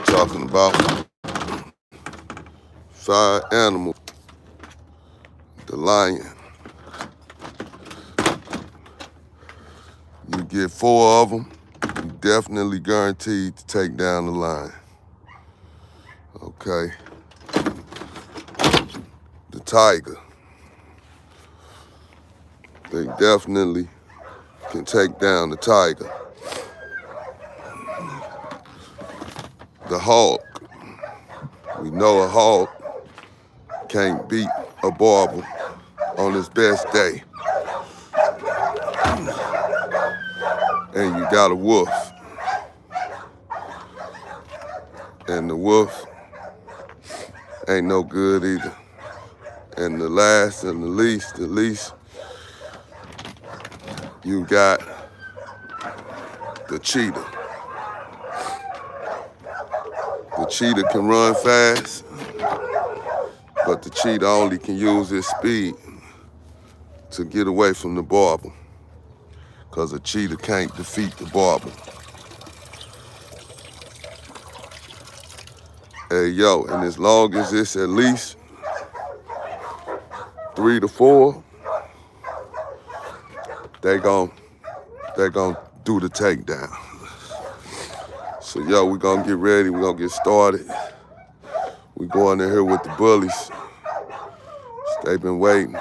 talking about fire animal, the lion. You get 4 of them, you definitely guaranteed to take down the lion. Okay. The tiger. They definitely can take down the tiger. The hog. We know a hog can't beat a Boerboel on his best day. And you got a wolf. And the wolf ain't no good either. And the last and the least, you got the cheetah. The cheetah can run fast, but the cheetah only can use its speed to get away from the Boerboel, because a cheetah can't defeat the Boerboel. Hey, yo, and as long as it's at least 3 to 4, they gon' do the takedown. So, yo, we gonna get ready. We gonna get started. We going in here with the bullies. They've been waiting.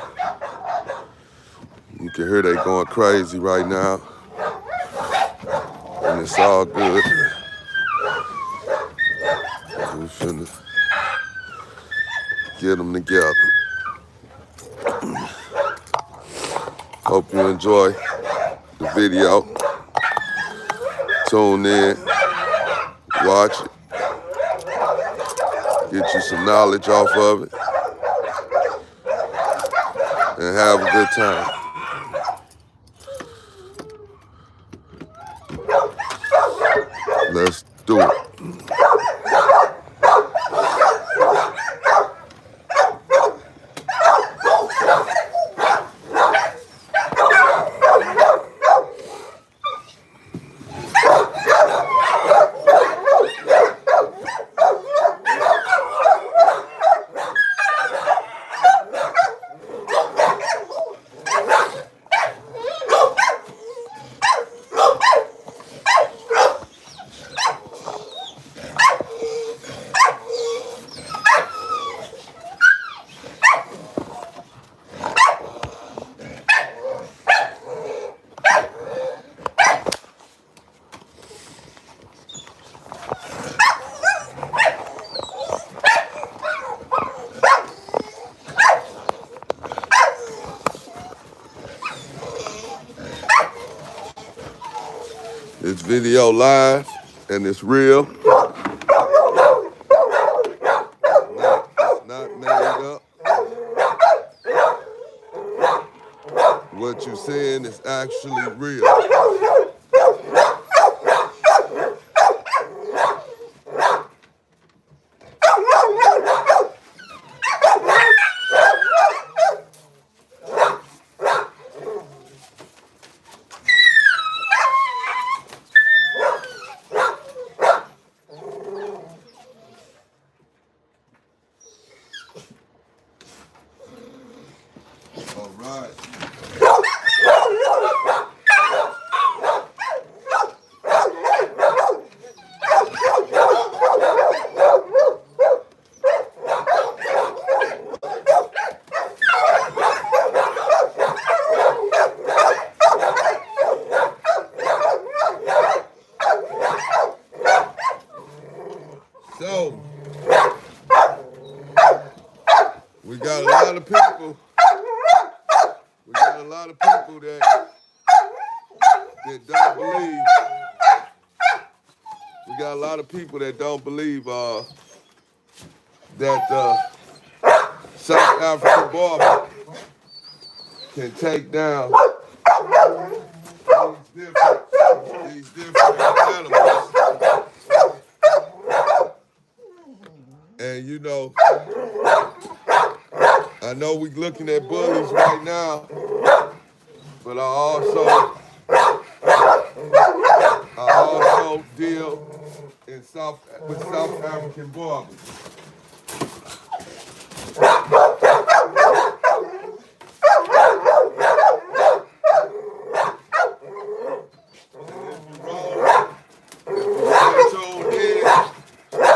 You can hear they going crazy right now. And it's all good. We finna get them together. Hope you enjoy the video. Tune in, watch it, get you some knowledge off of it, and have a good time. Let's do it. This video live and it's real. It's not made up. What you're seeing is actually real. All right. So, we got a lot of people. We got a lot of people that don't believe. We got a lot of people that don't believe that South African Boerboel can take down these different animals. And you know, I know we looking at bullies right now, but I also no deal with South African Boerboels.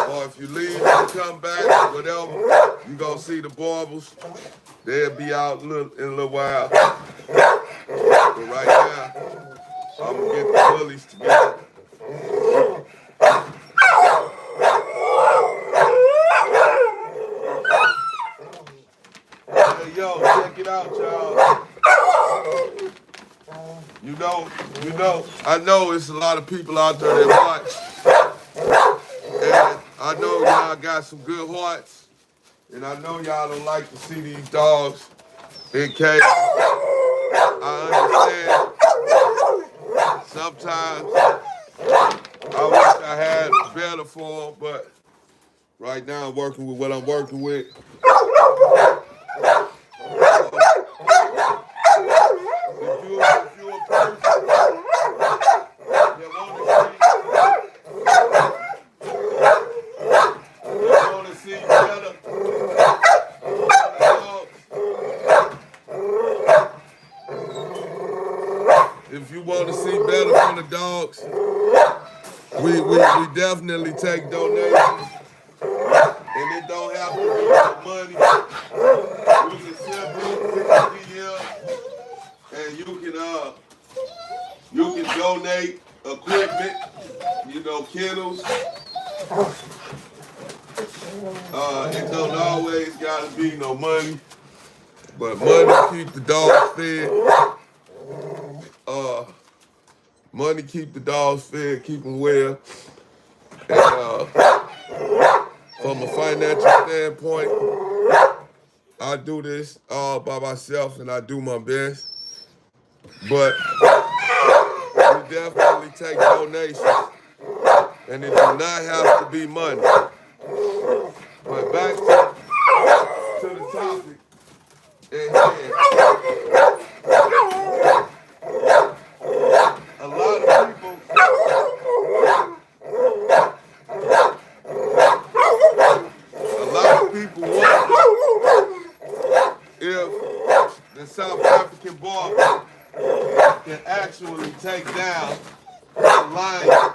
Or if you leave and come back, whatever, you gonna see the Boerboels. They'll be out in a little while. But right now, I'm gonna get the bullies together. Hey, yo, check it out, y'all. You know, I know it's a lot of people out there that watch. And I know y'all got some good hearts. And I know y'all don't like to see these dogs in cages. I understand. Sometimes I wish I had better for them, but right now I'm working with what I'm working with. If you a person that want to see better dogs, if you want to see better from the dogs, we definitely take donations, and it don't have to be money. You can simply pick a DM, and you can donate equipment, kennels. It don't always gotta be no money, but money keep the dogs fed. Money keep the dogs fed, keep them well. And from a financial standpoint, I do this all by myself, and I do my best. But we definitely take donations, and it do not have to be money. But back to the topic at hand. A lot of people wonder if the South African Boerboel can actually take down a lion.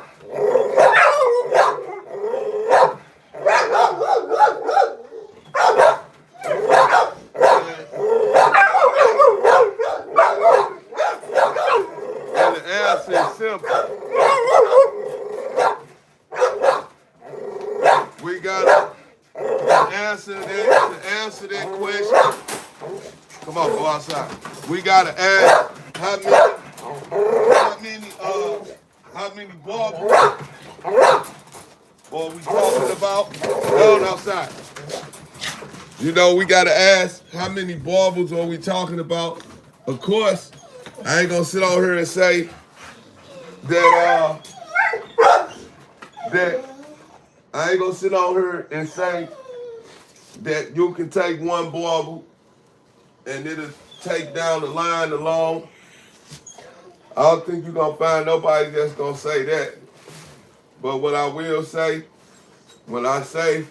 And the answer is simple. We gotta answer that question. Come on, go outside. We gotta ask how many Boerboels are we talking about? Going outside. We gotta ask how many Boerboels are we talking about? Of course, I ain't gonna sit on here and say that I ain't gonna sit on here and say that you can take one Boerboel and it'll take down the lion alone. I don't think you're gonna find nobody that's gonna say that. But what I will say, when I say,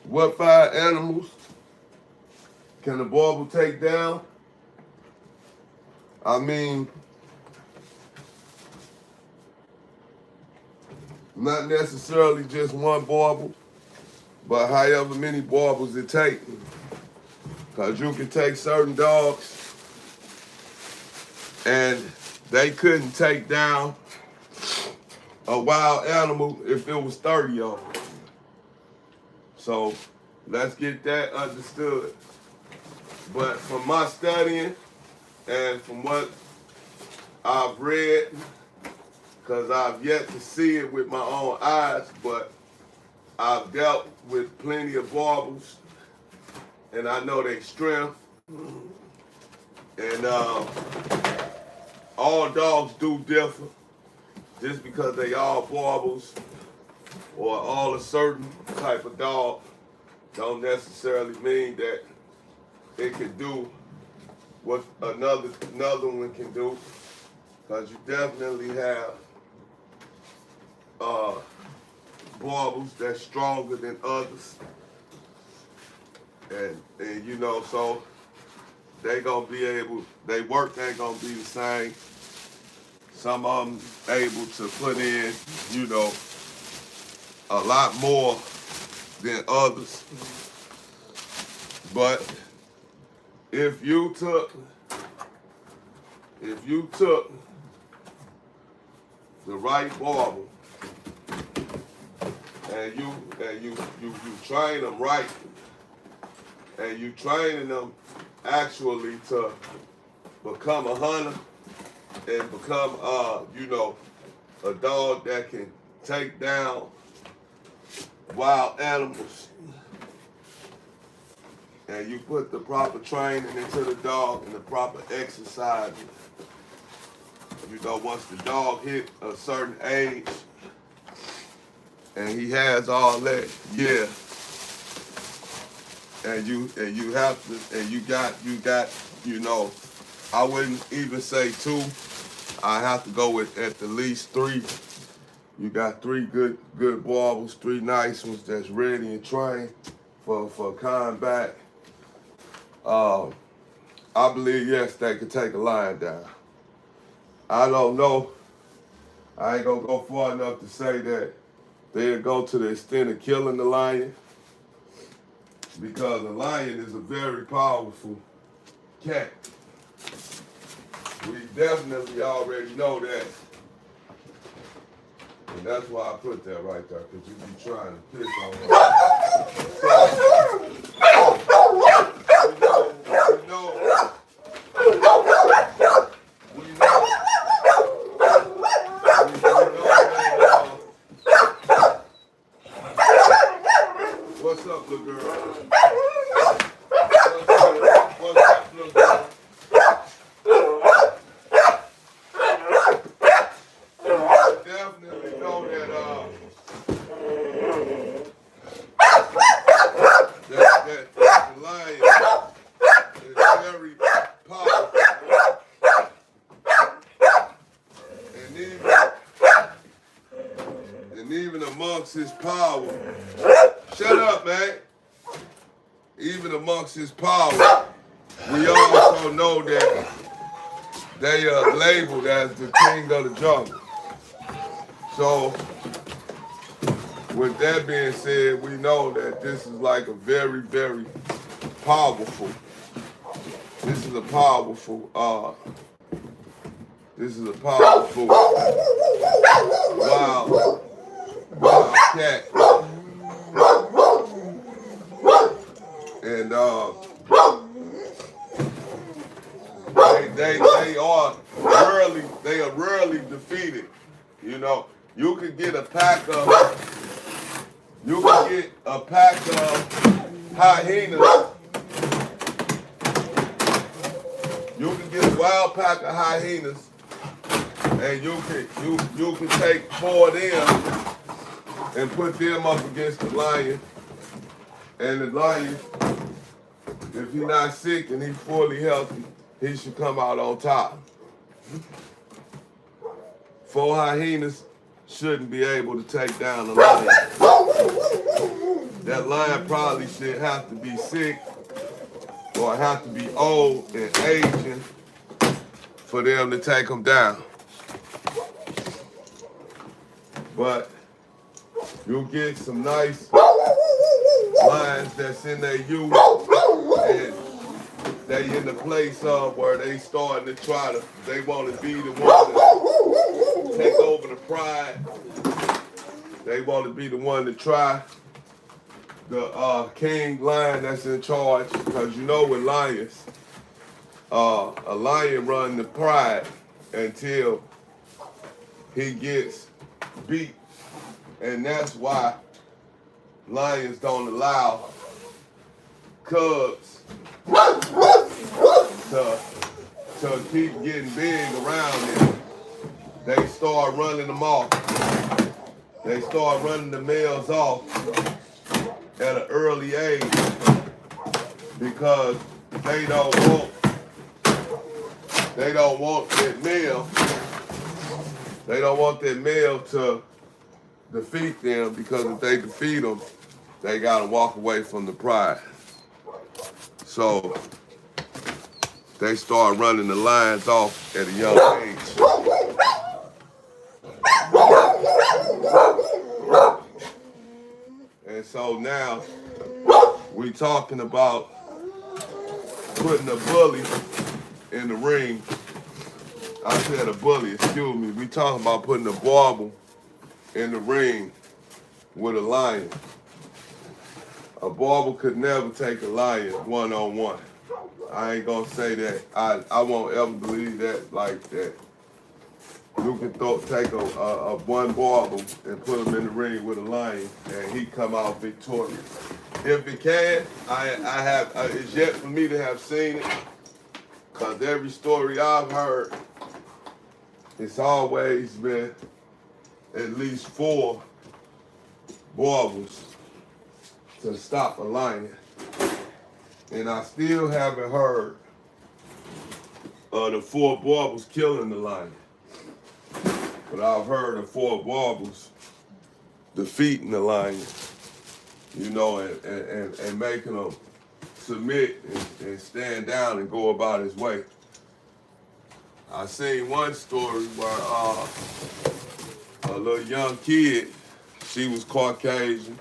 what 5 animals can a Boerboel take down? I mean, not necessarily just one Boerboel, but however many Boerboels it takes. Because you can take certain dogs and they couldn't take down a wild animal if it was 30 of them. So let's get that understood. But from my studying and from what I've read, because I've yet to see it with my own eyes, but I've dealt with plenty of Boerboels, and I know their strength. And all dogs do differ. Just because they all Boerboels or all a certain type of dog don't necessarily mean that it can do what another one can do, because you definitely have Boerboels that's stronger than others, and you know, so they gonna be able, they work ain't gonna be the same. Some of them able to put in, you know, a lot more than others. But if you took the right Boerboel and you train them right, and you training them actually to become a hunter and become you know, a dog that can take down wild animals, and you put the proper training into the dog and the proper exercise, you know, once the dog hit a certain age and he has all that, yeah, and you have to, and you got, you know, I wouldn't even say 2. I have to go with at the least 3. You got 3 good Boerboels, 3 nice ones that's ready and trained for combat. I believe, yes, they could take a lion down. I don't know. I ain't gonna go far enough to say that they'll go to the extent of killing the lion, because a lion is a very powerful cat. We definitely already know that. And that's why I put that right there, because you be trying to piss on her. What's up, little girl? What's up, little girl? Definitely know that that the lion is very powerful, and even amongst his power, shut up, man. Even amongst his power, we also know that they are labeled as the king of the jungle. So, with that being said, we know that this is like a very, very powerful. This is a powerful wild cat. And they are rarely defeated. You know, you could get a pack of hyenas. You can get a wild pack of hyenas, and you can take 4 of them and put them up against the lion. And the lion, if he's not sick and he's fully healthy, he should come out on top. 4 hyenas shouldn't be able to take down a lion. That lion probably should have to be sick or have to be old and aging for them to take him down. But you'll get some nice lions that's in their youth, and they in the place of where they starting to they want to be the one to take over the pride. They want to be the one to try the king lion that's in charge, because you know with lions, a lion run the pride until he gets beat, and that's why lions don't allow cubs to keep getting big around them. They start running them off. They start running the males off at an early age, because they don't want they don't want that male. They don't want that male to defeat them, because if they defeat them, they gotta walk away from the prize. So they start running the lions off at a young age. And so now we talking about putting a bully in the ring. I said a bully, excuse me. We talking about putting a Boerboel in the ring with a lion. A Boerboel could never take a lion one-on-one. I ain't gonna say that. I won't ever believe that like that. You can take a one Boerboel and put him in the ring with a lion, and he come out victorious. If he can, it's yet for me to have seen it, because every story I've heard, it's always been at least 4 Boerboels to stop a lion. And I still haven't heard of the 4 Boerboels killing the lion. But I've heard of 4 Boerboels defeating the lion, you know, and making him submit and stand down and go about his way. I seen one story where a little young kid, she was Caucasian,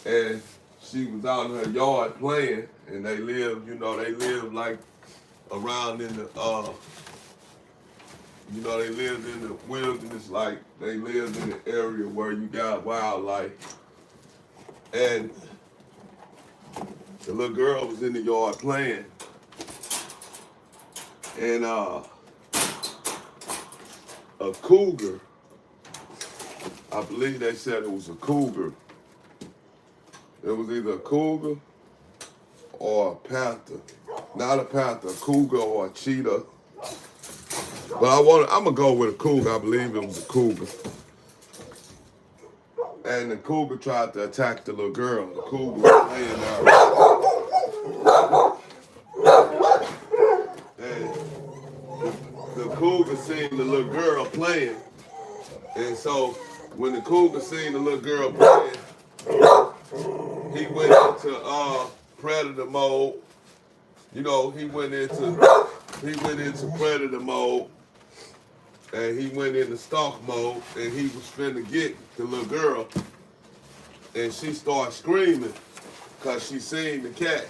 and she was out in her yard playing, and they lived, you know, like around in the, you know, they lived in the wilderness, like they lived in an area where you got wildlife. And the little girl was in the yard playing, and a cougar, I believe they said it was a cougar. It was either a cougar or a panther. Not a panther, a cougar or a cheetah. But I'm gonna go with a cougar. I believe it was a cougar. And the cougar tried to attack the little girl. The cougar was laying there. And the cougar seen the little girl playing. And so when the cougar seen the little girl playing, he went into predator mode. You know, he went into predator mode, and he went into stalk mode, and he was finna get the little girl, and she started screaming because she seen the cat.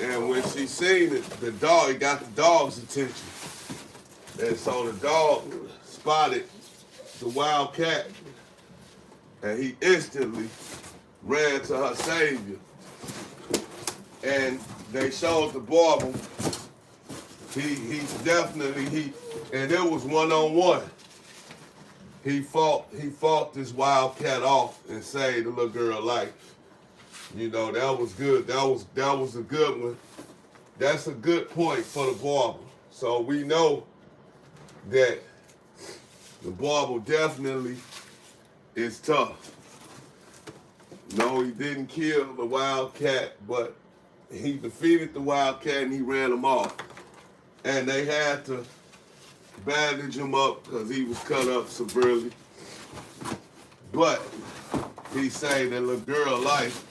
And when she seen it, it got the dog's attention. And so the dog spotted the wild cat, and he instantly ran to her savior. And they showed the Boerboel. And it was one-on-one. He fought this wild cat off and saved the little girl's life. You know, that was good. That was a good one. That's a good point for the Boerboel. So we know that the Boerboel definitely is tough. No, he didn't kill the wild cat, but he defeated the wild cat and he ran him off. And they had to bandage him up because he was cut up severely. But he saved that little girl's life,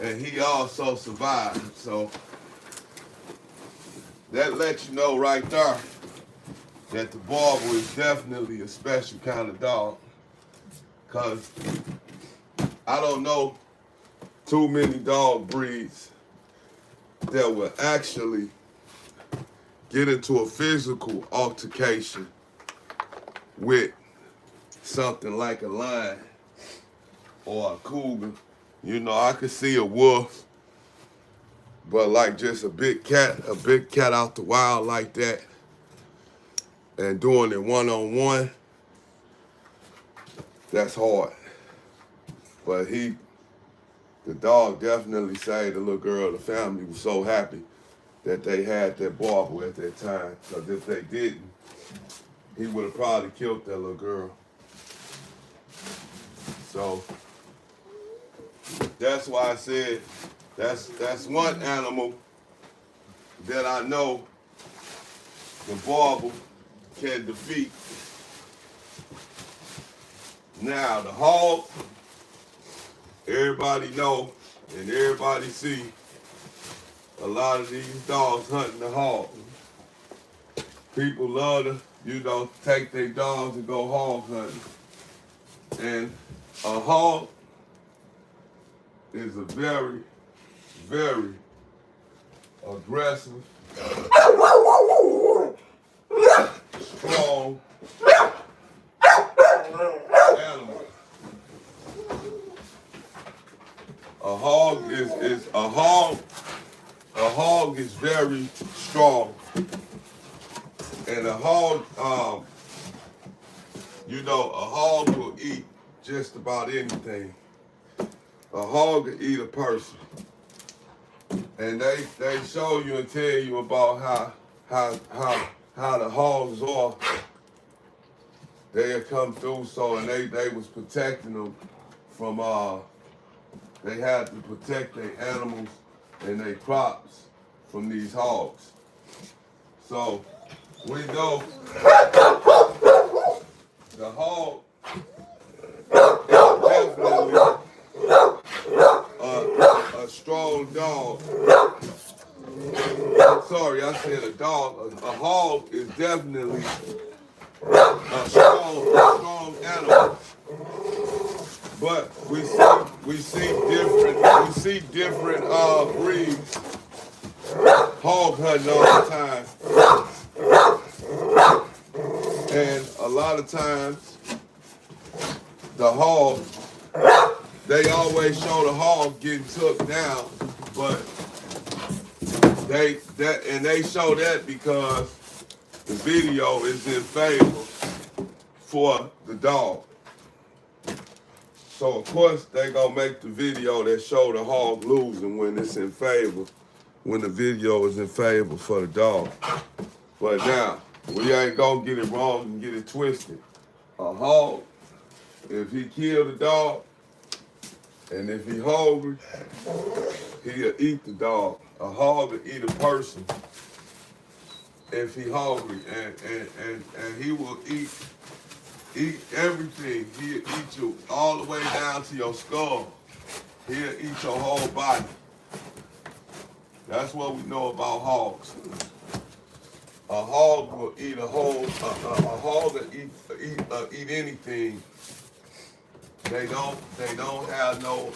and he also survived. So that lets you know right there that the Boerboel is definitely a special kind of dog. Because I don't know too many dog breeds that will actually get into a physical altercation with something like a lion or a cougar. You know, I could see a wolf, but like just a big cat out the wild like that, and doing it one-on-one, that's hard. But the dog definitely saved the little girl. The family was so happy that they had that Boerboel at that time. Because if they didn't, he would have probably killed that little girl. So that's why I said that's one animal that I know the Boerboel can defeat. Now the hog, everybody know and everybody see a lot of these dogs hunting the hog. People love to, take their dogs and go hog hunting. And a hog is a very, very aggressive, strong animal. A hog is very strong. And a hog, a hog will eat just about anything. A hog will eat a person. And they show you and tell you about how the hogs are. They had come through, and they was protecting them from they had to protect their animals and their crops from these hogs. So we know the hog is definitely a strong dog. Sorry, I said a dog. A hog is definitely a strong animal. But we see different breeds hog hunting all the time. And a lot of times the hog, they always show the hog getting took down, but they show that because the video is in favor for the dog. So of course they gonna make the video that show the hog losing when it's in favor, when the video is in favor for the dog. But now, we ain't gonna get it wrong and get it twisted. A hog, if he kill the dog, and if he hungry, he'll eat the dog. A hog will eat a person if he hungry, and he will eat everything. He'll eat you all the way down to your skull. He'll eat your whole body. That's what we know about hogs. A hog will eat a hog will eat anything. They don't have no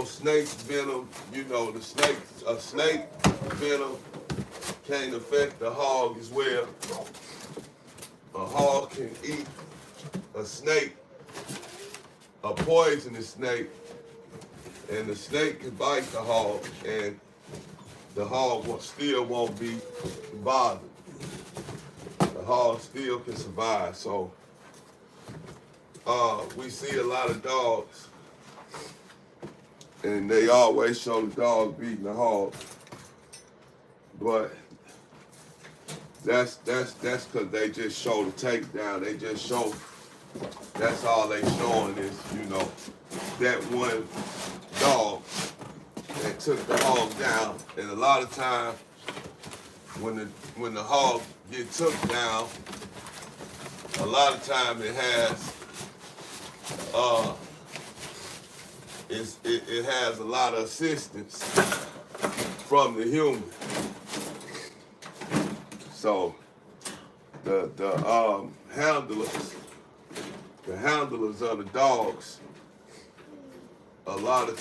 snake venom. A snake venom can't affect the hog as well. A hog can eat a snake, a poisonous snake, and the snake can bite the hog, and the hog still won't be bothered. The hog still can survive. So we see a lot of dogs, and they always show the dog beating the hog. But that's because they just show the takedown. They just show, that's all they showing is, that one dog that took the hog down. And a lot of times when the hog get took down, a lot of times it has it has a lot of assistance from the human. So the handlers of the dogs, a lot of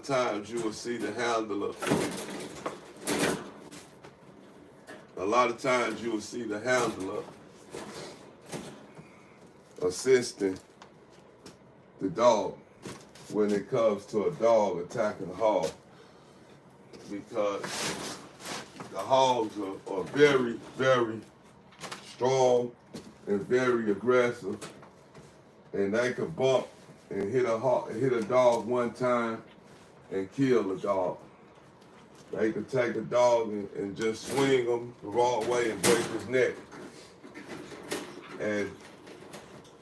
times you will see the handler. A lot of times you will see the handler assisting the dog when it comes to a dog attacking a hog, because the hogs are very, very strong and very aggressive, and they could bump and hit a dog one time and kill a dog. They could take a dog and just swing him the wrong way and break his neck.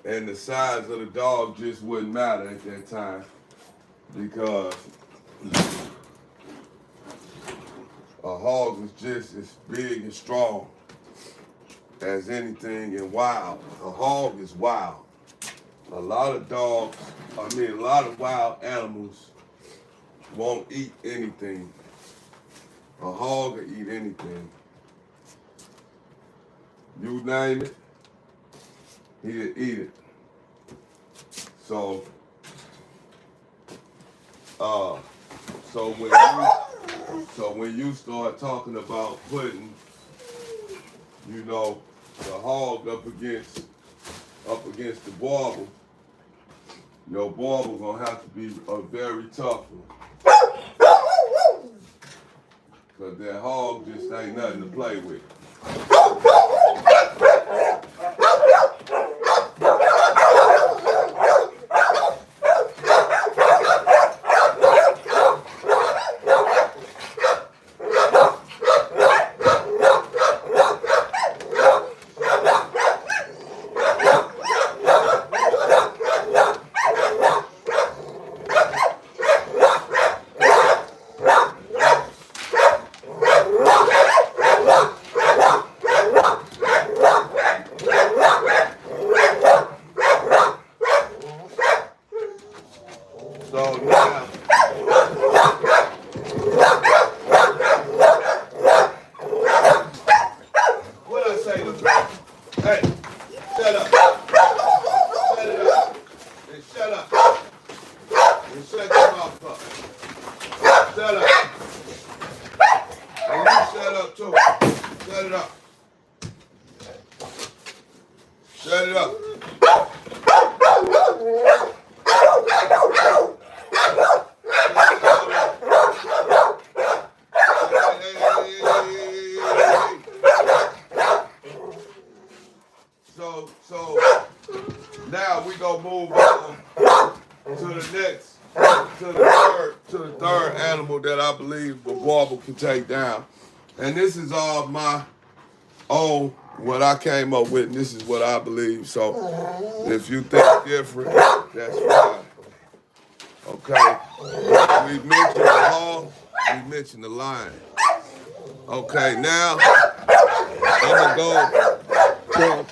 And the size of the dog just wouldn't matter at that time, because hog is just as big and strong as anything in wild. A hog is wild. A lot of dogs, a lot of wild animals won't eat anything. A hog will eat anything. You name it, he'll eat it. So, when you start talking about putting, you know, the hog up against the Boerboel, your Boerboel gonna have to be a very tough one. Cause that hog just ain't nothing to play with. So now, what I say to them? Hey, shut up. Shut it up. And shut up. And shut your mouth up. Shut up. And you shut up too. Shut it up. Shut it up. So now we gonna move on to the third animal that I believe the Boerboel can take down. And this is all my own, what I came up with, and this is what I believe. So if you think different, that's fine. Okay? We mentioned the hog, we mentioned the lion. Okay, now I'm gonna go to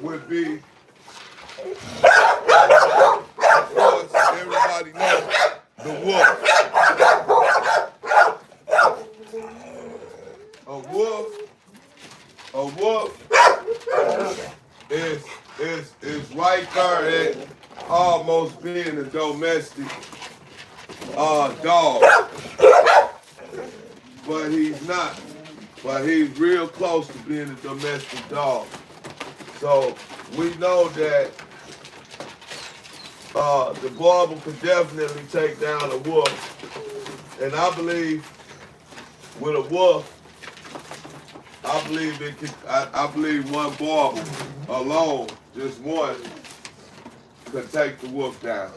would be, of course, everybody knows, the wolf. A wolf is right there at almost being a domestic dog, but he's not. But he's real close to being a domestic dog. So we know that the Boerboel could definitely take down a wolf. And I believe with a wolf, I believe one Boerboel alone, just one, could take the wolf down.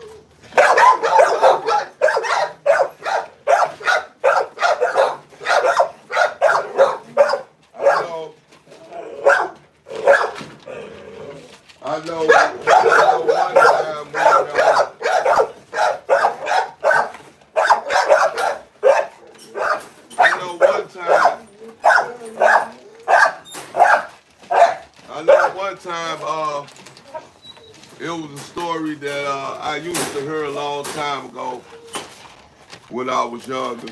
I know one time it was a story that I used to hear a long time ago when I was younger.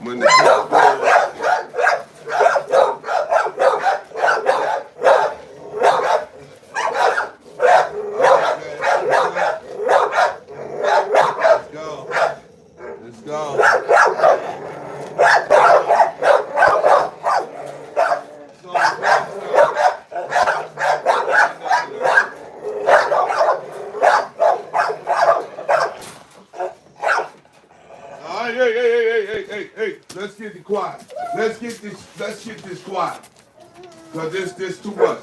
When the Pitbull get it quiet. Let's get this quiet. Cause this too much.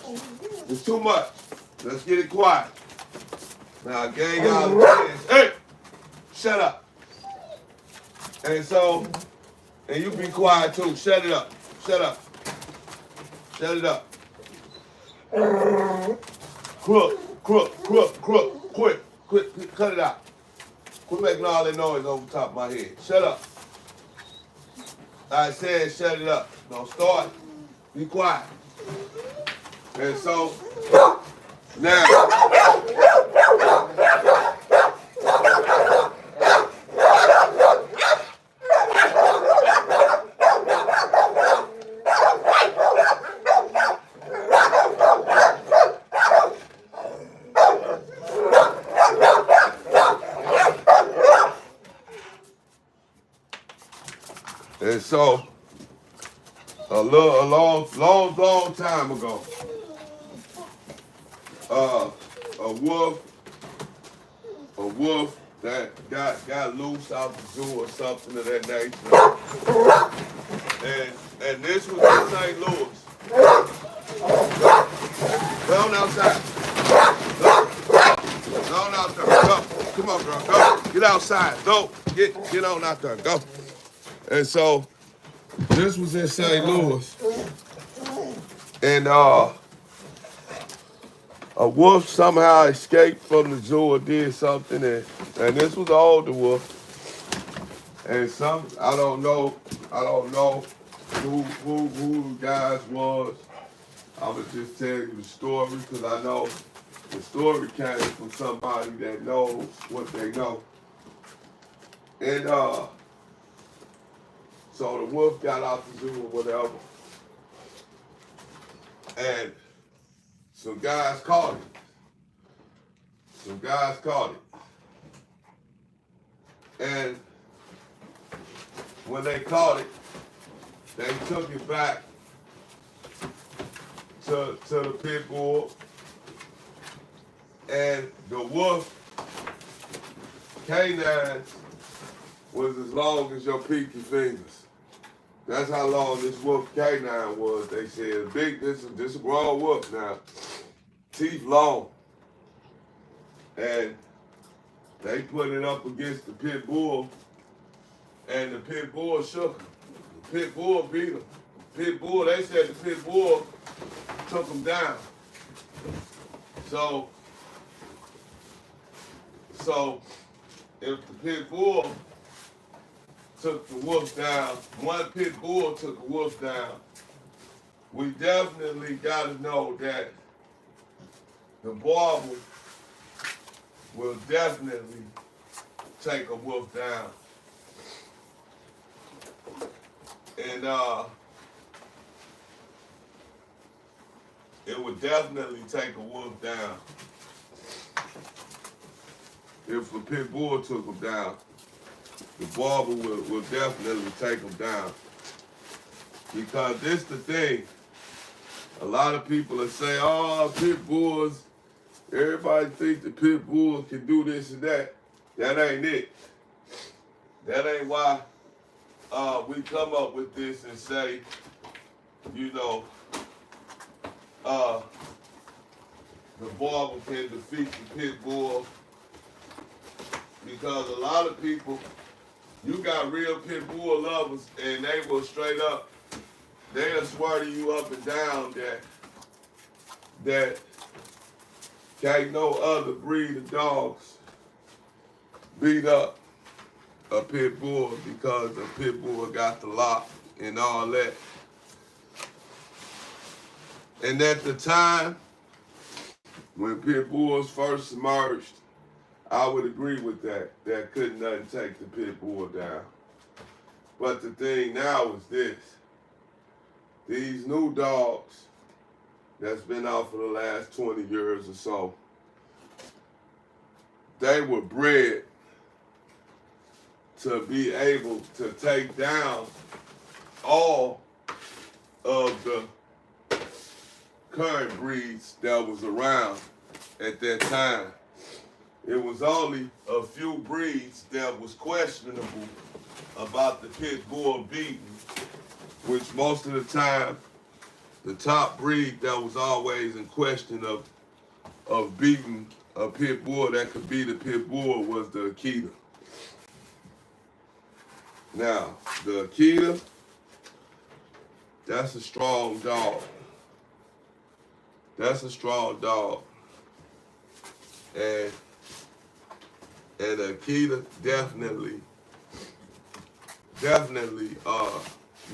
It's too much. Let's get it quiet. Now I gave y'all a chance. Hey! Shut up. And so, and you be quiet too. Shut it up. Shut up. Shut it up. Crook, quick, cut it out. Quit making all that noise over the top of my head. Shut up. I said shut it up. Don't start. Be quiet. And so, now, and so, a long time ago, a wolf that got loose out the zoo or something of that nature, and this was in St. Louis. Go on outside. Go on out there. Go. Come on, girl. Go. Get outside. Go. Get on out there. Go. And so, this was in St. Louis. And a wolf somehow escaped from the zoo or did something, and this was an older wolf. And I don't know who the guys was. I would just tell you the story because I know the story came from somebody that knows what they know. And so the wolf got out the zoo or whatever. And some guys caught it. And when they caught it, they took it back to the pit bull. And the wolf canines was as long as your pinky fingers. That's how long this wolf canine was. They said this a grown wolf now, teeth long, and they put it up against the pit bull, and the pit bull shook him. The pit bull beat him. They said the pit bull took him down. So if the pit bull took the wolf down, one pit bull took a wolf down, we definitely got to know that the Boerboel will definitely take a wolf down. And it would definitely take a wolf down if a pit bull took him down. The Boerboel will definitely take him down. Because this the thing. A lot of people are saying, oh, pit bulls, everybody think the pit bull can do this and that. That ain't it. That ain't why we come up with this and say, you know, the Boerboel can defeat the pit bull. Because a lot of people, you got real pit bull lovers, and they will straight up, they'll swear to you up and down that can't no other breed of dogs beat up a pit bull because a pit bull got the lock and all that. And at the time when pit bulls first emerged, I would agree with that. That couldn't nothing take the pit bull down. But the thing now is this. These new dogs that's been out for the last 20 years or so, they were bred to be able to take down all of the current breeds that was around at that time. It was only a few breeds that was questionable about the pit bull beating which most of the time, the top breed that was always in question of beating a pit bull that could beat a pit bull was the Akita. Now, the Akita, that's a strong dog. That's a strong dog. And the Akita definitely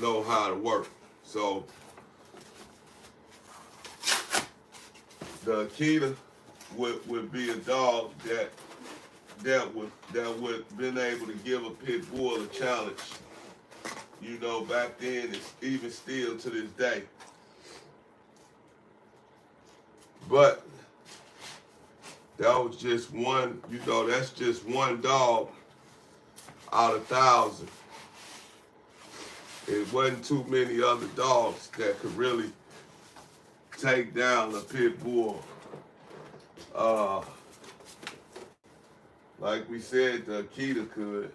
know how to work. So the Akita would be a dog that would been able to give a pit bull a challenge. You know, back then, it's even still to this day. But that was just one, you know, that's just one dog out of 1,000. It wasn't too many other dogs that could really take down a pit bull. Like we said, the Akita could.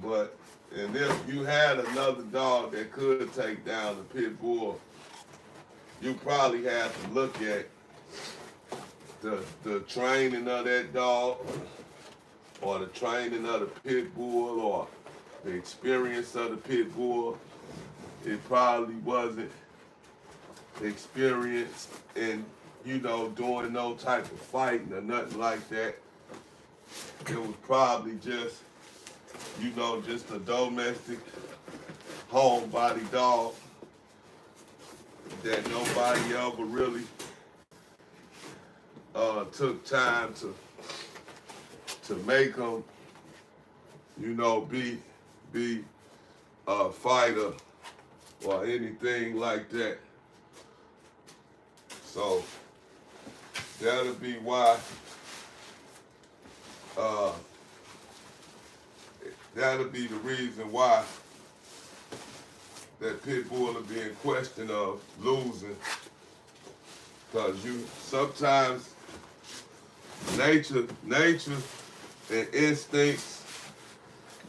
But, and if you had another dog that could take down the pit bull, you probably have to look at the training of that dog, or the training of the pit bull, or the experience of the pit bull. It probably wasn't experienced in, you know, doing no type of fighting or nothing like that. It was probably just, you know, just a domestic homebody dog that nobody ever really took time to make them, you know, be a fighter or anything like that. So that'll be why that'll be the reason why that pit bull will be in question of losing. Because you sometimes nature and instincts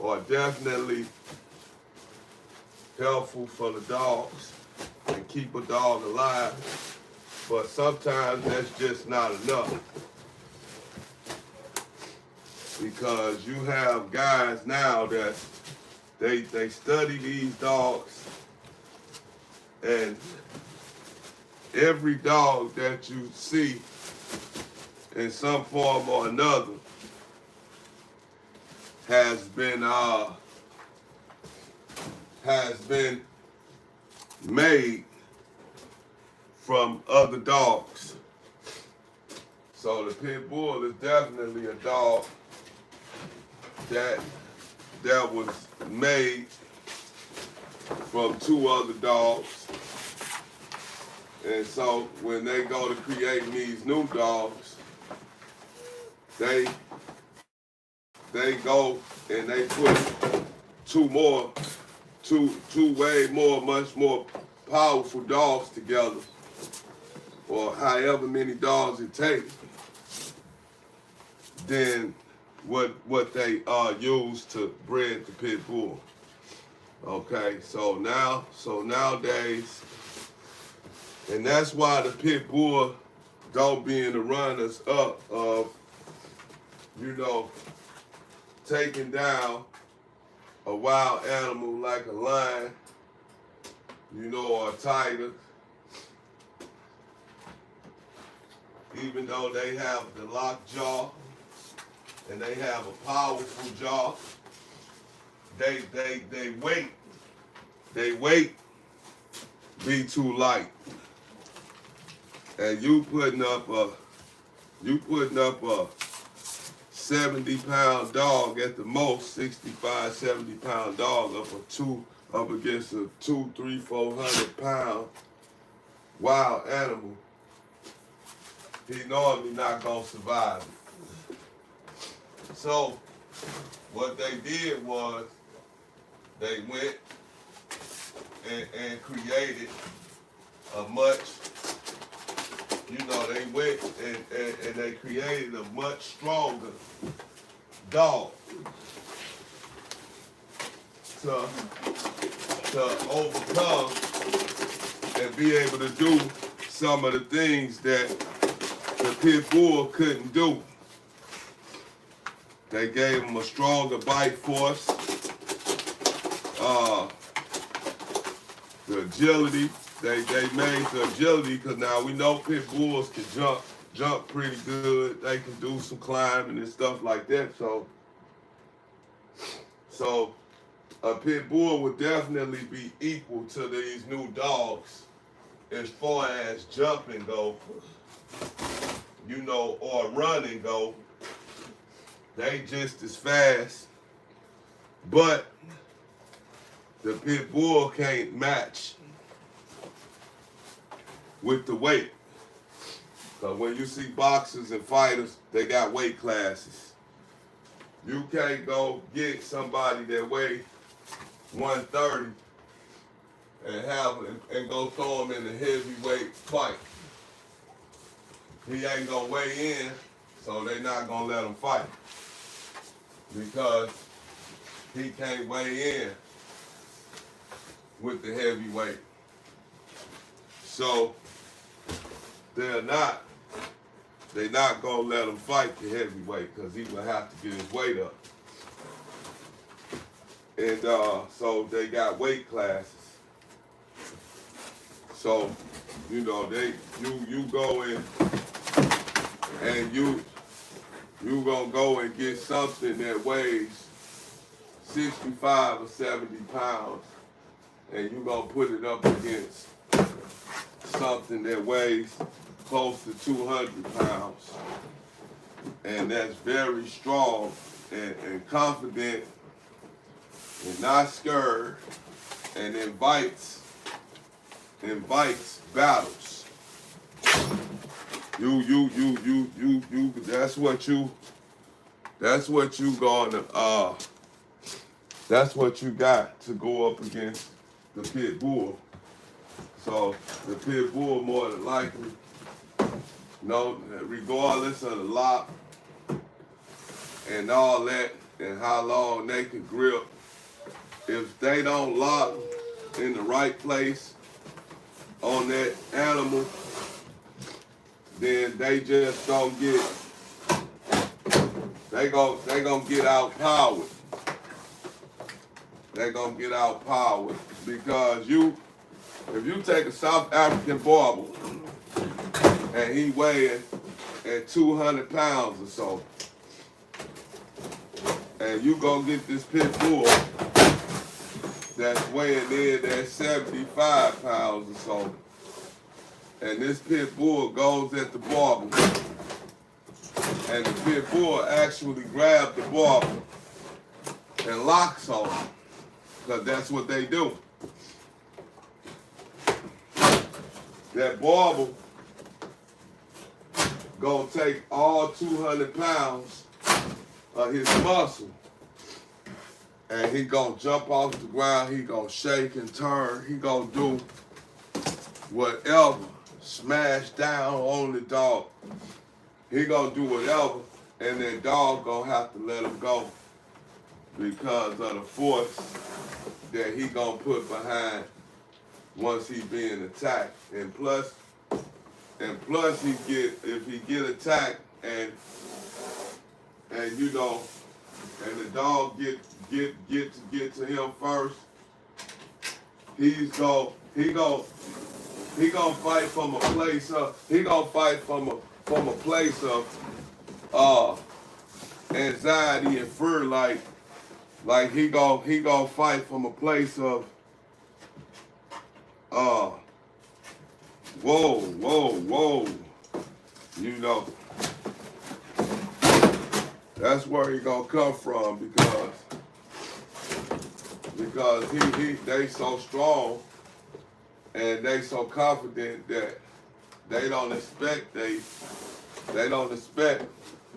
are definitely helpful for the dogs and keep a dog alive, but sometimes that's just not enough, because you have guys now that they study these dogs, and every dog that you see in some form or another has been made from other dogs. So the pit bull is definitely a dog that was made from two other dogs. And so when they go to creating these new dogs, they go and they put much more powerful dogs together, or however many dogs it takes, than what they use to bred the pit bull. Okay, so nowadays, and that's why the pit bull don't be in the runners up of, you know, taking down a wild animal like a lion, you know, or a tiger. Even though they have the locked jaw and they have a powerful jaw, they weight be too light. And you putting up a 70-pound dog at the most, 65, 70-pound dog up against a 200, 300, 400-pound wild animal, he normally not gonna survive it. So what they did was they went and created a much, you know, they went and they created a much stronger dog to overcome and be able to do some of the things that the pit bull couldn't do. They gave him a stronger bite force, the agility. They made the agility, because now we know pit bulls can jump pretty good. They can do some climbing and stuff like that. So a pit bull would definitely be equal to these new dogs as far as jumping go, you know, or running go. They just as fast, but the pit bull can't match with the weight. Because when you see boxers and fighters, they got weight classes. You can't go get somebody that weigh 130 and go throw him in a heavyweight fight. He ain't gonna weigh in, so they not gonna let him fight, because he can't weigh in with the heavyweight. So they're not gonna let him fight the heavyweight, because he will have to get his weight up. And so they got weight classes. So, you know, you go in and you gonna go and get something that weighs 65 or 70 pounds, and you gonna put it up against something that weighs close to 200 pounds. And that's very strong and confident and not scared, and invites battles. That's what you got to go up against the pit bull. So the pit bull more than likely, regardless of the lock and all that and how long they can grip, if they don't lock in the right place on that animal, then they just don't get, they gonna get outpowered. They're gonna get outpowered, because if you take a South African Boerboel and he weighing at 200 pounds or so, and you gonna get this pit bull that's weighing in at 75 pounds or so, and this pit bull goes at the Boerboel, and the pit bull actually grabs the Boerboel and locks on him, because that's what they do. That Boerboel gonna take all 200 pounds of his muscle, and he gonna jump off the ground, he gonna shake and turn, he gonna do whatever, smash down on the dog. He gonna do whatever, and that dog gonna have to let him go, because of the force that he gonna put behind once he being attacked. And plus if he get attacked and you know, and the dog get to him first, he gonna fight from a place of anxiety and fear, like he gonna fight from a place of whoa, you know. That's where he gonna come from, because they so strong and they so confident that they don't expect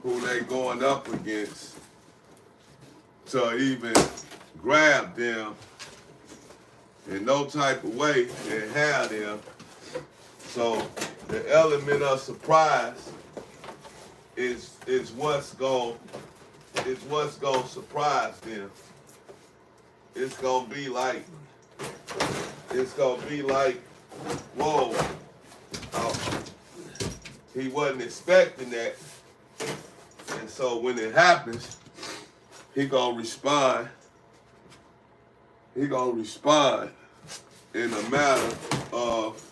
who they going up against to even grab them in no type of way and have them. So the element of surprise is what's gonna surprise them. it's gonna be like, whoa. He wasn't expecting that. And so when it happens, he gonna respond. He gonna respond in a matter of,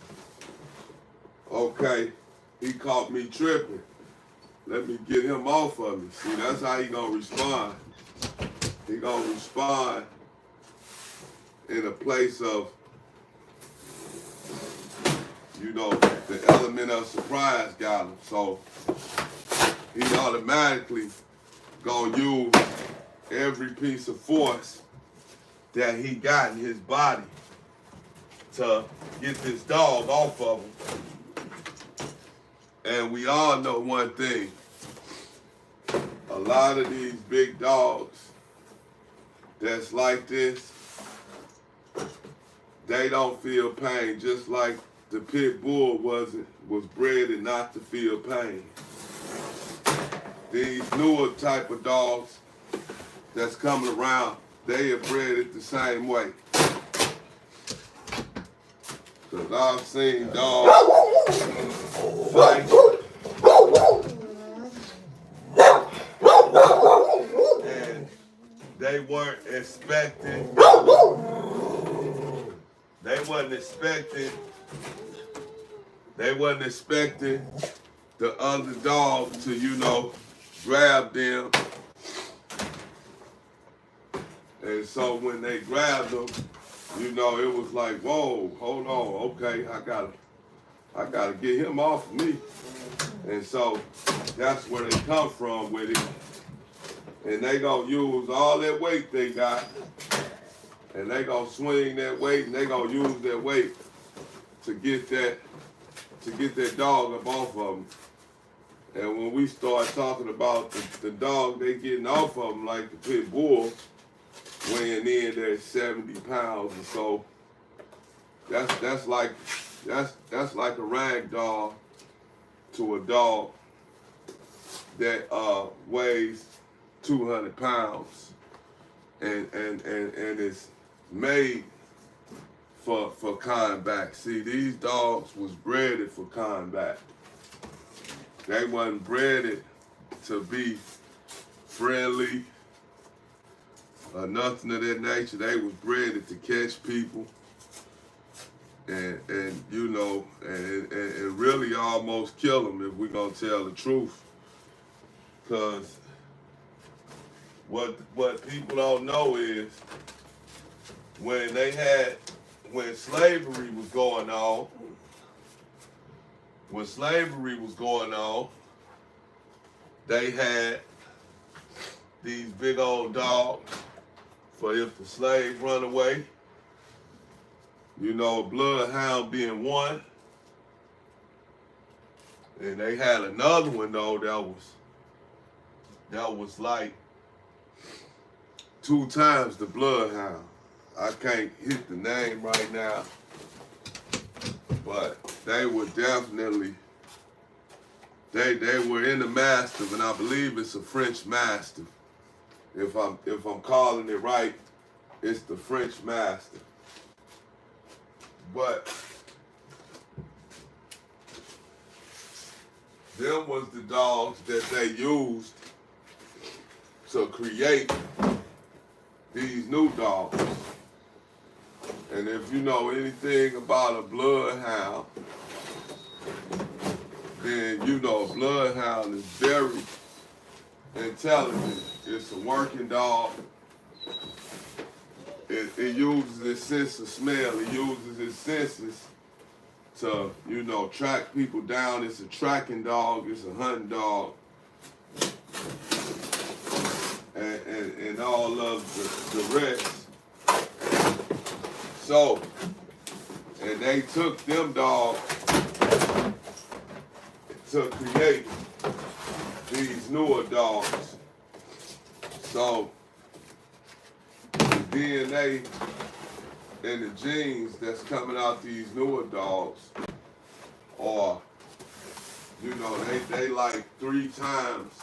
okay, he caught me tripping. Let me get him off of me. See, that's how he gonna respond. He gonna respond in a place of, you know, the element of surprise got him. So he automatically gonna use every piece of force that he got in his body to get this dog off of him. And we all know one thing. A lot of these big dogs that's like this, they don't feel pain, just like the Pitbull was bred not to feel pain. These newer type of dogs that's coming around, they are bred it the same way. Because I've seen dogs fight and they weren't expecting, they wasn't expecting the other dog to, you know, grab them. And so when they grabbed them, you know, it was like, whoa, hold on, okay, I gotta get him off of me. And so that's where they come from with it. And they gonna use all that weight they got, and they gonna swing that weight, and they gonna use that weight to get that dog up off of them. And when we start talking about the dog they getting off of them, like the Pitbull, weighing in at 70 pounds or so, that's like a rag doll to a dog that weighs 200 pounds and is made for combat. See, these dogs was bred for combat. They wasn't bred to be friendly or nothing of that nature. They was bred to catch people and you know, and really almost kill them if we're gonna tell the truth. Cause what people don't know is when slavery was going on, they had these big old dogs for if the slave run away. You know, a bloodhound being one. And they had another one though that was like 2 times the bloodhound. I can't hit the name right now, but they were definitely, they were in the Mastiff, and I believe it's a French Mastiff. If I'm calling it right, it's the French Mastiff. But them was the dogs that they used to create these new dogs. And if you know anything about a bloodhound, then you know a bloodhound is very intelligent. It's a working dog. It uses its sense of smell. It uses its senses to, you know, track people down. It's a tracking dog. It's a hunting dog. And all of the rest. So, and they took them dogs to create these newer dogs. So, the DNA and the genes that's coming out these newer dogs are, you know, they like 3 times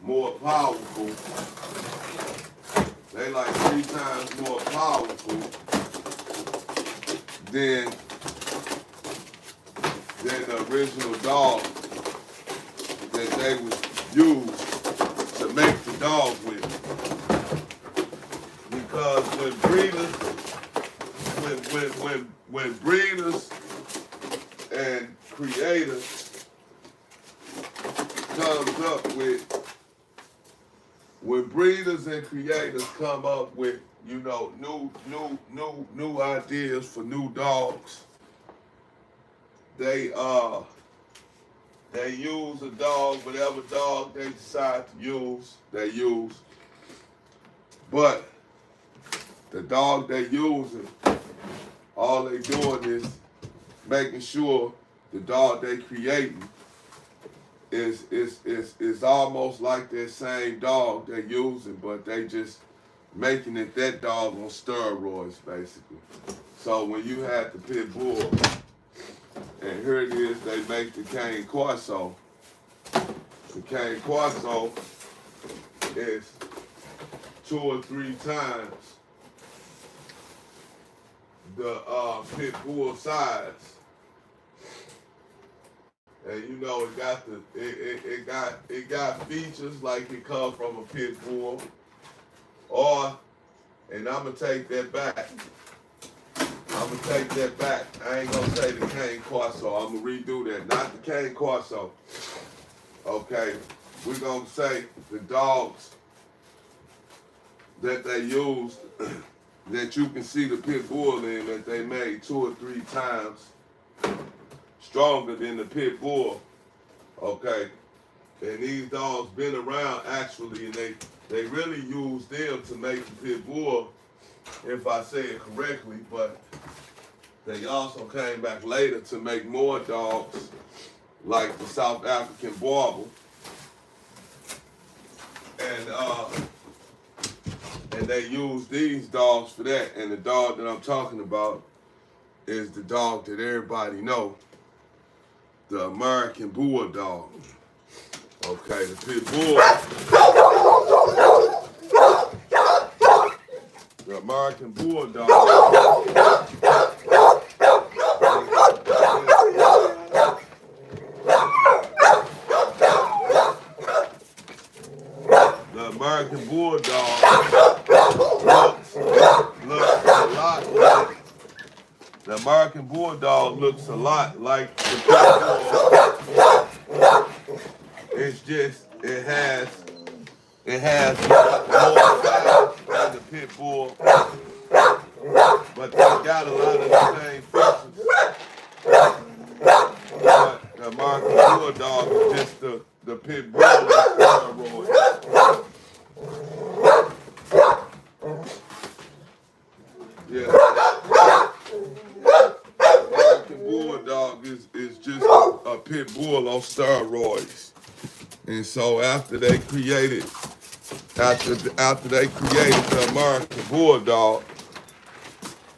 more powerful they like 3 times more powerful than the original dog that they would use to make the dog with. Because when breeders and creators comes up with, when breeders and creators come up with, you know, new ideas for new dogs, they use a dog, whatever dog they decide to use, they use. But the dog they using, all they doing is making sure the dog they creating is almost like that same dog they using, but they just making it that dog on steroids, basically. So when you had the Pitbull, and here it is, they make the Cane Corso. The Cane Corso is 2 or 3 times the Pitbull size. And you know it got features like it comes from a Pitbull. And I'm gonna take that back. I ain't gonna say the Cane Corso. I'm gonna redo that. Not the Cane Corso. Okay, we're gonna say the dogs that they used, that you can see the Pitbull in, that they made 2 or 3 times stronger than the Pitbull. Okay, and these dogs been around actually, and they really used them to make the Pitbull, if I say it correctly, but they also came back later to make more dogs like the South African Boerboel. And they use these dogs for that. And the dog that I'm talking about is the dog that everybody know, the American Bulldog. Okay, the Pitbull. The American Bulldog. The American Bulldog looks a lot like, the American Bulldog looks a lot like the Pitbull. It's just, it has more size than the Pitbull, but they got a lot of the same features. But the American Bulldog is just the Pitbull on steroids. Yeah. American Bulldog is just a Pitbull on steroids. And so after they created the American Bulldog,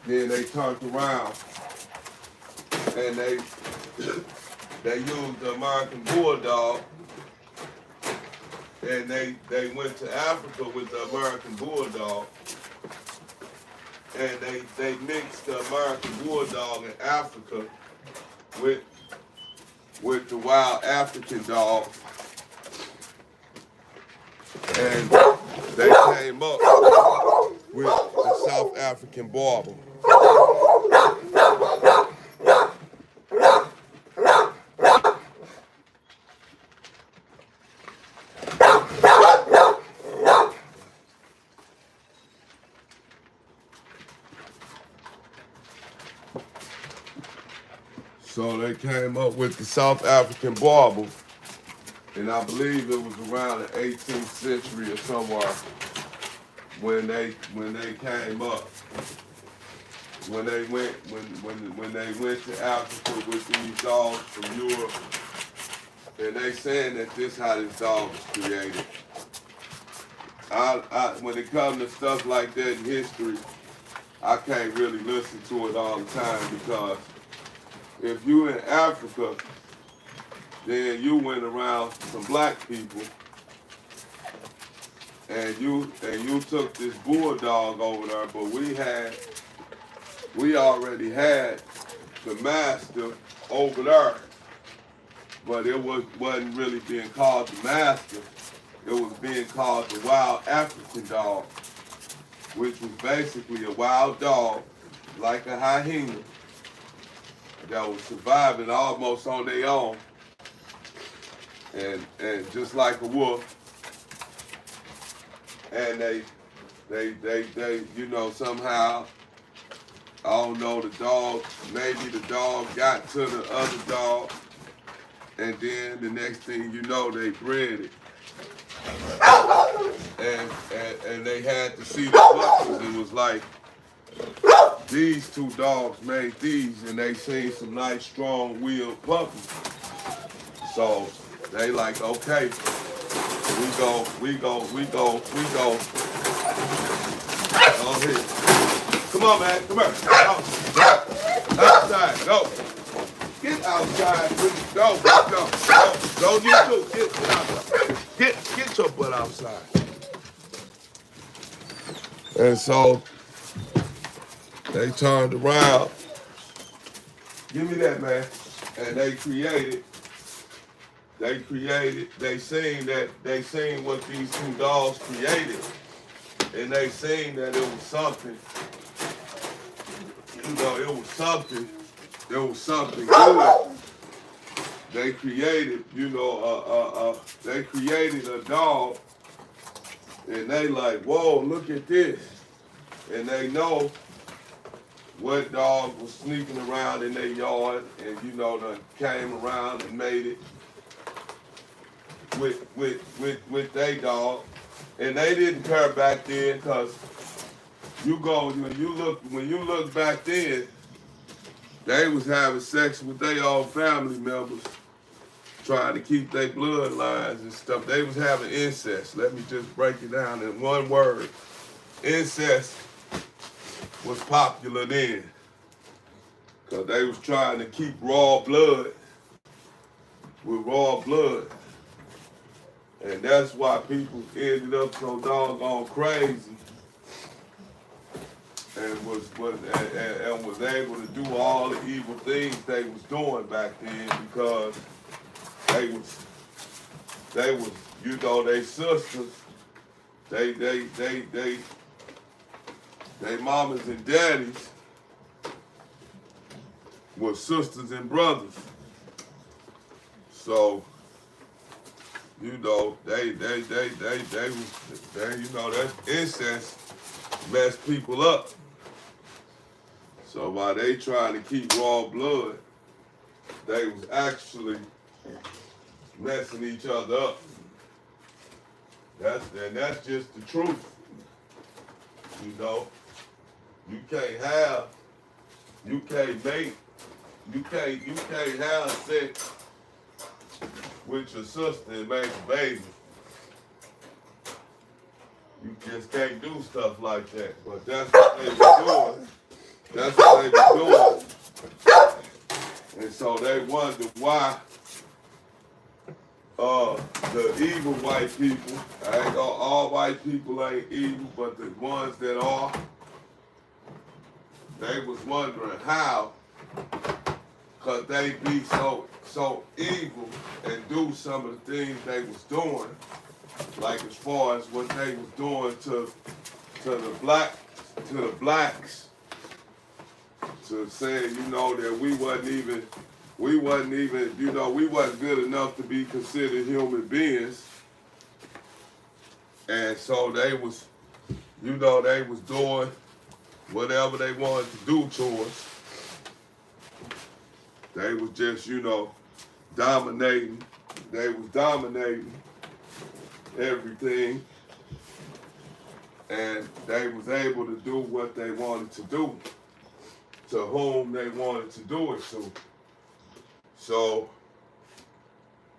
then they turned around and they used the American Bulldog, and they went to Africa with the American Bulldog, and they mixed the American Bulldog in Africa with the wild African dog, and they came up with the South African Boerboel. So they came up with the South African Boerboel, and I believe it was around the 18th century or somewhere when they came up. When they went to Africa with these dogs from Europe, and they saying that this how this dog was created. When it comes to stuff like that in history, I can't really listen to it all the time, because if you in Africa, then you went around some black people, and you took this bulldog over there, but we already had the master over there, but it wasn't really being called the master. It was being called the wild African dog, which was basically a wild dog, like a hyena, that was surviving almost on their own, and just like a wolf, and they somehow, I don't know, the dog, maybe the dog got to the other dog, and then the next thing you know, they bred it. And they had to see the puppies. It was like, these two dogs made these, and they seen some nice, strong-willed puppies. So they like, okay, we go. On here. Come on, man, come here. Outside, go. Get outside, go. Go, you too. Get outside. Get your butt outside. And so they turned around. Give me that, man. And they seen what these two dogs created. And they seen that it was something, it was something good. They created, they created a dog, and they like, whoa, look at this. And they know what dog was sneaking around in their yard, and done came around and made it with their dog. And they didn't care back then, because when you look back then, they was having sex with their own family members, trying to keep their bloodlines and stuff. They was having incest. Let me just break it down in one word. Incest was popular then, because they was trying to keep raw blood with raw blood. And that's why people ended up so doggone crazy and was able to do all the evil things they was doing back then, because they was they sisters, they mamas and daddies were sisters and brothers. So that incest messed people up. So while they trying to keep raw blood, they was actually messing each other up. That's just the truth. You can't have sex with your sister and make a baby. You just can't do stuff like that. But that's what they were doing. That's what they were doing. And so they wonder why the evil white people, all white people ain't evil, but the ones that are, they was wondering how could they be so evil and do some of the things they was doing, like as far as what they was doing to the blacks, to saying, that we wasn't good enough to be considered human beings. And so they was doing whatever they wanted to do to us. They was just, dominating. They was dominating everything. And they was able to do what they wanted to do, to whom they wanted to do it to. So,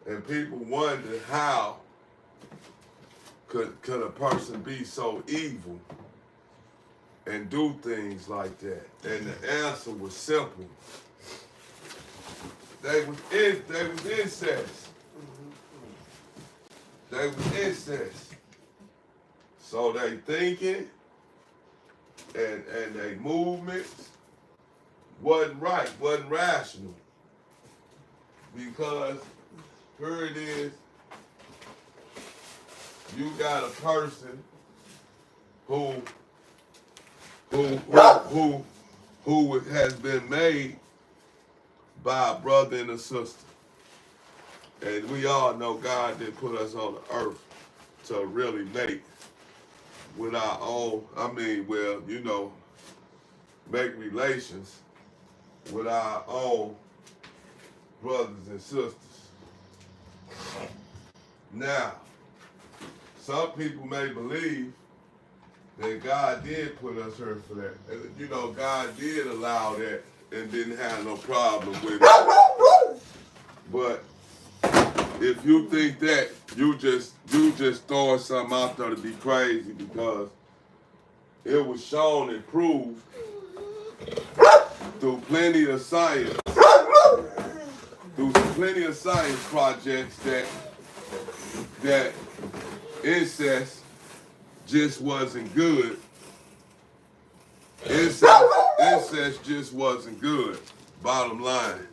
and people wonder how could a person be so evil and do things like that? And the answer was simple. They was incest. They was incest. So they thinking and they movements wasn't right, wasn't rational. Because here it is, you got a person who has been made by a brother and a sister. And we all know God didn't put us on the earth to really make with our own, make relations with our own brothers and sisters. Now, some people may believe that God did put us here for that. And, God did allow that and didn't have no problem with it. But if you think that, you just throwing something out there to be crazy, because it was shown and proved through plenty of science projects that incest just wasn't good. Incest just wasn't good. Bottom line.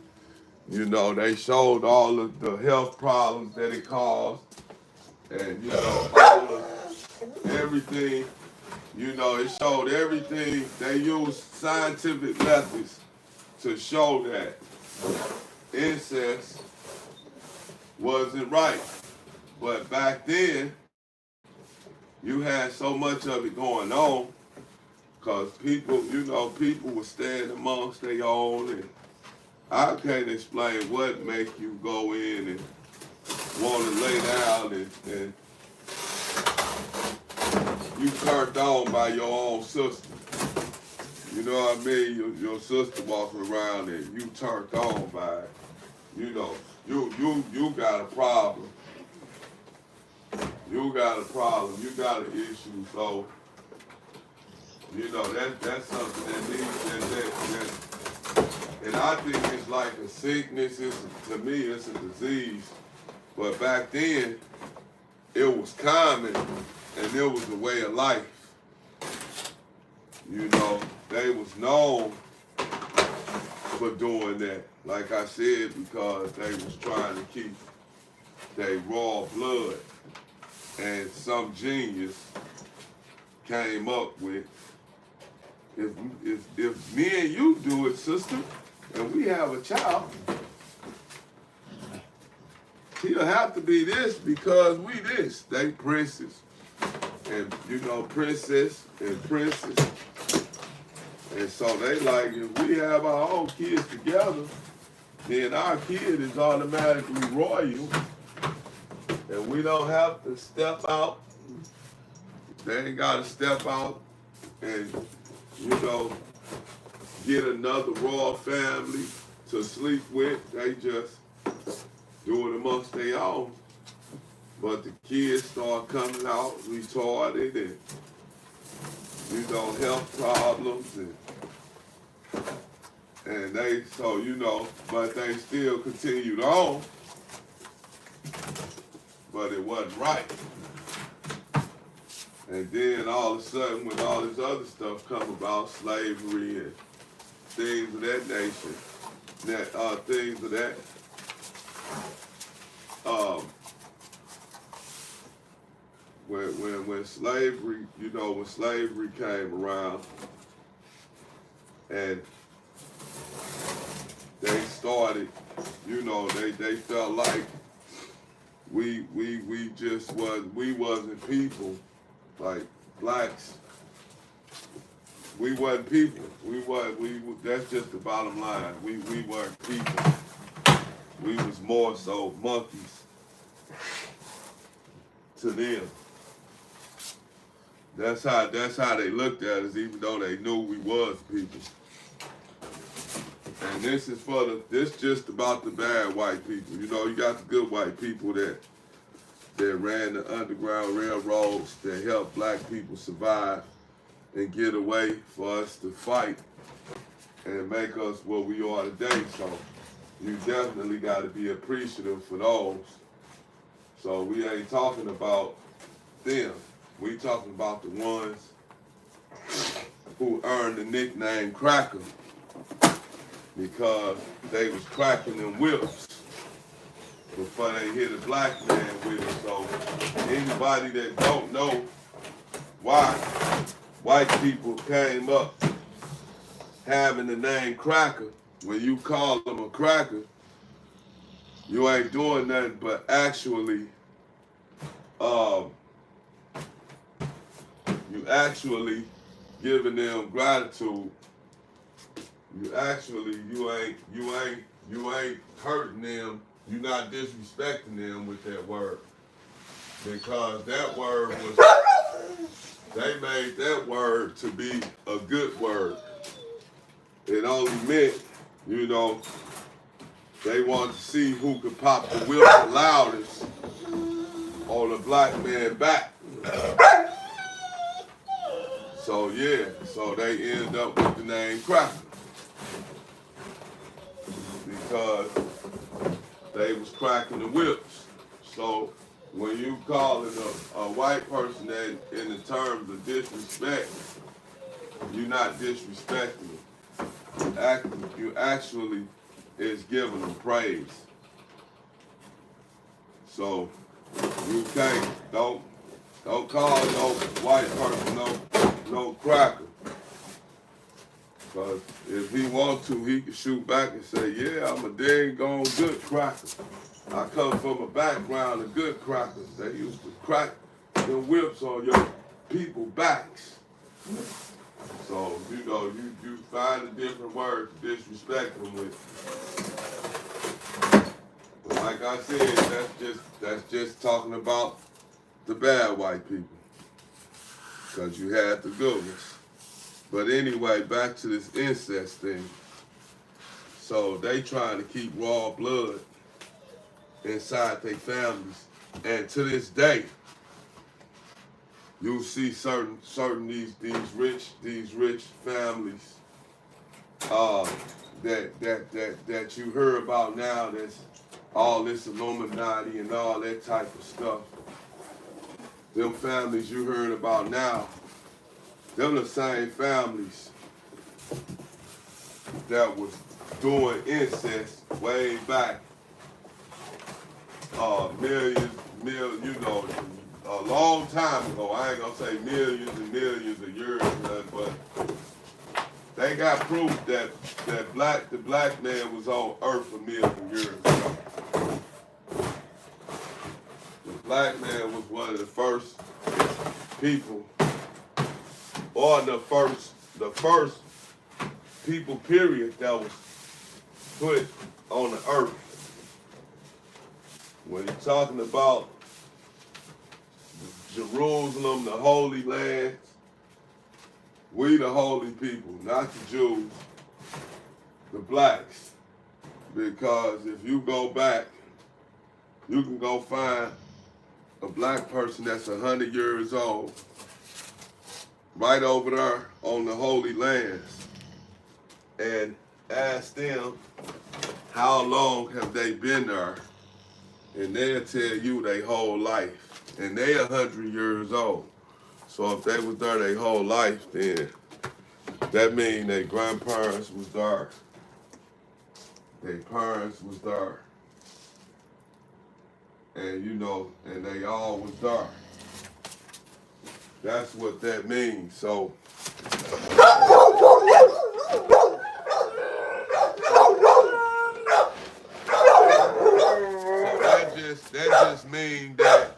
They showed all of the health problems that it caused, and all of everything. It showed everything. They used scientific methods to show that incest wasn't right. But back then, you had so much of it going on, because people were staying amongst their own, and I can't explain what make you go in and want to lay down and you turned on by your own sister. You know what I mean? Your sister walking around and you turned on by it. You got a problem. You got a problem. You got an issue. So, that's something that needs and I think it's like a sickness. To me, it's a disease. But back then, it was common, and it was a way of life. They was known for doing that. Like I said, because they was trying to keep their raw blood. And some genius came up with, if me and you do it, sister, and we have a child, he'll have to be this because we this. They princes. And, princess and princess. And so they like, if we have our own kids together, then our kid is automatically royal. And we don't have to step out. They ain't got to step out and, get another royal family to sleep with. They just do it amongst their own. But the kids start coming out retarded and, health problems and they, but they still continued on. But it wasn't right. And then all of a sudden, when all this other stuff come about, slavery and things of that nature, things of that, when slavery, when slavery came around, and they started, they felt like we wasn't people, like blacks. We wasn't people. That's just the bottom line. We weren't people. We was more so monkeys to them. That's how they looked at us, even though they knew we was people. And this just about the bad white people. You got the good white people that ran the Underground Railroads, that helped black people survive and get away for us to fight and make us what we are today. So you definitely got to be appreciative for those. So we ain't talking about them. We talking about the ones who earned the nickname Cracker because they was cracking them whips before they hit a black man with it. So anybody that don't know why white people came up having the name Cracker, when you call them a cracker, you ain't doing nothing but actually you actually giving them gratitude. You ain't hurting them. You're not disrespecting them with that word. Because that word they made that word to be a good word. It only meant, they wanted to see who could pop the whip the loudest on a black man back. So yeah, so they end up with the name Cracker. Because they was cracking the whips. So when you calling a white person that in the terms of disrespect, you're not disrespecting them. You actually is giving them praise. So you don't call no white person no cracker. Because if he wants to, he can shoot back and say, yeah, I'm a dang gone good cracker. I come from a background of good crackers. They used to crack the whips on your people's backs. So, you find a different word to disrespect them with. But like I said, that's just talking about the bad white people. Because you had the good ones. But anyway, back to this incest thing. So they trying to keep raw blood inside their families. And to this day, you'll see certain these rich families that you hear about now. That's all this Illuminati and all that type of stuff. Them families you heard about now, them the same families that was doing incest way back, a long time ago. I ain't gonna say millions and millions of years, but they got proof that the black man was on Earth a million years ago. The black man was one of the first people, or the first people, period, that was put on the earth. When you're talking about Jerusalem, the Holy Land, we the holy people, not the Jews, the blacks. Because if you go back, you can go find a black person that's 100 years old, right over there on the Holy Lands, and ask them how long have they been there, and they'll tell you their whole life, and they 100 years old. So if they was there their whole life, then that means their grandparents was there, their parents was there, and and they all was there. That's what that means. So that just means that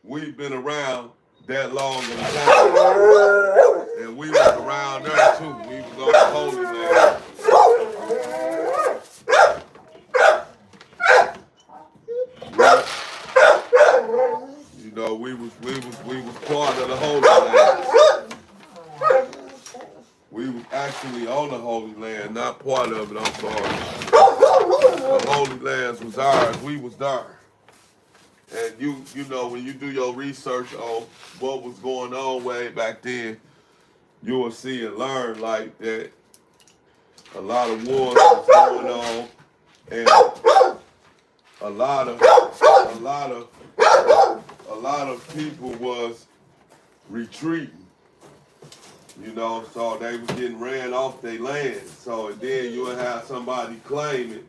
we've been around that long in time. And we was around there too. We was on the Holy Land. We was part of the Holy Land. We was actually on the Holy Land, not part of it, I'm sorry. The Holy Lands was ours, we was there. And when you do your research on what was going on way back then, you will see and learn like that a lot of wars was going on, and a lot of people was retreating. You know, so they was getting ran off their land. So and then you would have somebody claim it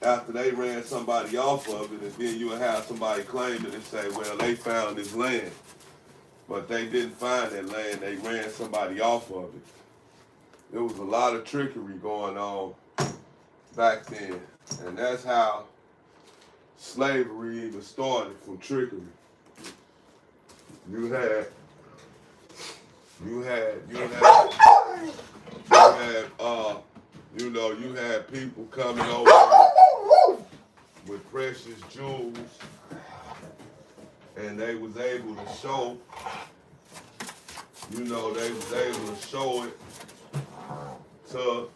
after they ran somebody off of it, and then you would have somebody claim it and say, well, they found this land. But they didn't find that land, they ran somebody off of it. There was a lot of trickery going on back then. And that's how slavery even started, from trickery. You had people coming over with precious jewels, and they was able to show, they was able to show it to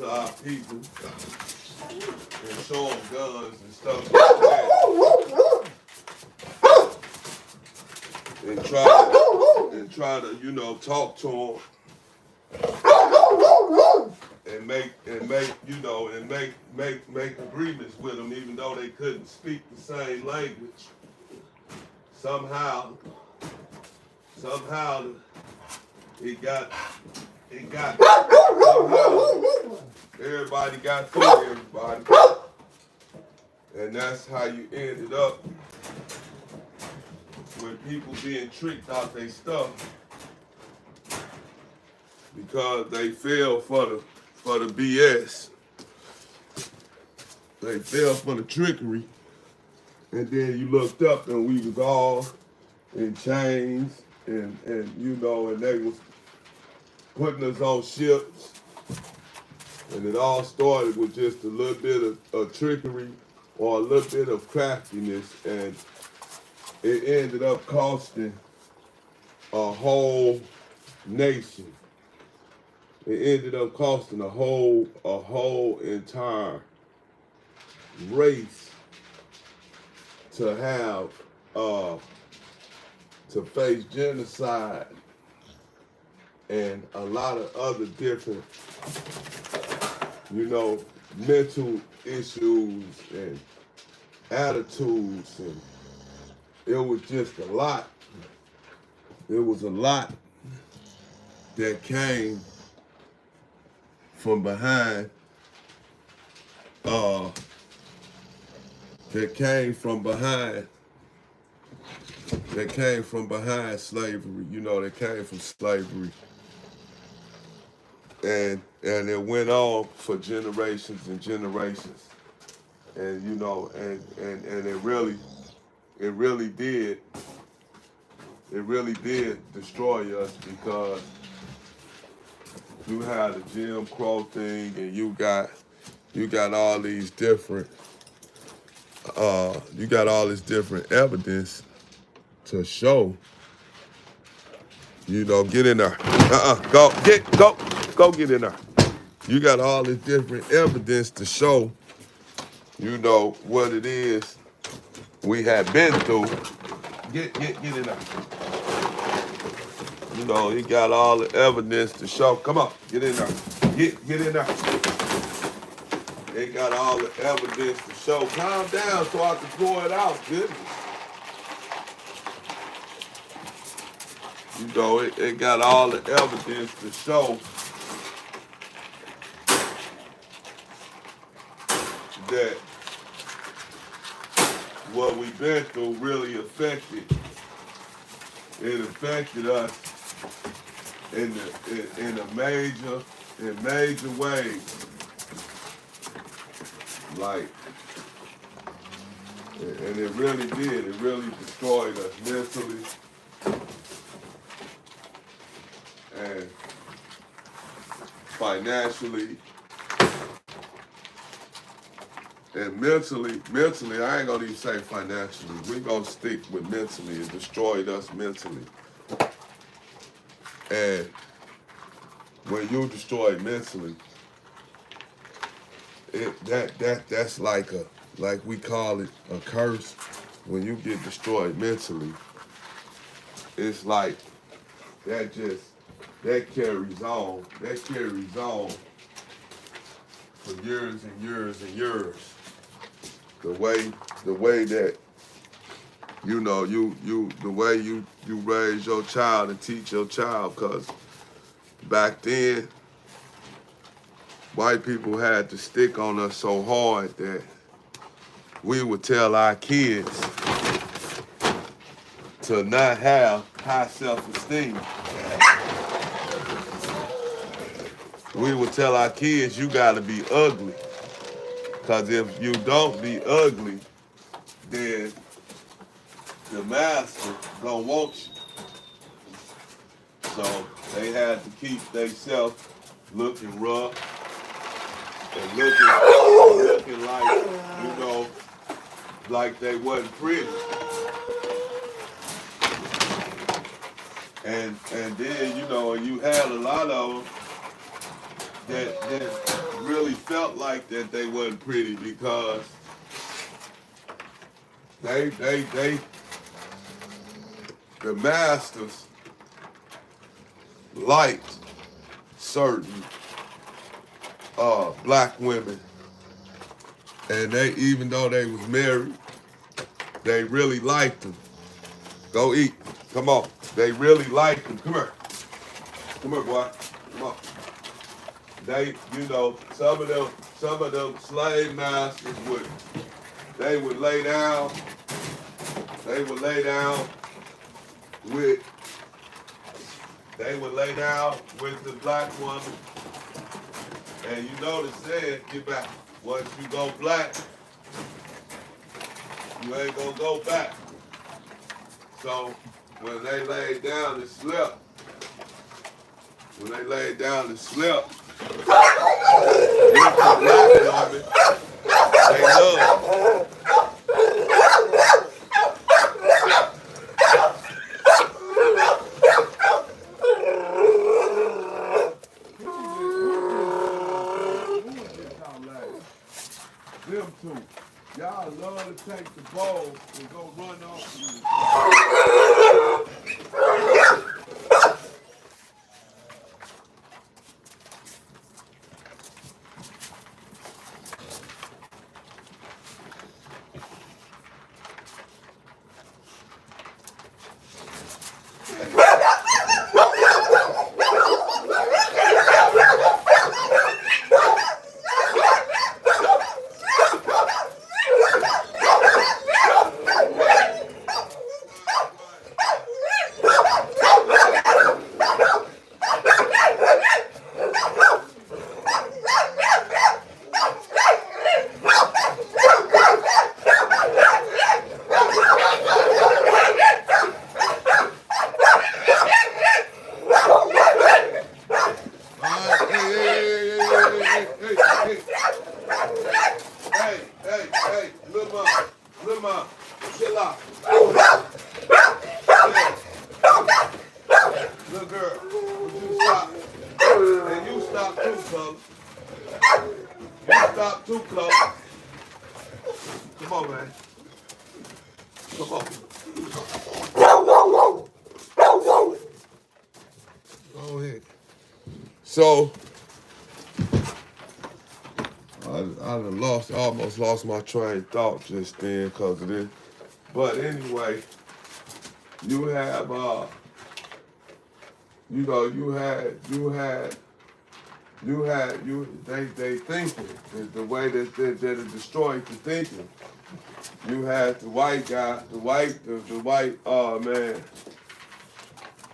our people and show them guns and stuff like that, and try to talk to them and make agreements with them, even though they couldn't speak the same language. Somehow everybody got through everybody. And that's how you ended up with people being tricked out their stuff, because they fell for the BS. They fell for the trickery. And then you looked up and we was all in chains, and they was putting us on ships. And it all started with just a little bit of trickery or a little bit of craftiness, and it ended up costing a whole nation. It ended up costing a whole entire race to have to face genocide and a lot of other different, mental issues and attitudes, and it was just a lot. It was a lot that came from behind slavery, that came from slavery. And it went on for generations and generations. And and it really did destroy us, because you had the Jim Crow thing, and you got all these different evidence to show. Get in there. Go get in there. You got all this different evidence to show, what it is we had been through. Get in there. He got all the evidence to show. Come on, get in there. Get in there. They got all the evidence to show. Calm down so I can pour it out, goodness. It got all the evidence to show that what we've been through really affected us in major ways. And it really did. It really destroyed us mentally and financially and mentally. I ain't gonna even say financially. We're gonna stick with mentally. It destroyed us mentally. And when you destroy mentally, that's like we call it a curse. When you get destroyed mentally, it's like that carries on. That carries on for years and years and years. The way that you know, the way you raise your child and teach your child, because back then, white people had to stick on us so hard that we would tell our kids to not have high self-esteem. We would tell our kids, you gotta be ugly. Because if you don't be ugly, then the master gonna want you. So they had to keep themselves looking rough and looking like, you know, like they wasn't pretty. And then, you know, you had a lot of them that really felt like that they wasn't pretty because the masters liked certain black women, and they, even though they was married, they really liked them. Go eat. Come on. They really liked them. Come here. Come here, boy. Come on. They, you know, some of them slave masters would lay down. They would lay down with the black woman. And you notice then, get back. Once you go black, you ain't gonna go back. So when they laid down and slept, with the black woman, they loved. Them two. Y'all love to take the bowl and go run off with it. Hey, little mom, chill out. Little girl, would you stop? And you stop too, cuz. You stop too, cuz. Come on, man. Come on. Go ahead. So, I almost lost my train of thought just then because of this. But anyway, you have, they thinking, the way that it destroyed the thinking. You had the white guy, the white man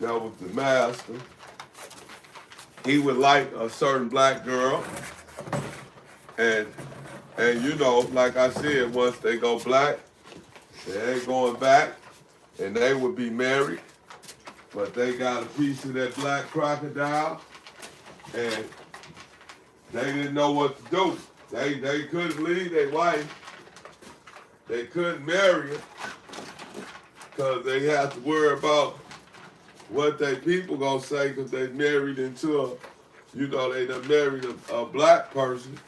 that was the master. He would like a certain black girl. And you know, like I said, once they go black, they ain't going back, and they would be married, but they got a piece of that black crocodile, and they didn't know what to do. They couldn't leave their wife. They couldn't marry her because they had to worry about what they people gonna say because they married into they done married a black person.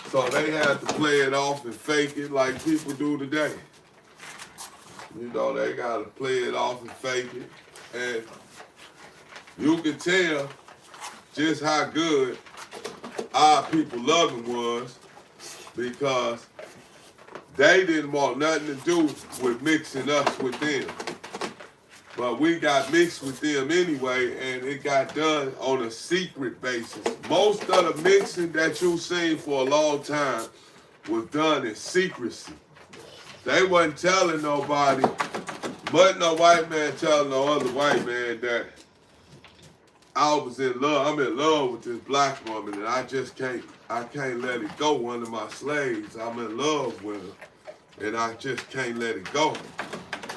So they had to play it off and fake it like people do today. You know, they got to play it off and fake it. And you can tell just how good our people loving was because they didn't want nothing to do with mixing us with them. But we got mixed with them anyway, and it got done on a secret basis. Most of the mixing that you've seen for a long time was done in secrecy. They wasn't telling nobody, but no white man telling no other white man that I was in love. I'm in love with this black woman, and I can't let it go. One of my slaves, I'm in love with her, and I just can't let it go.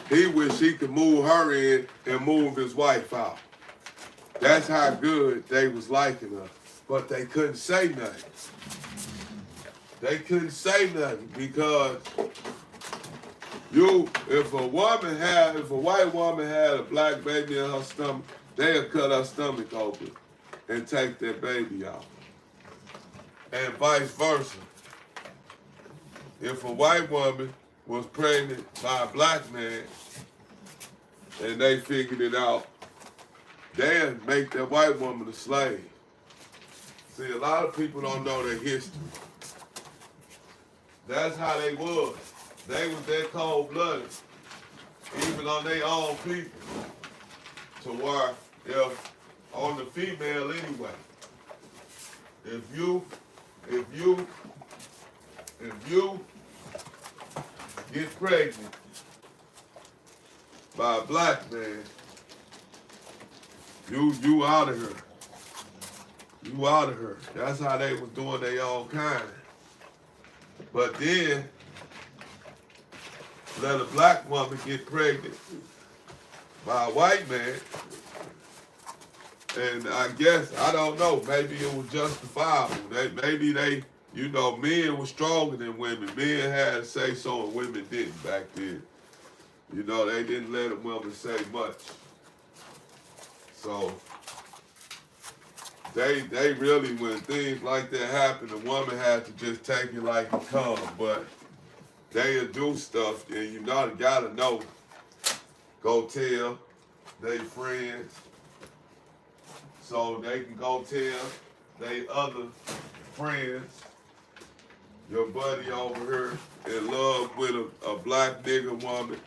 He wish he could move her in and move his wife out. That's how good they was liking her. But they couldn't say nothing. They couldn't say nothing because if a white woman had a black baby in her stomach, they'll cut her stomach open and take that baby out. And vice versa. If a white woman was pregnant by a black man and they figured it out, they'd make that white woman a slave. See, a lot of people don't know their history. That's how they was. They was that cold-blooded, even on their own people, to where if on the female anyway, if you get pregnant by a black man, you out of her. You out of her. That's how they was doing their own kind. But then let a black woman get pregnant by a white man, and I guess, I don't know, maybe it was justifiable. Maybe men were stronger than women. Men had to say so and women didn't back then. They didn't let a woman say much. So they really, when things like that happen, the woman had to just take it like it comes. But they'll do stuff, and you gotta know. Go tell they friends, so they can go tell they other friends. Your buddy over here in love with a black nigga woman.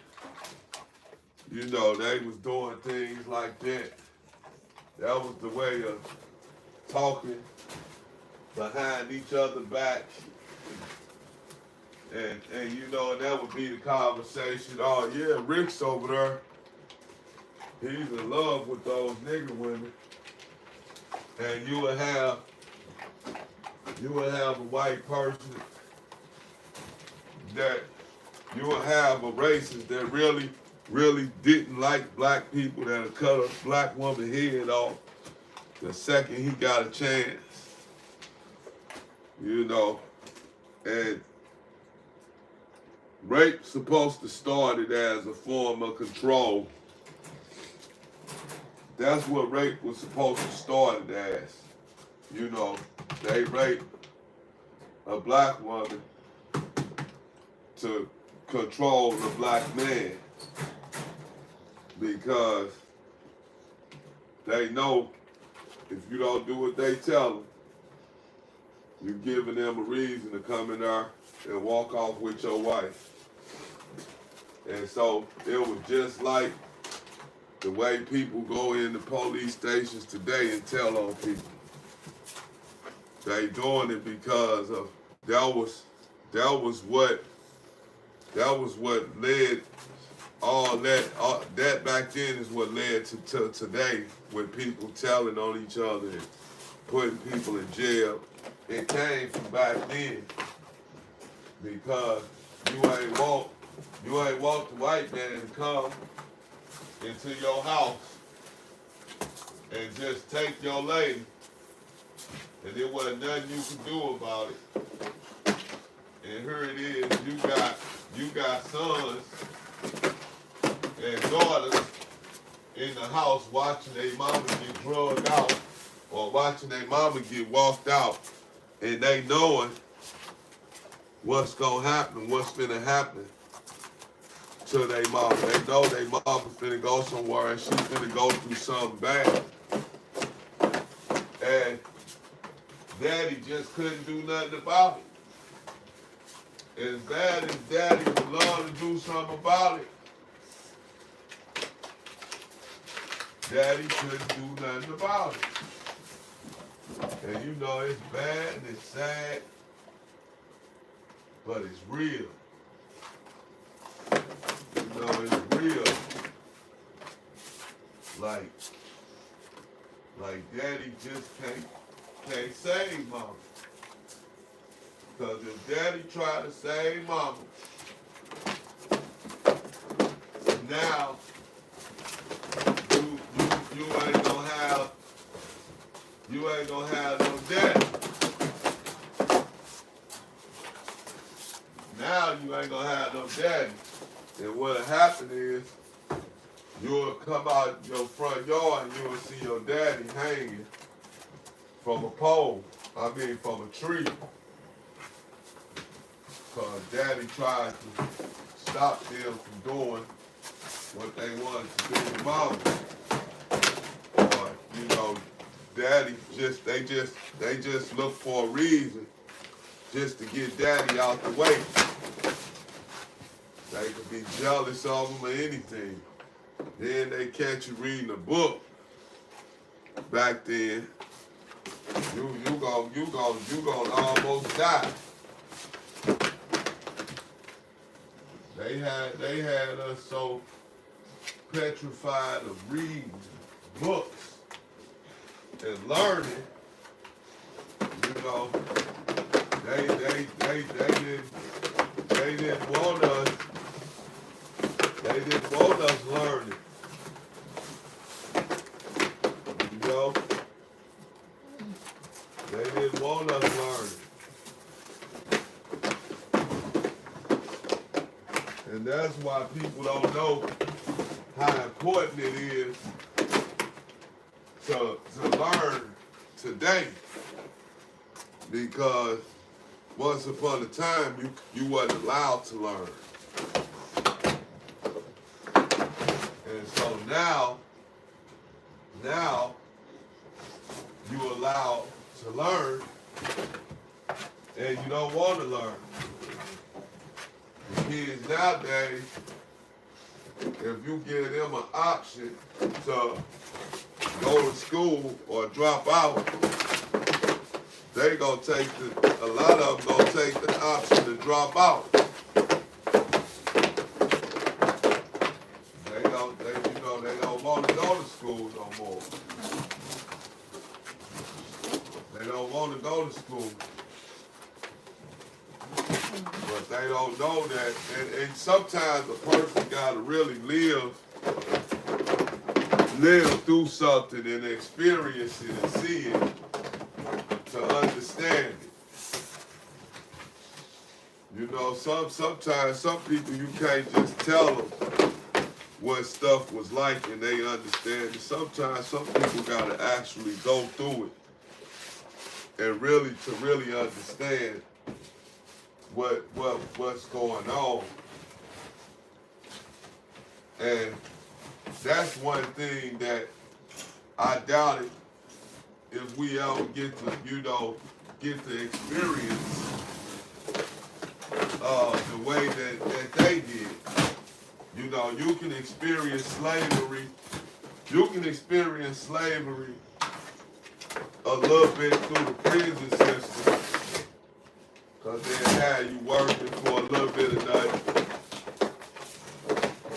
They was doing things like that. That was the way of talking behind each other back. And that would be the conversation. Oh yeah, Rick's over there. He's in love with those nigga women. And you would have a white person that you would have a racist that really didn't like black people, that'll cut a black woman's head off the second he got a chance. And rape's supposed to start it as a form of control. That's what rape was supposed to start it as. They rape a black woman to control the black man because they know if you don't do what they tell them, you're giving them a reason to come in there and walk off with your wife. And so it was just like the way people go into police stations today and tell on people. They doing it because of that was what led all that back then is what led to today with people telling on each other and putting people in jail. It came from back then because you ain't want the white man to come into your house and just take your lady, and there wasn't nothing you could do about it. And here it is, you got sons and daughters in the house watching their mama get drugged out or watching their mama get walked out, and they knowing what's gonna happen, what's finna happen to their mama. They know their mama finna go somewhere and she finna go through something bad. And daddy just couldn't do nothing about as bad as Daddy would love to do something about it, Daddy couldn't do nothing about it. And you know, it's bad and it's sad, but it's real. You know, it's real. Like Daddy just can't save Mama. Because if Daddy tried to save Mama, now you ain't gonna have no Daddy. Now you ain't gonna have no Daddy. And what'll happen is you'll come out your front yard and you'll see your daddy hanging from a pole. From a tree. Because Daddy tried to stop them from doing what they wanted to do with Mama. Or, you know, Daddy they just look for a reason just to get Daddy out the way. They could be jealous of him or anything. Then they catch you reading a book. Back then, you gonna almost die. They had us so petrified of reading books and learning. You know, they didn't want us. They didn't want us learning. You know, they didn't want us learning. And that's why people don't know how important it is to learn today. Because once upon a time, you wasn't allowed to learn. And so now you allowed to learn, and you don't want to learn. The kids nowadays, if you give them an option to go to school or drop out, a lot of them gonna take the option to drop out. They don't want to go to school no more. They don't want to go to school. But they don't know that, and sometimes a person gotta really live through something and experience it and see it to understand it. You know, sometimes some people you can't just tell them what stuff was like and they understand it. Sometimes some people gotta actually go through it and really understand what's going on. And that's one thing that I doubted if we ever get to experience the way that they did. You know, you can experience slavery. You can experience slavery a little bit through the prison system. Because they had you working for a little bit of nothing.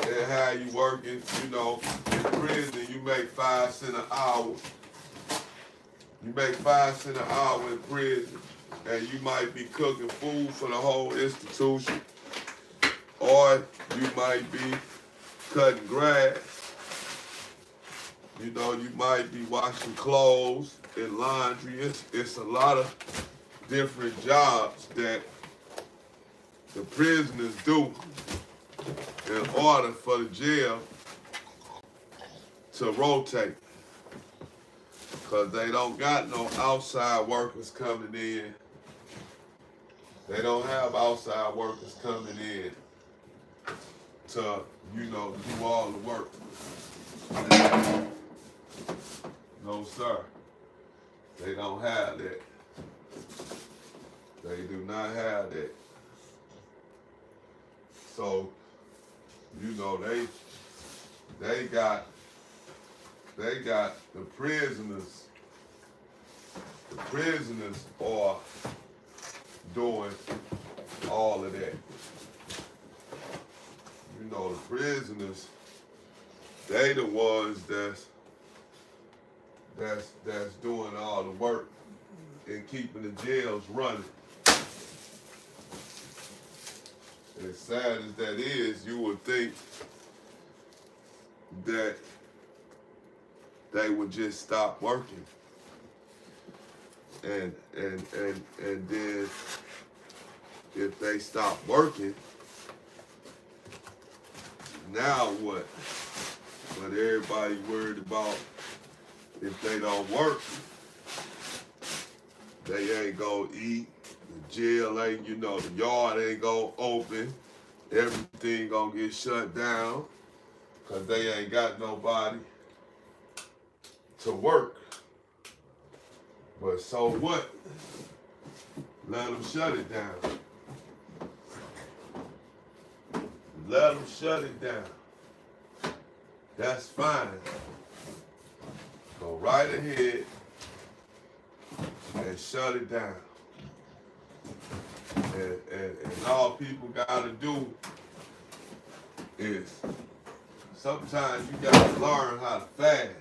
They had you working, you know, in prison, you make 5 cents an hour. You make 5 cents an hour in prison, and you might be cooking food for the whole institution, or you might be cutting grass. You know, you might be washing clothes and laundry. It's a lot of different jobs that the prisoners do in order for the jail to rotate. Because they don't got no outside workers coming in. They don't have outside workers coming in to, you know, do all the work. No, sir. They don't have that. They do not have that. So, you know, they got the prisoners. The prisoners are doing all of that. You know, the prisoners, they the ones that's doing all the work and keeping the jails running. As sad as that is, you would think that they would just stop working. And then if they stop working, now what? But everybody worried about if they don't work, they ain't gonna eat. The jail ain't, you know, the yard ain't gonna open. Everything gonna get shut down because they ain't got nobody to work. But so what? Let them shut it down. Let them shut it down. That's fine. Go right ahead and shut it down. And all people gotta do is sometimes you gotta learn how to fast.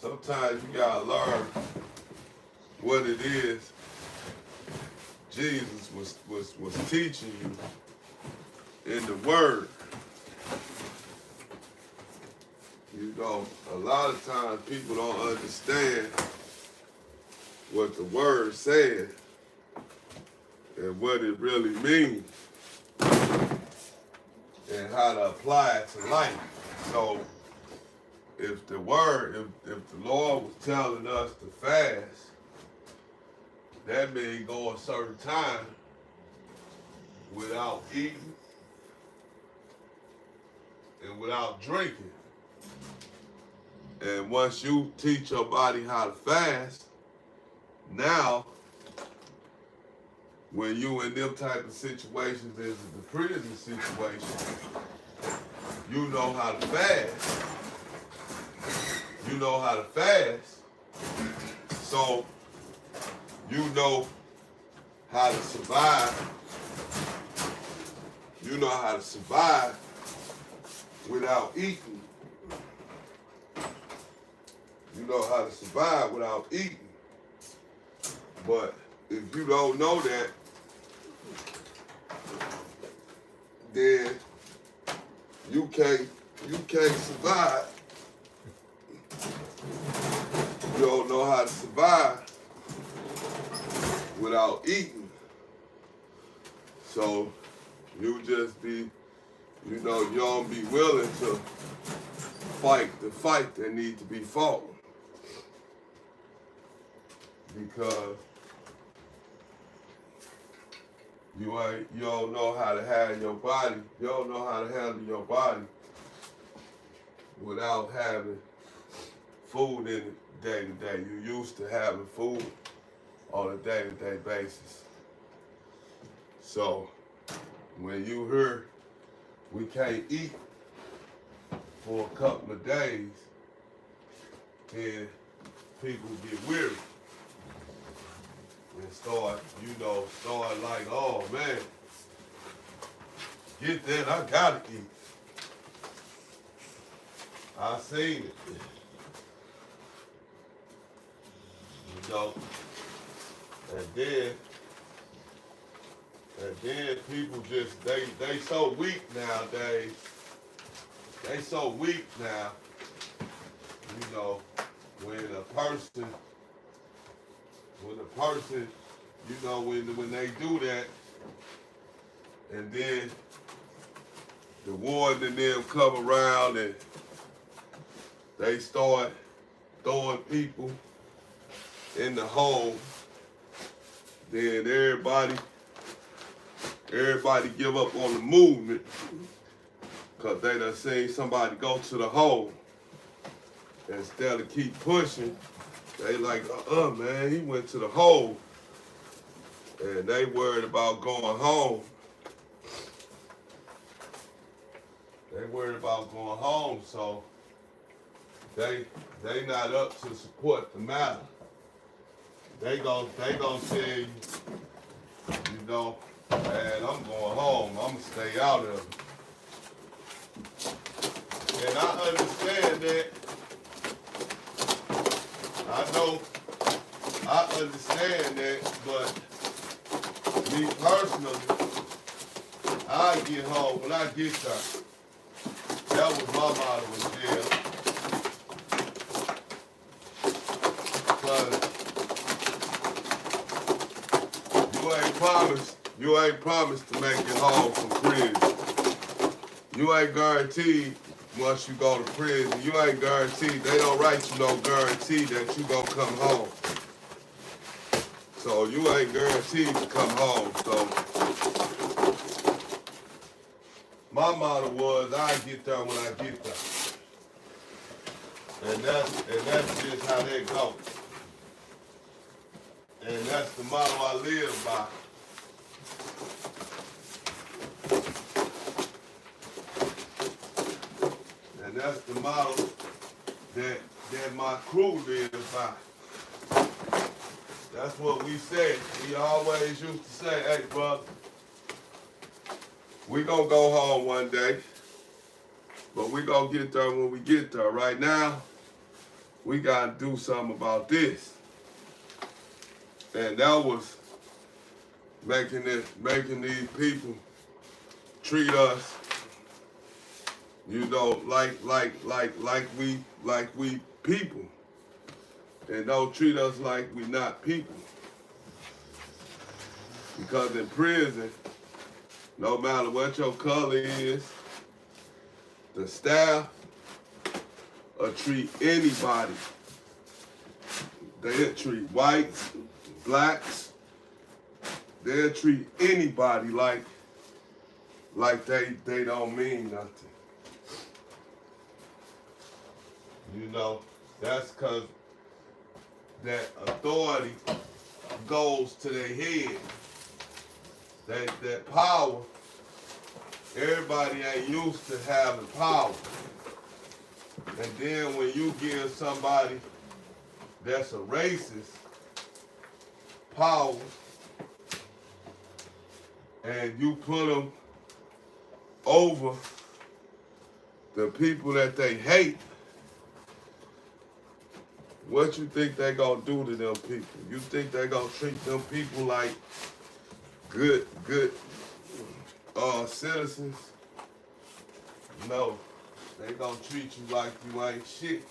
Sometimes you gotta learn what it is Jesus was teaching you in the Word. You know, a lot of times people don't understand what the Word said and what it really means and how to apply it to life. So if the Word, if the Lord was telling us to fast, that means go a certain time without eating and without drinking. And once you teach your body how to fast, now when you in them type of situations as the prison situation, you know how to fast. You know how to fast. So you know how to survive. You know how to survive without eating. You know how to survive without eating. But if you don't know that, then you can't survive. You don't know how to survive without eating. So you just be, you know, you don't be willing to fight the fight that needs to be fought. Because you don't know how to handle your body. You don't know how to handle your body without having food in it day to day. You used to having food on a day-to-day basis. So when you hear we can't eat for a couple of days, then people get weary and start like, oh man, get that, I gotta eat. I seen it. You know, and then people just, they so weak nowadays. They so weak now, you know, when a person, you know, when they do that, and then the warden and them come around and they start throwing people in the hole, then everybody give up on the movement because they done seen somebody go to the hole. Instead of keep pushing, they like, man, he went to the hole. and they worried about going home. They worried about going home, so they not up to support the matter. They gon' tell you, you know, man, I'm going home. I'm gonna stay out of it. And I understand that. I understand that, but me personally, I get home when I get there. That was my motto in jail. But you ain't promised to make it home from prison. You ain't guaranteed once you go to prison. You ain't guaranteed. They don't write you no guarantee that you gonna come home. So you ain't guaranteed to come home. So my motto was I get there when I get there. And that's just how that goes. And that's the motto I live by. And that's the motto that my crew lives by. That's what we said. We always used to say, hey, brother, we gonna go home one day, but we gonna get there when we get there. Right now, we gotta do something about this. And that was making these people treat us, you know, like we people. And don't treat us like we not people. Because in prison, no matter what your color is, the staff will treat anybody. They'll treat whites, blacks, they'll treat anybody like they don't mean nothing. You know, that's because that authority goes to their head. That power, everybody ain't used to having power. And then when you give somebody that's a racist power, and you put them over the people that they hate, what you think they gonna do to them people? You think they gonna treat them people like good citizens? No, they gonna treat you like you ain't shit.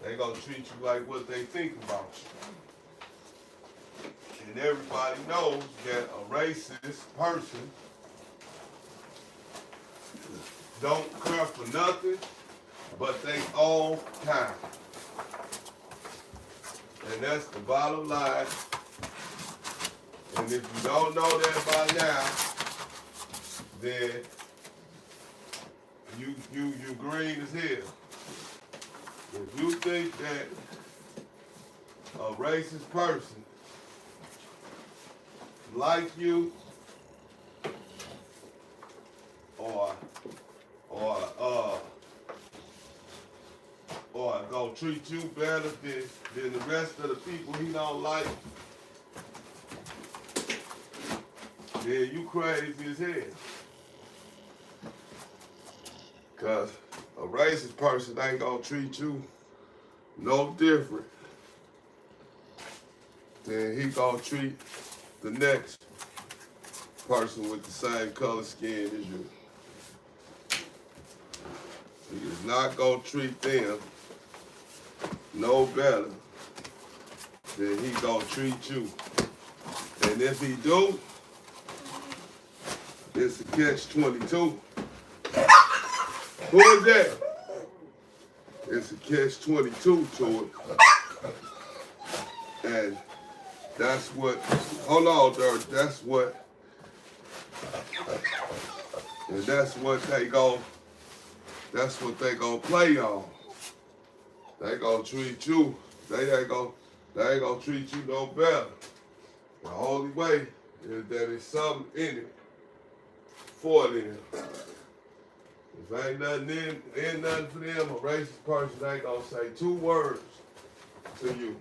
They gonna treat you like what they think about you. And everybody knows that a racist person don't care for nothing but they own kind. And that's the bottom line. And if you don't know that by now, then you green as hell. If you think that a racist person like you or gonna treat you better than the rest of the people he don't like, then you crazy as hell. Cause a racist person ain't gonna treat you no different than he gonna treat the next person with the same color skin as you. He is not gonna treat them no better than he gonna treat you. And if he do, it's a catch-22. Who is that? It's a catch-22 to it. And that's what, hold on, Dirk, that's what they gonna play on. They gonna treat you, they ain't gonna treat you no better. The only way is that it's something in it for them. If ain't nothing for them, a racist person ain't gonna say 2 words to you.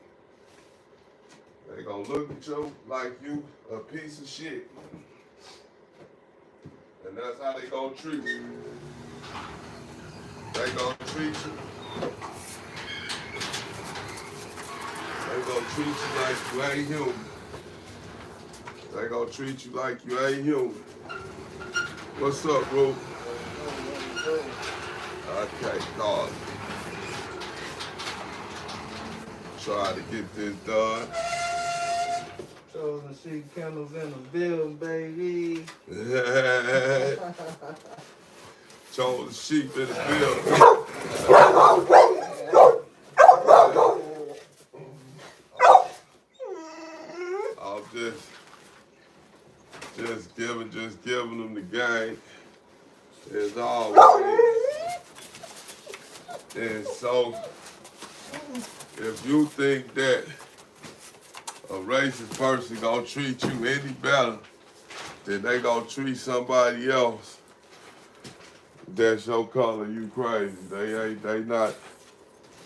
They gonna look at you like you a piece of shit. And that's how they gonna treat you. They gonna treat you. They gonna treat you like you ain't human. They gonna treat you like you ain't human. What's up, bro? Okay, dog. Try to get this done. Chosen sheep kennels in the building, baby. Chosen sheep in the building. I'm just giving them the game. As always. And so, if you think that a racist person gonna treat you any better than they gonna treat somebody else that's your color, you crazy. They not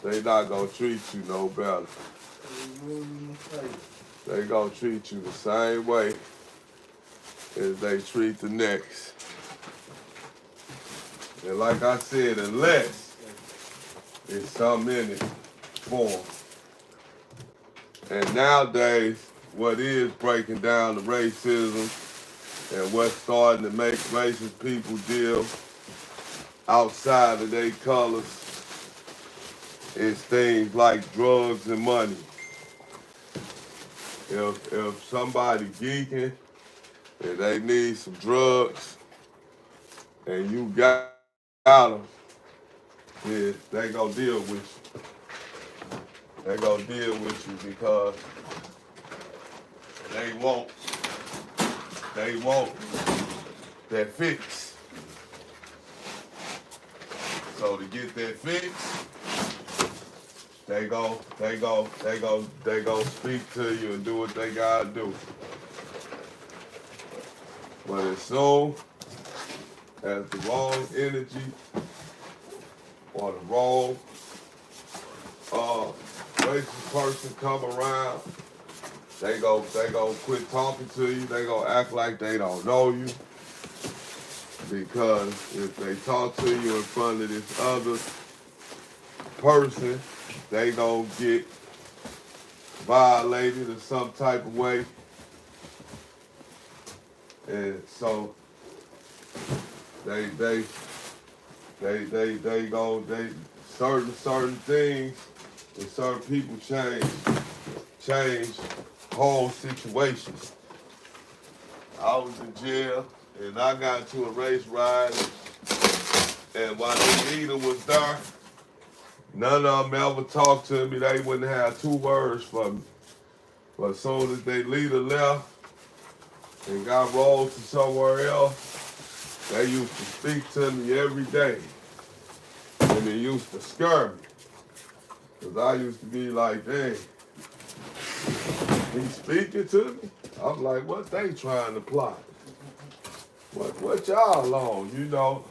gonna treat you no better. They gonna treat you the same way as they treat the next. And like I said, unless there's something in it for them. And nowadays, what is breaking down the racism and what's starting to make racist people deal outside of their colors is things like drugs and money. If somebody geeking and they need some drugs and you got them, yeah, they gonna deal with you. They gonna deal with you because they want that fix. So to get that fix, they go speak to you and do what they gotta do. But as soon as the wrong energy or the wrong racist person come around, they go quit talking to you. They go act like they don't know you. Because if they talk to you in front of this other person, they gonna get violated in some type of way. And so they certain things and certain people change whole situations. I was in jail and I got into a race ride, and while the leader was there, none of them ever talked to me. They wouldn't have 2 words for me. But as soon as their leader left and got rolled to somewhere else, they used to speak to me every day. And it used to scare me. Because I used to be like, dang, he's speaking to me? I'm like, what they trying to plot? What y'all on? You know,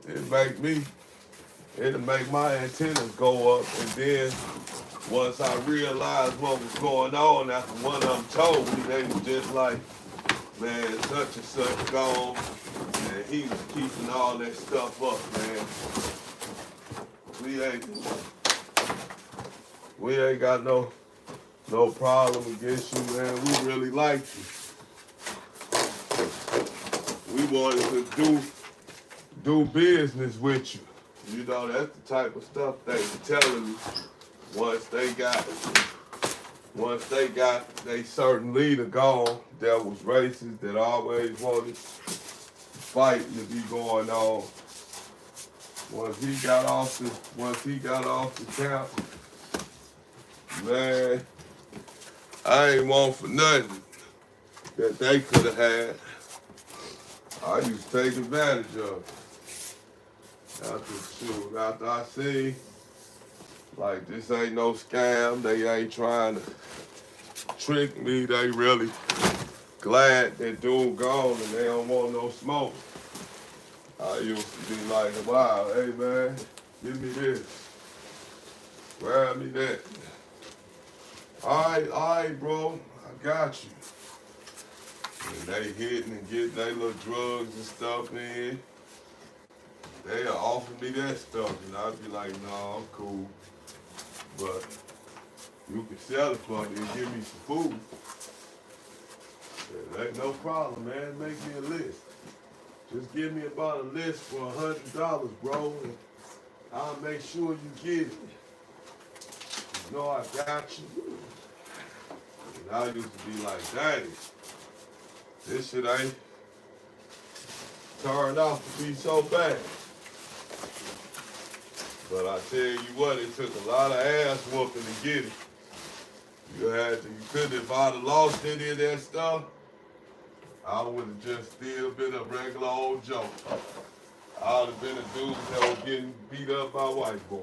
it'll make my antennas go up. And then once I realized what was going on, after one of them told me, they was just like, man, such and such gone. And he was keeping all that stuff up, man. We ain't got no problem against you, man. We really like you. We wanted to do business with you. You know, that's the type of stuff they were telling me once they got they certain leader gone that was racist, that always wanted fighting to be going on. Once he got off the camp, man, I ain't want for nothing that they could have had. I used to take advantage of it. After I see, like, this ain't no scam, they ain't trying to trick me, they really glad that dude gone and they don't want no smoke. I used to be like, wow, hey man, give me this. Grab me that. All right, bro, I got you. And they hitting and getting their little drugs and stuff in. They'll offer me that stuff and I'd be like, no, I'm cool. But you can sell it for me and give me some food. There ain't no problem, man. Make me a list. Just give me about a list for $100, bro, and I'll make sure you get it. You know I got you. And I used to be like, dang, this shit ain't turned out to be so bad. But I tell you what, it took a lot of ass whooping to get it. You couldn't, if I'd have lost any of that stuff, I would have just still been a regular old Joe. I would have been a dude that was getting beat up by white boys.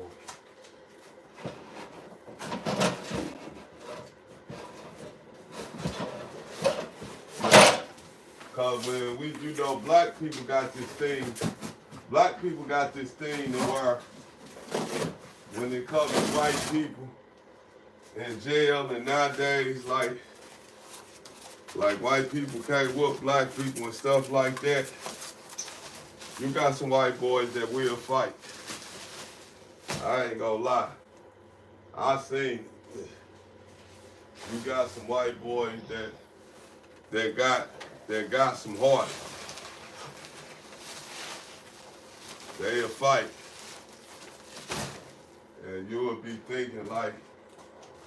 Cause when black people got this thing to where when it comes to white people in jail, and nowadays like white people can't whoop black people and stuff like that, you got some white boys that will fight. I ain't gonna lie. I seen it. You got some white boys that got some heart. They'll fight. And you would be thinking like,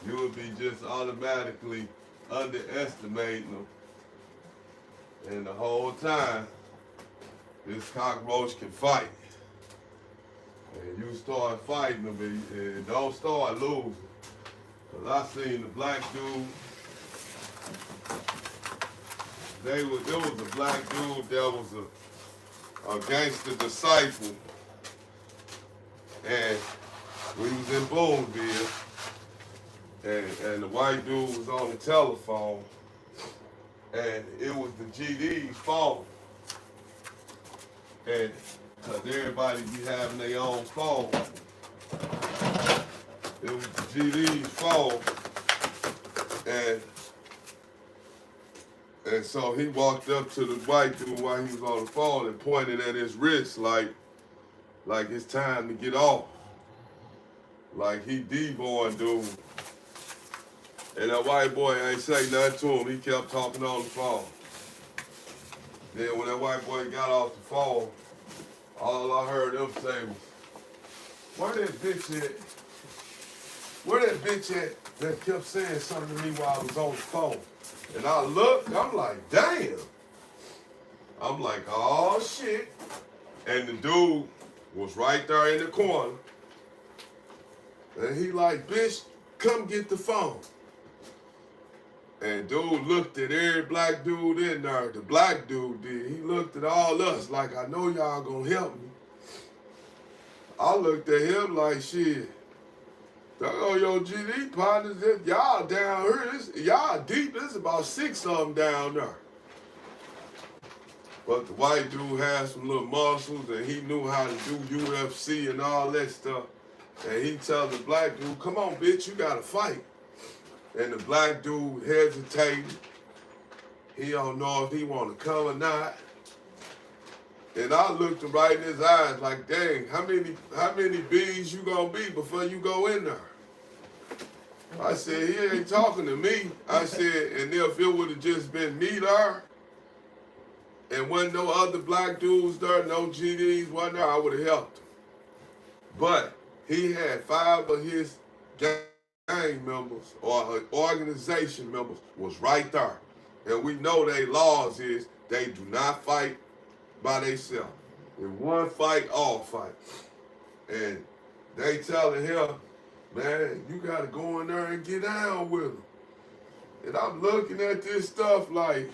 you would be just automatically underestimating them. And the whole time, this cockroach can fight. And you start fighting them and don't start losing. Cause I seen the black dude, there was a black dude that was a gangster disciple. And we was in Boerboel, and the white dude was on the telephone, and it was the GD's phone. And cause everybody be having their own phone, it was the GD's phone, and so he walked up to the white dude while he was on the phone and pointed at his wrist like it's time to get off. Like he D-boying dude. And that white boy ain't say nothing to him. He kept talking on the phone. Then when that white boy got off the phone, all I heard him say was, where that bitch at? Where that bitch at that kept saying something to me while I was on the phone? And I looked, I'm like, damn. I'm like, oh shit. And the dude was right there in the corner. And he like, bitch, come get the phone. And dude looked at every black dude in there. The black dude did. He looked at all us like, I know y'all gonna help me. I looked at him like, shit. Oh, yo, GD partners, y'all down here, y'all deep. There's about 6 of them down there. But the white dude had some little muscles, and he knew how to do UFC and all that stuff. And he told the black dude, come on, bitch, you gotta fight. And the black dude hesitated. He don't know if he want to come or not. And I looked him right in his eyes like, dang, how many bees you gonna be before you go in there? I said, he ain't talking to me. I said, and if it would have just been me there, and wasn't no other black dudes there, no GDs wasn't there, I would have helped him. But he had 5 of his gang members or organization members was right there. And we know their laws is they do not fight by themselves. In one fight, all fight. And they telling him, man, you gotta go in there and get down with them. And I'm looking at this stuff like,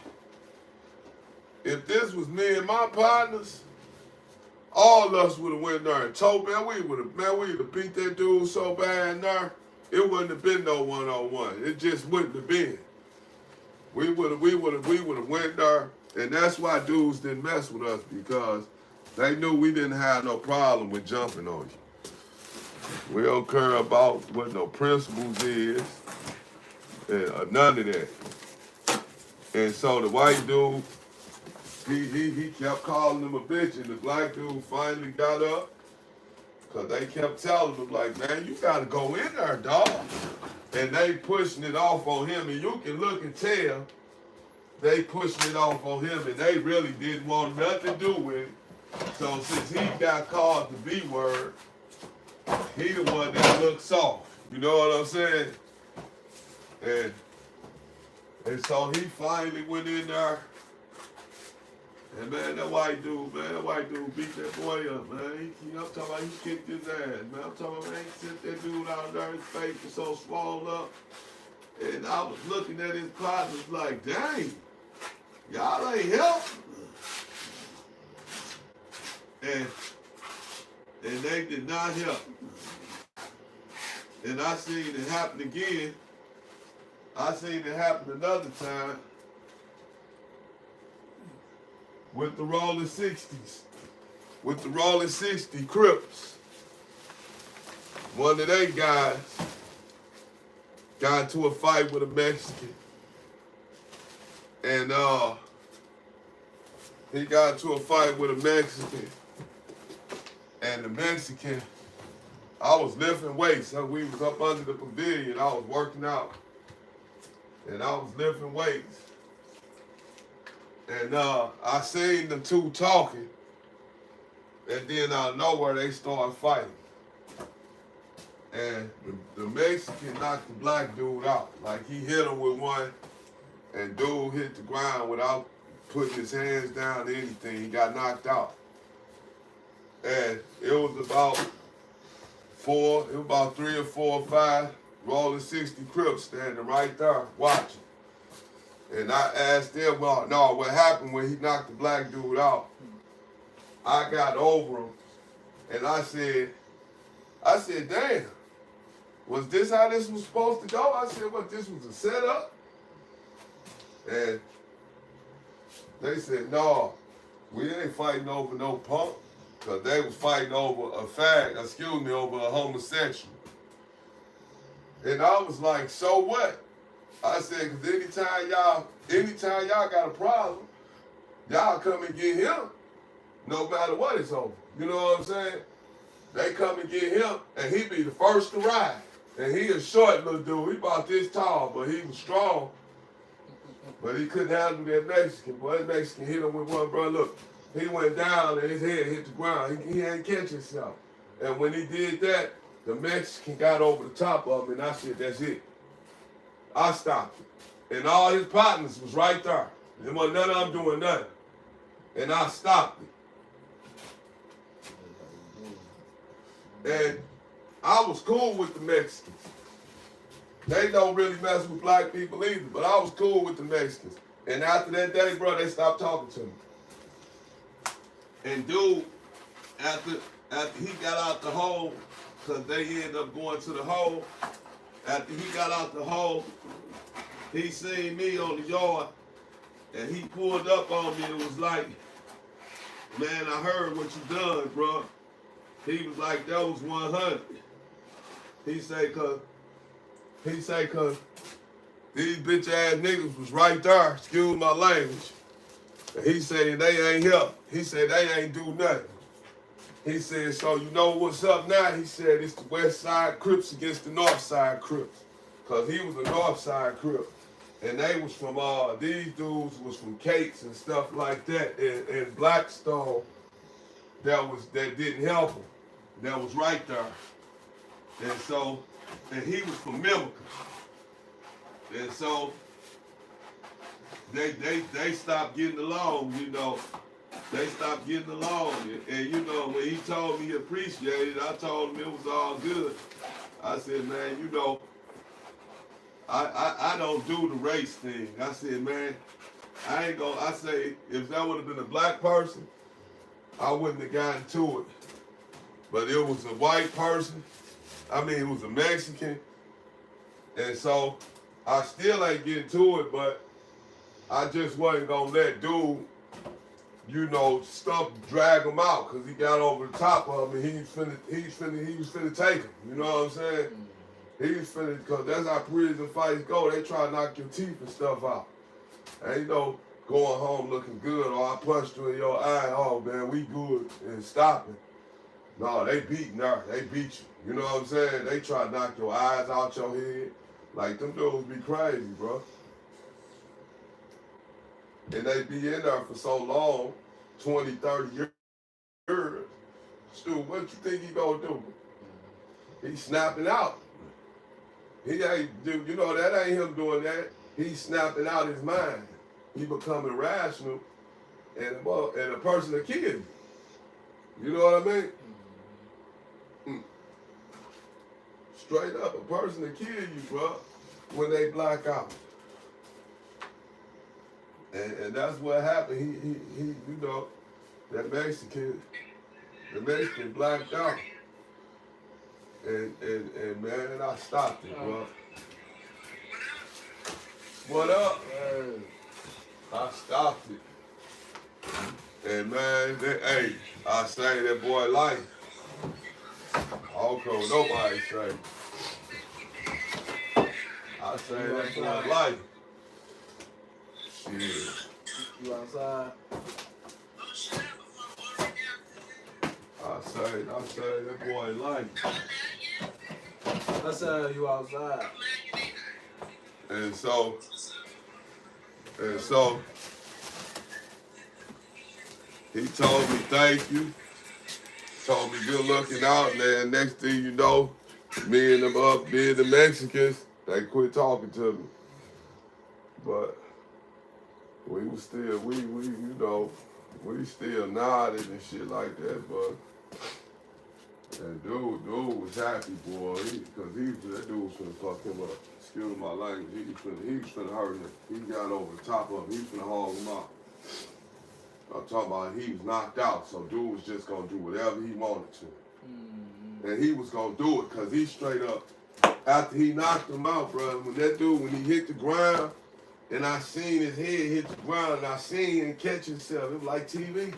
if this was me and my partners, all of us would have went there and told, man, we would have beat that dude so bad in there, it wouldn't have been no one-on-one. It just wouldn't have been. we would have went there, and that's why dudes didn't mess with us, because they knew we didn't have no problem with jumping on you. We don't care about what no principles is, or none of that. And so the white dude, he kept calling him a bitch, and the black dude finally got up, because they kept telling him, like, man, you got to go in there, dog. And they pushing it off on him, and you can look and tell they pushing it off on him, and they really didn't want nothing to do with it. So since he got called the B word, he the one that looked soft. You know what I'm saying? And so he finally went in there. And man, that white dude beat that boy up, man. I'm talking about he kicked his ass, man. I'm talking about, man, he sent that dude out there, his face was so swollen up. And I was looking at his partners like, dang, y'all ain't helping. And they did not help. And I seen it happen again. I seen it happen another time with the Rolling 60s. With the Rolling 60 Crips. One of they guys got into a fight with a Mexican. And he got into a fight with a Mexican. And the Mexican, I was lifting weights. So we was up under the pavilion. I was working out. And I was lifting weights. And I seen the two talking. And then out of nowhere, they started fighting. And the Mexican knocked the black dude out. Like, he hit him with one, and dude hit the ground without putting his hands down or anything. He got knocked out. And it was about 3 or 4 or 5 Rolling 60 Crips standing right there watching. And I asked them, well, no, what happened when he knocked the black dude out? I got over him, and I said, damn, was this how this was supposed to go? I said, what, this was a setup? And they said, no, we ain't fighting over no punk, because they was fighting over over a homosexual. And I was like, so what? I said, because anytime y'all got a problem, y'all come and get him, no matter what it's over. You know what I'm saying? They come and get him, and he be the first to ride. And he a short little dude. He about this tall, but he was strong. But he couldn't handle that Mexican. Boy, that Mexican hit him with one, bro. Look, he went down and his head hit the ground. He ain't catch himself. And when he did that, the Mexican got over the top of him, and I said, that's it. I stopped it. And all his partners was right there. There wasn't none of them doing nothing. And I stopped it. And I was cool with the Mexicans. They don't really mess with black people either, but I was cool with the Mexicans. And after that day, bro, they stopped talking to me. And dude, after he got out the hole, because they ended up going to the hole, after he got out the hole, he seen me on the yard, and he pulled up on me and was like, man, I heard what you done, bro. He was like, that was 100. He say, cause these bitch ass niggas was right there, excuse my language. And he said they ain't help. He said they ain't do nothing. He said, so you know what's up now? He said it's the West Side Crips against the North Side Crips. Cause he was a North Side Crip. And they was from, these dudes was from Cates and stuff like that. And Blackstone, that didn't help him. That was right there. And he was from Milliken. And so they stopped getting along, you know. They stopped getting along. And you know, when he told me he appreciated it, I told him it was all good. I said, man, you know, I don't do the race thing. I said, man, I say, if that would have been a black person, I wouldn't have gotten to it. But it was a white person. It was a Mexican. And so I still ain't getting to it, but I just wasn't gonna let dude, you know, stuff drag him out because he got over the top of him and he was finna take him. You know what I'm saying? He was finna, because that's how prison fights go. They try to knock your teeth and stuff out. Ain't no going home looking good or I punched you in your eye. Oh man, we good and stopping. No, they beating her. They beat you. You know what I'm saying? They try to knock your eyes out your head. Like them dudes be crazy, bro. And they be in there for so long, 20, 30 years. Stu, what you think he gonna do? He's snapping out. He ain't, you know, that ain't him doing that. He's snapping out his mind. He becoming rational and a person that kill you. You know what I mean? Straight up, a person to kill you, bro, when they black out. And that's what happened. He you know, that Mexican blacked out. And man, I stopped it, bro. What up? I stopped it. And man, hey, I say that boy life. I don't care what nobody say. I say that boy life. Shit. You outside? I say that boy life. I said you outside. And so he told me thank you. Told me good looking out, man. Next thing you know, me and the Mexicans, they quit talking to me. But we was still, you know, we still nodded and shit like that, but that dude was happy, boy, because that dude was finna fuck him up. Excuse my language, he was finna hurt him. He got over the top of him, he was finna haul him out. I'm talking about he was knocked out, so dude was just gonna do whatever he wanted to. And he was gonna do it, cause he straight up, after he knocked him out, bro, when he hit the ground, and I seen his head hit the ground, and I seen him catch himself, it was like TV.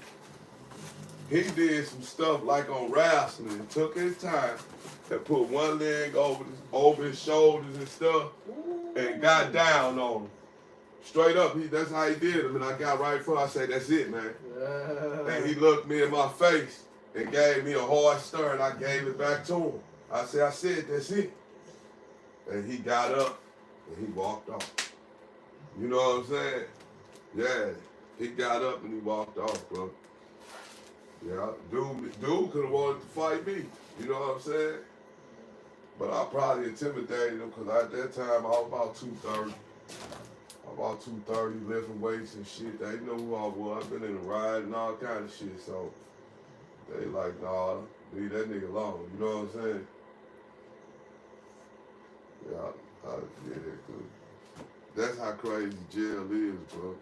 He did some stuff like on wrestling and took his time and put one leg over his shoulders and stuff and got down on him. Straight up, that's how he did him. And I got right in front, I said, that's it, man. And he looked me in my face and gave me a hard stare and I gave it back to him. I said, that's it. And he got up and he walked off. You know what I'm saying? Yeah, he got up and he walked off, bro. Yeah, dude could have wanted to fight me. You know what I'm saying? But I probably intimidated him because at that time I was about 230. About 230, lifting weights and shit. They know who I was. I've been in the ride and all kind of shit. So they like, nah, leave that nigga alone. You know what I'm saying? Yeah, cause that's how crazy jail is, bro.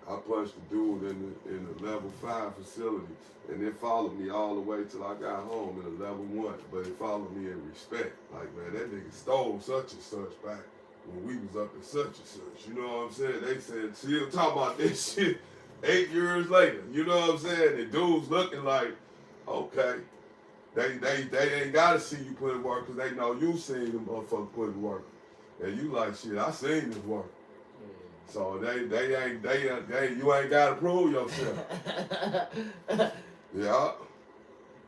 I punched the dude in the level 5 facility, and it followed me all the way till I got home in a level 1. But it followed me in respect. Like, man, that nigga stole such and such back when we was up in such and such. You know what I'm saying? They said, still talking about this shit 8 years later. You know what I'm saying? The dude's looking like, okay. They ain't gotta see you put in work because they know you seen them motherfuckers put in work. And you like, shit, I seen this work. So you ain't gotta prove yourself. Yeah.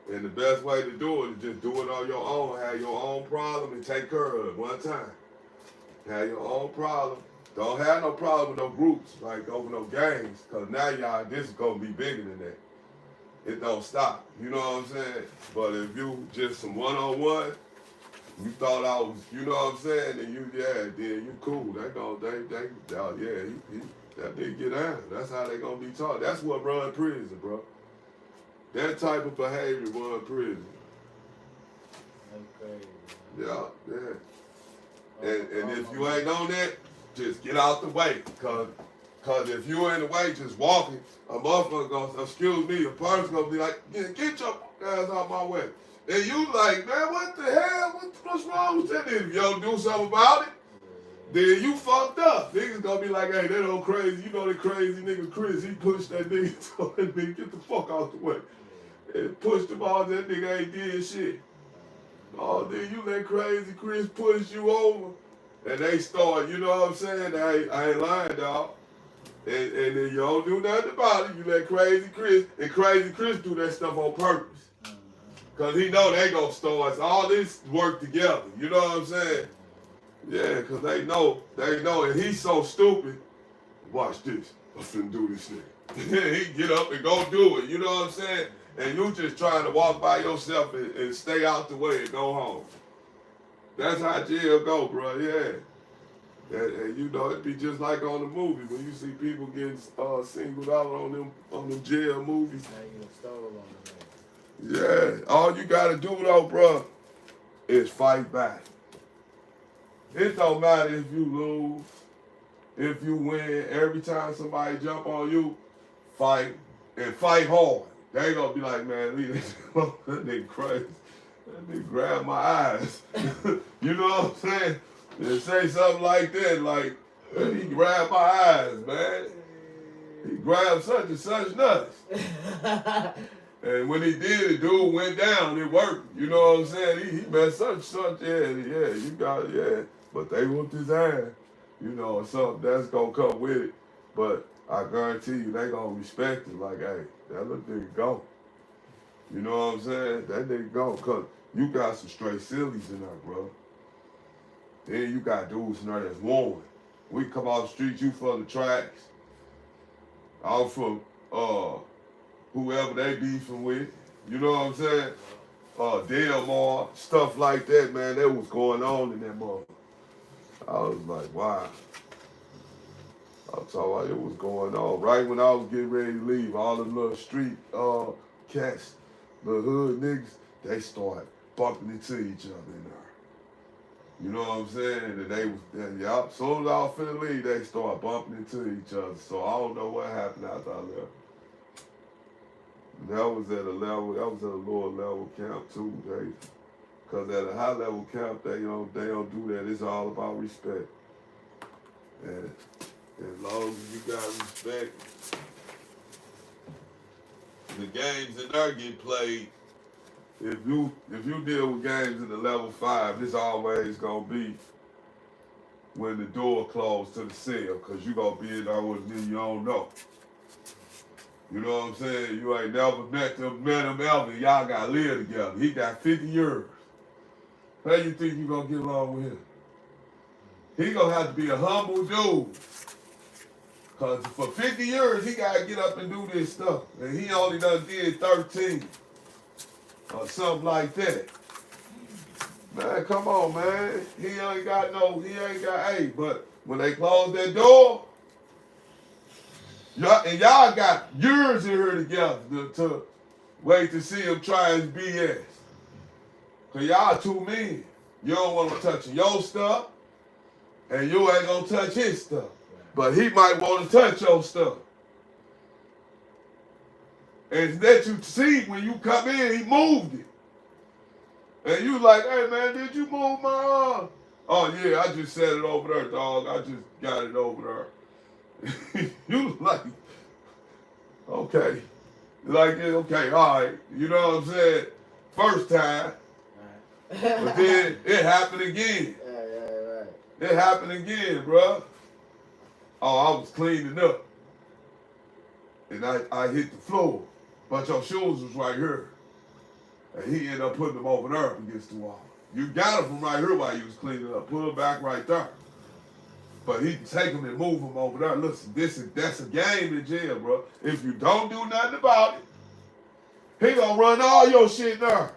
And the best way to do it is just do it on your own. Have your own problem and take care of it one time. Have your own problem. Don't have no problem with no groups, like over no gangs, because now y'all, this is going to be bigger than that. It don't stop. You know what I'm saying? But if you just some one-on-one, you thought I was, you know what I'm saying? And then you cool. That nigga get down. That's how they going to be taught. That's what run prison, bro. That type of behavior run prison. Okay. Yeah. And if you ain't on that, just get out the way. Cause if you in the way just walking, a motherfucker gonna, excuse me, a person gonna be like, get your ass out my way. And you like, man, what the hell? What's wrong with that? If you don't do something about it, then you fucked up. Niggas gonna be like, hey, that old crazy, you know that crazy nigga Chris, he pushed that nigga, told that nigga, get the fuck out the way. And pushed him out, that nigga ain't did shit. Oh, then you let crazy Chris push you over. And they start, you know what I'm saying? I ain't lying, dog. And then you don't do nothing about it. You let crazy Chris, and crazy Chris do that stuff on purpose. Because he know they gonna start. So all this work together. You know what I'm saying? Yeah, because they know, and he's so stupid. Watch this. I'm finna do this nigga. He get up and go do it. You know what I'm saying? And you just trying to walk by yourself and stay out the way and go home. That's how jail go, bro. Yeah. And you know, it be just like on the movie when you see people getting singled out on them jail movies. Yeah. All you gotta do though, bro, is fight back. It don't matter if you lose, if you win. Every time somebody jump on you, fight and fight hard. They ain't gonna be like, man, leave that nigga crazy. That nigga grab my eyes. You know what I'm saying? And say something like that, like, he grabbed my eyes, man. He grabbed such and such nuts. And when he did it, dude went down, it worked. You know what I'm saying? He messed such, yeah, you got it, yeah. But they whooped his ass. You know, something that's gonna come with it. But I guarantee you, they gonna respect it. Like, hey, that little nigga go. You know what I'm saying? That nigga go. Cause you got some straight sillies in there, bro. Then you got dudes in there that's warm. We come off the street, you for the tracks. I'm from whoever they beefing with. You know what I'm saying? Delmar, stuff like that, man. That was going on in that mother. I was like, wow. I'm talking about it was going on. Right when I was getting ready to leave, all the little street cats, the hood niggas, they started bumping into each other in there. You know what I'm saying? And they was, yeah, as soon as I was finna leave, they started bumping into each other. So I don't know what happened after I left. That was at a lower level camp too, because at a high level camp, they don't do that. It's all about respect. And as long as you got respect, the games in there get played. If you deal with games in the level 5, it's always gonna be when the door closed to the cell, because you gonna be in there with me you don't know. You know what I'm saying? You ain't never met him ever. Y'all gotta live together. He got 50 years. How you think you gonna get along with him? He gonna have to be a humble dude. Cause for 50 years, he gotta get up and do this stuff. And he only done did 13. Or something like that. Man, come on, man. He ain't got, hey, but when they close that door, y'all got years in here together to wait to see him try his BS. Cause y'all two men. You don't want to touch your stuff, and you ain't gonna touch his stuff. But he might want to touch your stuff. And that you see when you come in, he moved it. And you like, hey man, did you move my arm? Oh yeah, I just set it over there, dog. I just got it over there. You like, okay. Like, okay, all right. You know what I'm saying? First time. But then it happened again. Right. It happened again, bro. Oh, I was cleaning up. And I hit the floor. But your shoes was right here. And he ended up putting them over there up against the wall. You got them from right here while you was cleaning up. Put them back right there. But he can take them and move them over there. Listen, that's a game in jail, bro. If you don't do nothing about it, he gonna run all your shit there.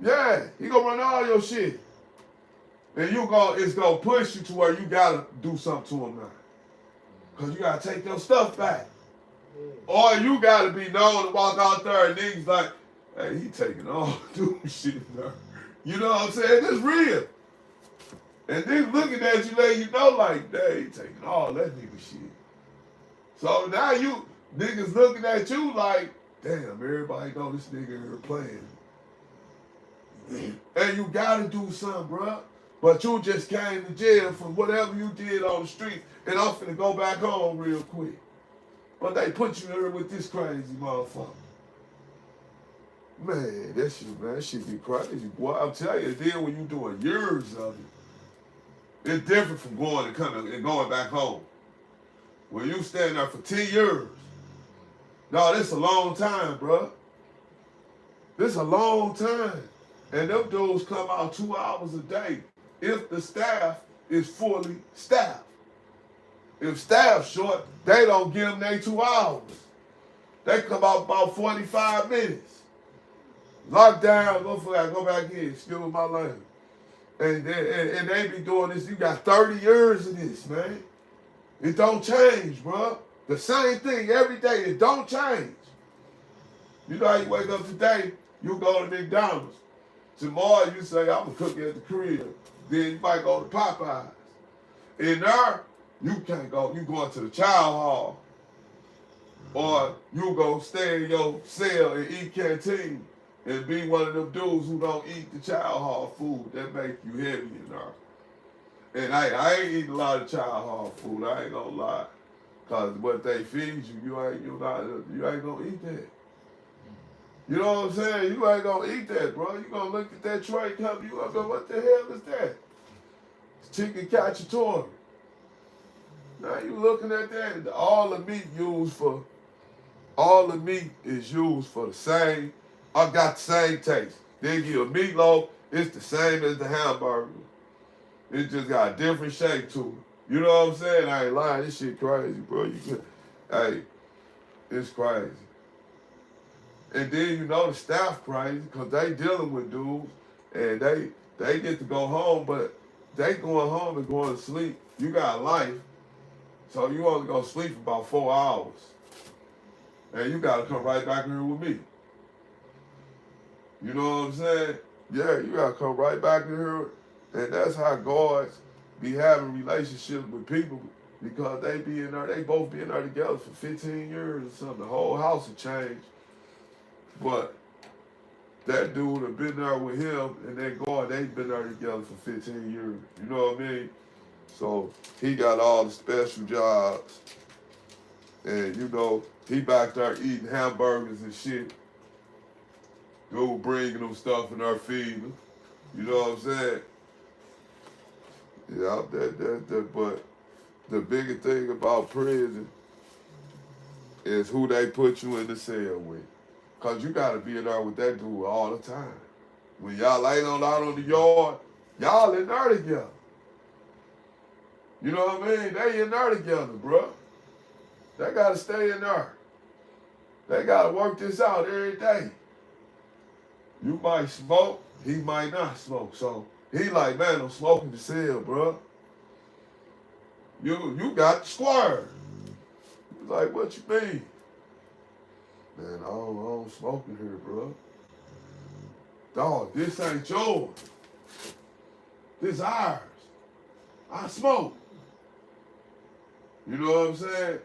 Yeah, he gonna run all your shit. And it's gonna push you to where you gotta do something to him now. Cause you gotta take your stuff back. Or you gotta be known to walk out there and niggas like, hey, he taking all dude shit now. You know what I'm saying? It's real. And then looking at you, letting you know like, dang, he taking all that nigga shit. So now you niggas looking at you like, damn, everybody know this nigga here playing. And you gotta do something, bro. But you just came to jail for whatever you did on the street, and I'm finna go back home real quick. But they put you here with this crazy motherfucker. Man, that shit be crazy, boy. I'm telling you, then when you doing years of it, it's different from going and coming and going back home. When you stand there for 10 years, no, this a long time, bro. This a long time. And them dudes come out 2 hours a day if the staff is fully staffed. If staff short, they don't give them their 2 hours. They come out about 45 minutes. Lockdown, go back in, excuse my language. And they be doing this, you got 30 years of this, man. It don't change, bro. The same thing every day, it don't change. You know how you wake up today, you go to McDonald's. Tomorrow you say, I'm gonna cook at the crib. Then you might go to Popeyes. In there, you can't go, you going to the child hall. Or you go stay in your cell and eat canteen and be one of them dudes who don't eat the child hall food. That make you heavy in there. And I ain't eating a lot of child hall food, I ain't gonna lie. Cause what they feed you, you ain't gonna eat that. You know what I'm saying? You ain't gonna eat that, bro. You gonna look at that tray come, you gonna go, what the hell is that? It's chicken cacciatore. Now you looking at that, all the meat is used for the same, I got the same taste. They give you a meatloaf, it's the same as the hamburger. It just got a different shape to it. You know what I'm saying? I ain't lying, this shit crazy, bro. Hey, it's crazy. And then you know the staff crazy, because they dealing with dudes, and they get to go home, but they going home and going to sleep. You got life, so you only gonna sleep for about 4 hours. And you gotta come right back here with me. You know what I'm saying? Yeah, you gotta come right back in here. And that's how guards be having relationships with people, because they both be in there together for 15 years or something. The whole house will change. But that dude have been there with him, and that guard, they been there together for 15 years. You know what I mean? So he got all the special jobs. And you know, he back there eating hamburgers and shit. Dude bringing them stuff in there feeding them. You know what I'm saying? Yeah, but the biggest thing about prison is who they put you in the cell with. Cause you gotta be in there with that dude all the time. When y'all ain't out on the yard, y'all in there together. You know what I mean? They in there together, bro. They gotta stay in there. They gotta work this out every day. You might smoke, he might not smoke. So he like, man, I'm smoking the cell, bro. You got the square. He's like, what you mean? Man, I don't smoke in here, bro. Dog, this ain't yours. This ours. I smoke. You know what I'm saying?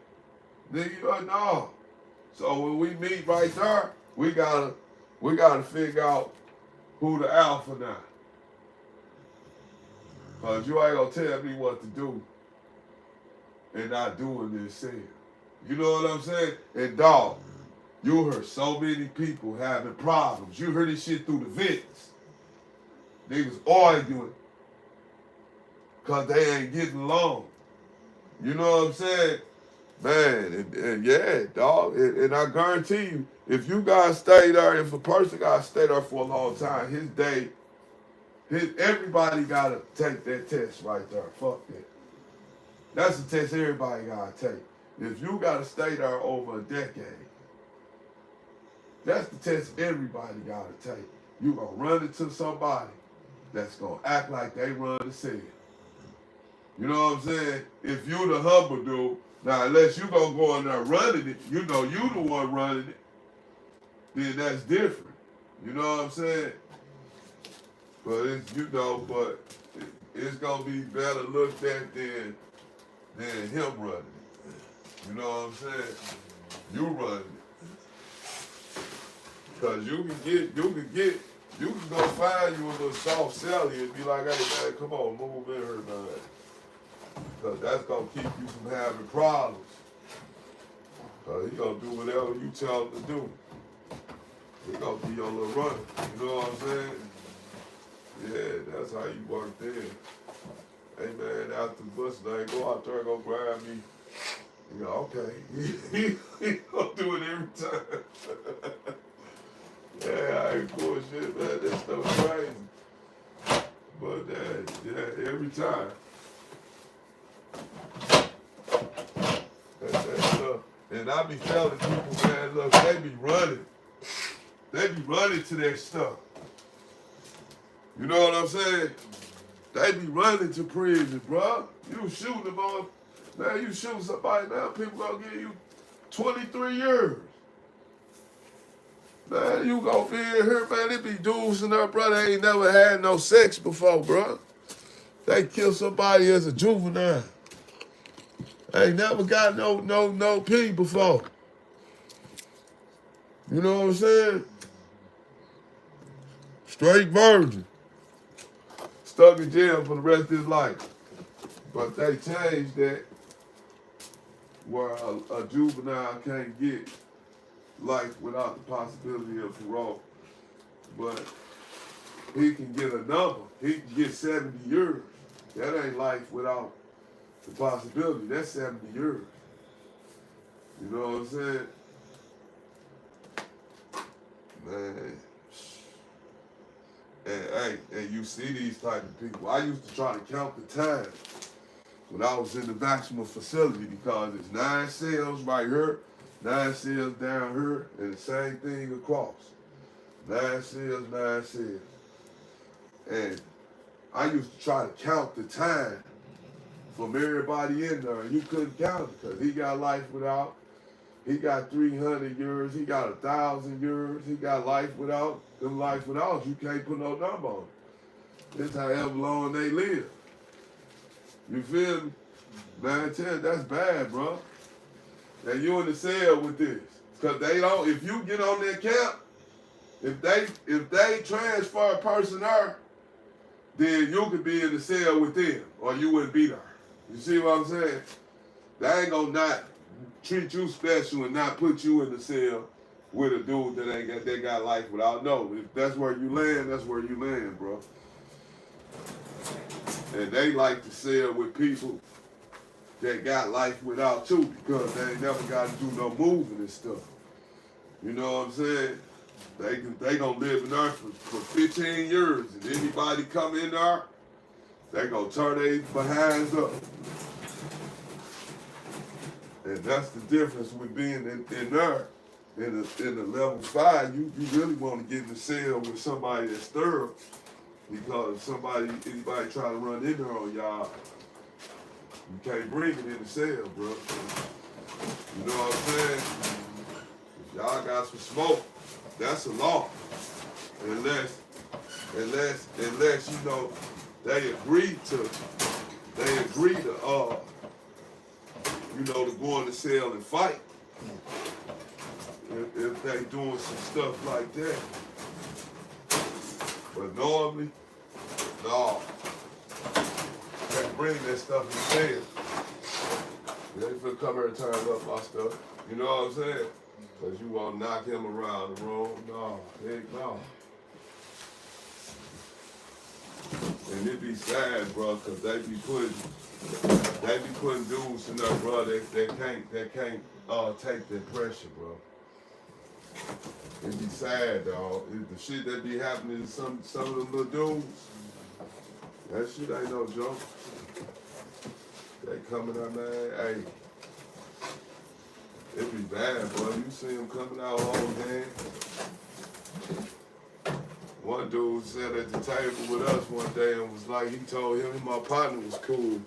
Nigga, you like, no. So when we meet right there, we gotta figure out who the alpha now. Cause you ain't gonna tell me what to do and not doing this shit. You know what I'm saying? And dog, you heard so many people having problems. You heard this shit through the vents. Niggas arguing because they ain't getting along. You know what I'm saying? Man, and yeah, dog. And I guarantee you, if you guys stay there, if a person gotta stay there for a long time, everybody gotta take that test right there. Fuck that. That's the test everybody gotta take. If you gotta stay there over a decade, that's the test everybody gotta take. You gonna run into somebody that's gonna act like they run the cell. You know what I'm saying? If you the humble dude, now unless you gonna go in there running it, you know you the one running it, then that's different. You know what I'm saying? But it's gonna be better looked at than him running it. You know what I'm saying? You running it. Cause you can get You can go find you a little soft celly and be like, hey man, come on, move in here, man. Because that's going to keep you from having problems. Because he going to do whatever you tell him to do. He going to be your little runner. You know what I'm saying? Yeah, that's how you work there. Hey man, after the bus night, go out there and go grab me. You know, okay. He gonna do it every time. Yeah, I ain't bullshit, man. That stuff crazy. But yeah, every time. That stuff. And I be telling people, man, look, they be running. They be running to that stuff. You know what I'm saying? They be running to prison, bro. You shooting them on, man, you shoot somebody now, people gonna give you 23 years. Man, you gonna be in here, man, it be dudes in there, bro, they ain't never had no sex before, bro. They kill somebody as a juvenile. They ain't never got no pee before. You know what I'm saying? Straight virgin. Stuck in jail for the rest of his life. But they changed that where a juvenile can't get life without the possibility of parole. But he can get a number. He can get 70 years. That ain't life without the possibility. That's 70 years. You know what I'm saying? Man. And you see these type of people. I used to try to count the time when I was in the maximum facility because it's 9 cells right here, 9 cells down here, and the same thing across. 9 cells, 9 cells. And I used to try to count the time from everybody in there, and you couldn't count it because he got life without, he got 300 years, he got 1,000 years, he got life without. Them life without, you can't put no number on it. It's however long they live. You feel me? 9, 10, that's bad, bro. And you in the cell with this. Because they don't, if you get on their camp, if they transfer a person there, then you could be in the cell with them, or you wouldn't be there. You see what I'm saying? They ain't gonna not treat you special and not put you in the cell with a dude that got life without. No, if that's where you land, that's where you land, bro. And they like to sell with people that got life without too, because they ain't never got to do no moving and stuff. You know what I'm saying? They gonna live in there for 15 years, and anybody come in there, they gonna turn their behinds up. And that's the difference with being in there. In the level 5, you really want to get in the cell with somebody that's thorough, because anybody try to run in there on y'all, you can't bring it in the cell, bro. You know what I'm saying? If y'all got some smoke, that's a law. Unless you know they agree to to go in the cell and fight. If they doing some stuff like that. But normally, no. They bring that stuff in the cell. They finna come here and turn up my stuff. You know what I'm saying? Because you want to knock him around the room. No, heck no. And it be sad, bro, because they be putting dudes in there, bro, that can't take that pressure, bro. It be sad, dog. The shit that be happening to some of them little dudes, that shit ain't no joke. They coming out, man, hey. It be bad, bro. You see them coming out holding hands. One dude sat at the table with us one day and was like, he told him my partner was cool.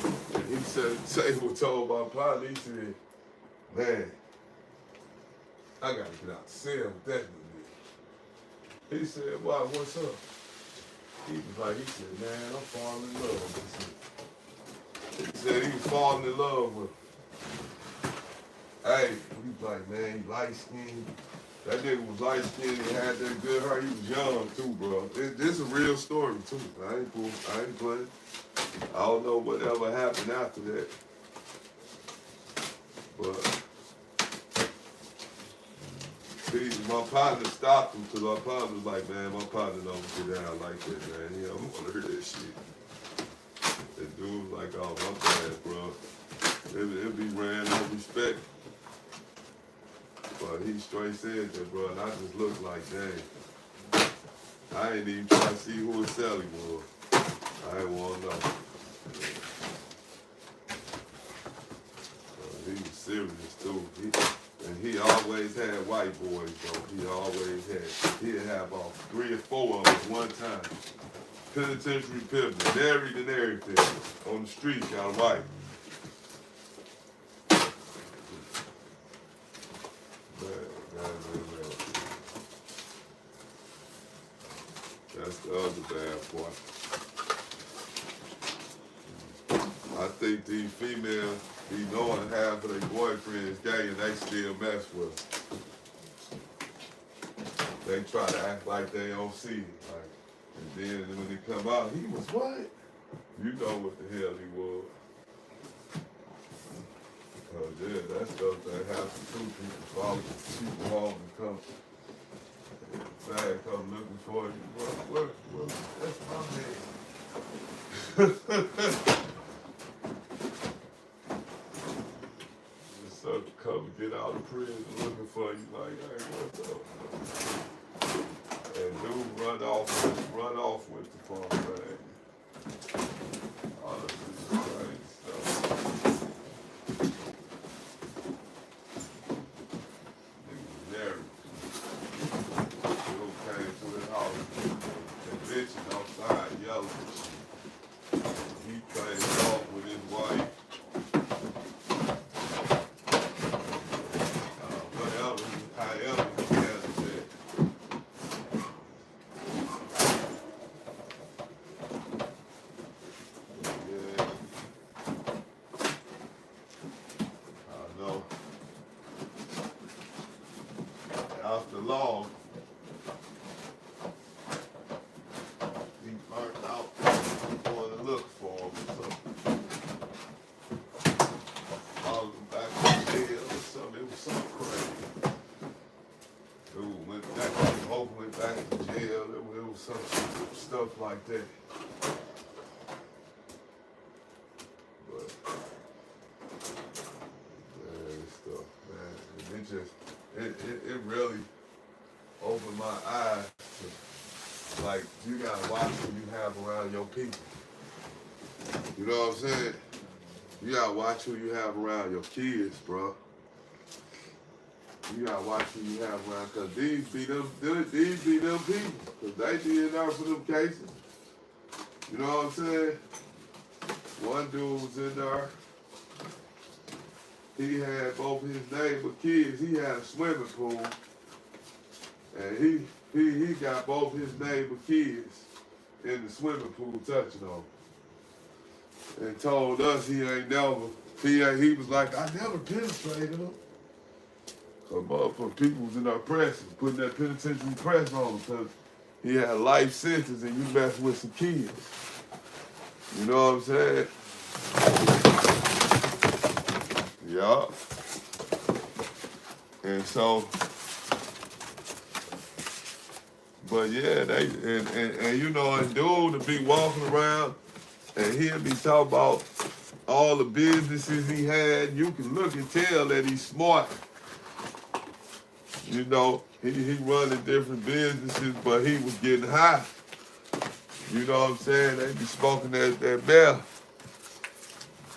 And he said, told my partner, he said, man, I gotta get out the cell with that nigga. He said, why, what's up? He said, man, I'm falling in love with him. He said he was falling in love with him. Hey, he was like, man, he light skinned. That nigga was light skinned, he had that good hair, he was young too, bro. This is a real story too. I ain't playing. I don't know whatever happened after that. But see, my partner stopped him because my partner was like, man, my partner don't get down like that, man. He don't want to hear that shit. That dude was like, oh, my bad, bro. It be ran no respect. But he straight said that, bro, and I just looked like, dang. I ain't even trying to see who his Sally was. I ain't want to know. He was serious, too. And he always had white boys, though. He always had. He'd have about 3 or 4 of them at one time. Penitentiary pimping, married and everything. On the street, got white. Man. That's the other bad part. I think these females be knowing half of their boyfriends gay and they still mess with them. They try to act like they don't see it. Like, and then when they come out, he was what? You know what the hell he was. Because, yeah, that stuff that happens too. People follow people home and come. Bad come looking for you. Well, that's my man. So come and get out of prison looking for you like, hey, what's up? And dude run off with the phone bag. Honestly, crazy stuff. Nigga married. Dude came to his house and bitching outside yelling. He played golf with his wife. After long, he burnt out going to look for him or something. Followed him back to jail or something. It was something crazy. Dude went back, Hope went back to jail. It was some stuff like that. But, man, stuff, man. And it just, it really opened my eyes to, like, you gotta watch who you have around your people. You know what I'm saying? You gotta watch who you have around your kids, bro. You gotta watch who you have around, cause these be them people, cause they did enough for them cases. You know what I'm saying? One dude was in there. He had both his neighbor kids. He had a swimming pool, and he got both his neighbor kids in the swimming pool touching on him, and told us he was like, I never penetrated him. So motherfucking people was in our press, putting that penitentiary press on him because he had a life sentence and you mess with some kids. You know what I'm saying? Yeah. And so, but yeah, and you know, and dude to be walking around and he'll be talking about all the businesses he had. You can look and tell that he's smart. You know, he running different businesses, but he was getting high. You know what I'm saying? They be smoking that bell.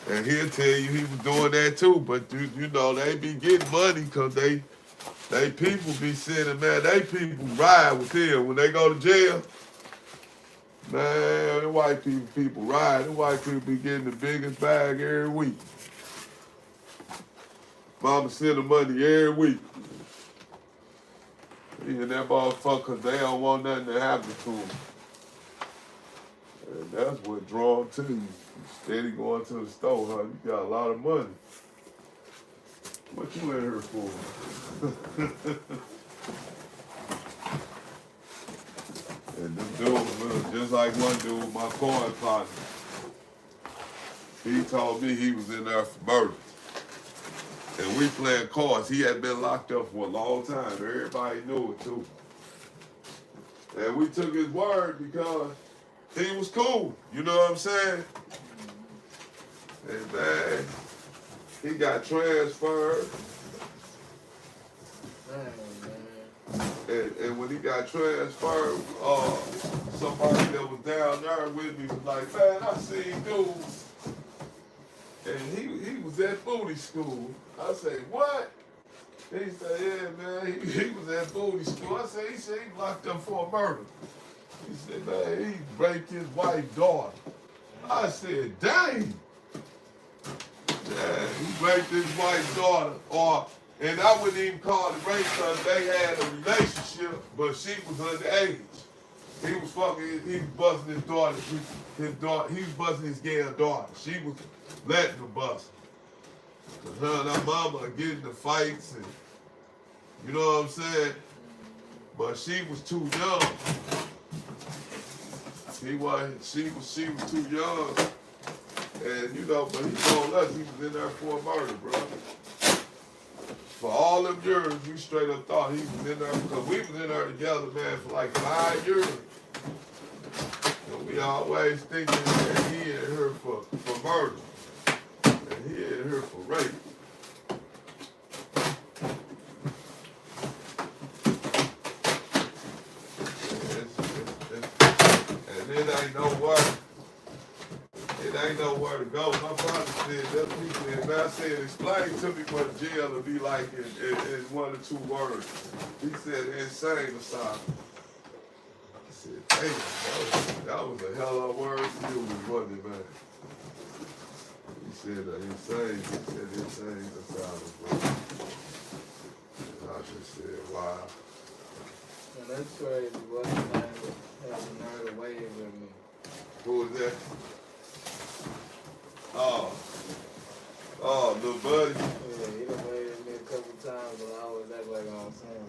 And he'll tell you he was doing that too, but you know, they be getting money because they people be sitting, man, they people ride with him. When they go to jail, man, the white people ride. The white people be getting the biggest bag every week. Mama send them money every week. And that motherfucker, they don't want nothing to happen to them. And that's what draw them to you. Steady going to the store, huh? You got a lot of money. What you in here for? Just like one dude, my corn partner, he told me he was in there for murder. And we playing cards. He had been locked up for a long time. Everybody knew it too. And we took his word because he was cool. You know what I'm saying? And man, he got transferred. And when he got transferred, somebody that was down there with me was like, man, I seen dude. And he was at booty school. I said, what? He said, yeah, man, he was at booty school. I said, he locked up for a murder. He said, man, he raped his wife's daughter. I said, dang. Yeah, he raped his wife's daughter. And I wouldn't even call it rape because they had a relationship, but she was underage. He was busting his daughter. He was busting his gay daughter. She was letting him bust. Cause her and her mama are getting the fights and you know what I'm saying? But she was too young. She was too young. And you know, but he told us he was in there for a murder, bro. For all them years, we straight up thought he was in there because we was in there together, man, for like 5 years. And we always thinking that he had her for murder. And he had her for rape. And it ain't nowhere. It ain't nowhere to go. My father said, that's what he said. Man, I said, explain to me what jail would be like in 1 or 2 words. He said, insane asylum. I said, damn, that was a hell of a word to use, wasn't it, man? He said, insane asylum, bro. And I just said, wow. Man, that's crazy. What's his name has a nerve to wave with me. Who was that? Oh, little buddy. Yeah, he done waved at me a couple times and I always act like I'm saying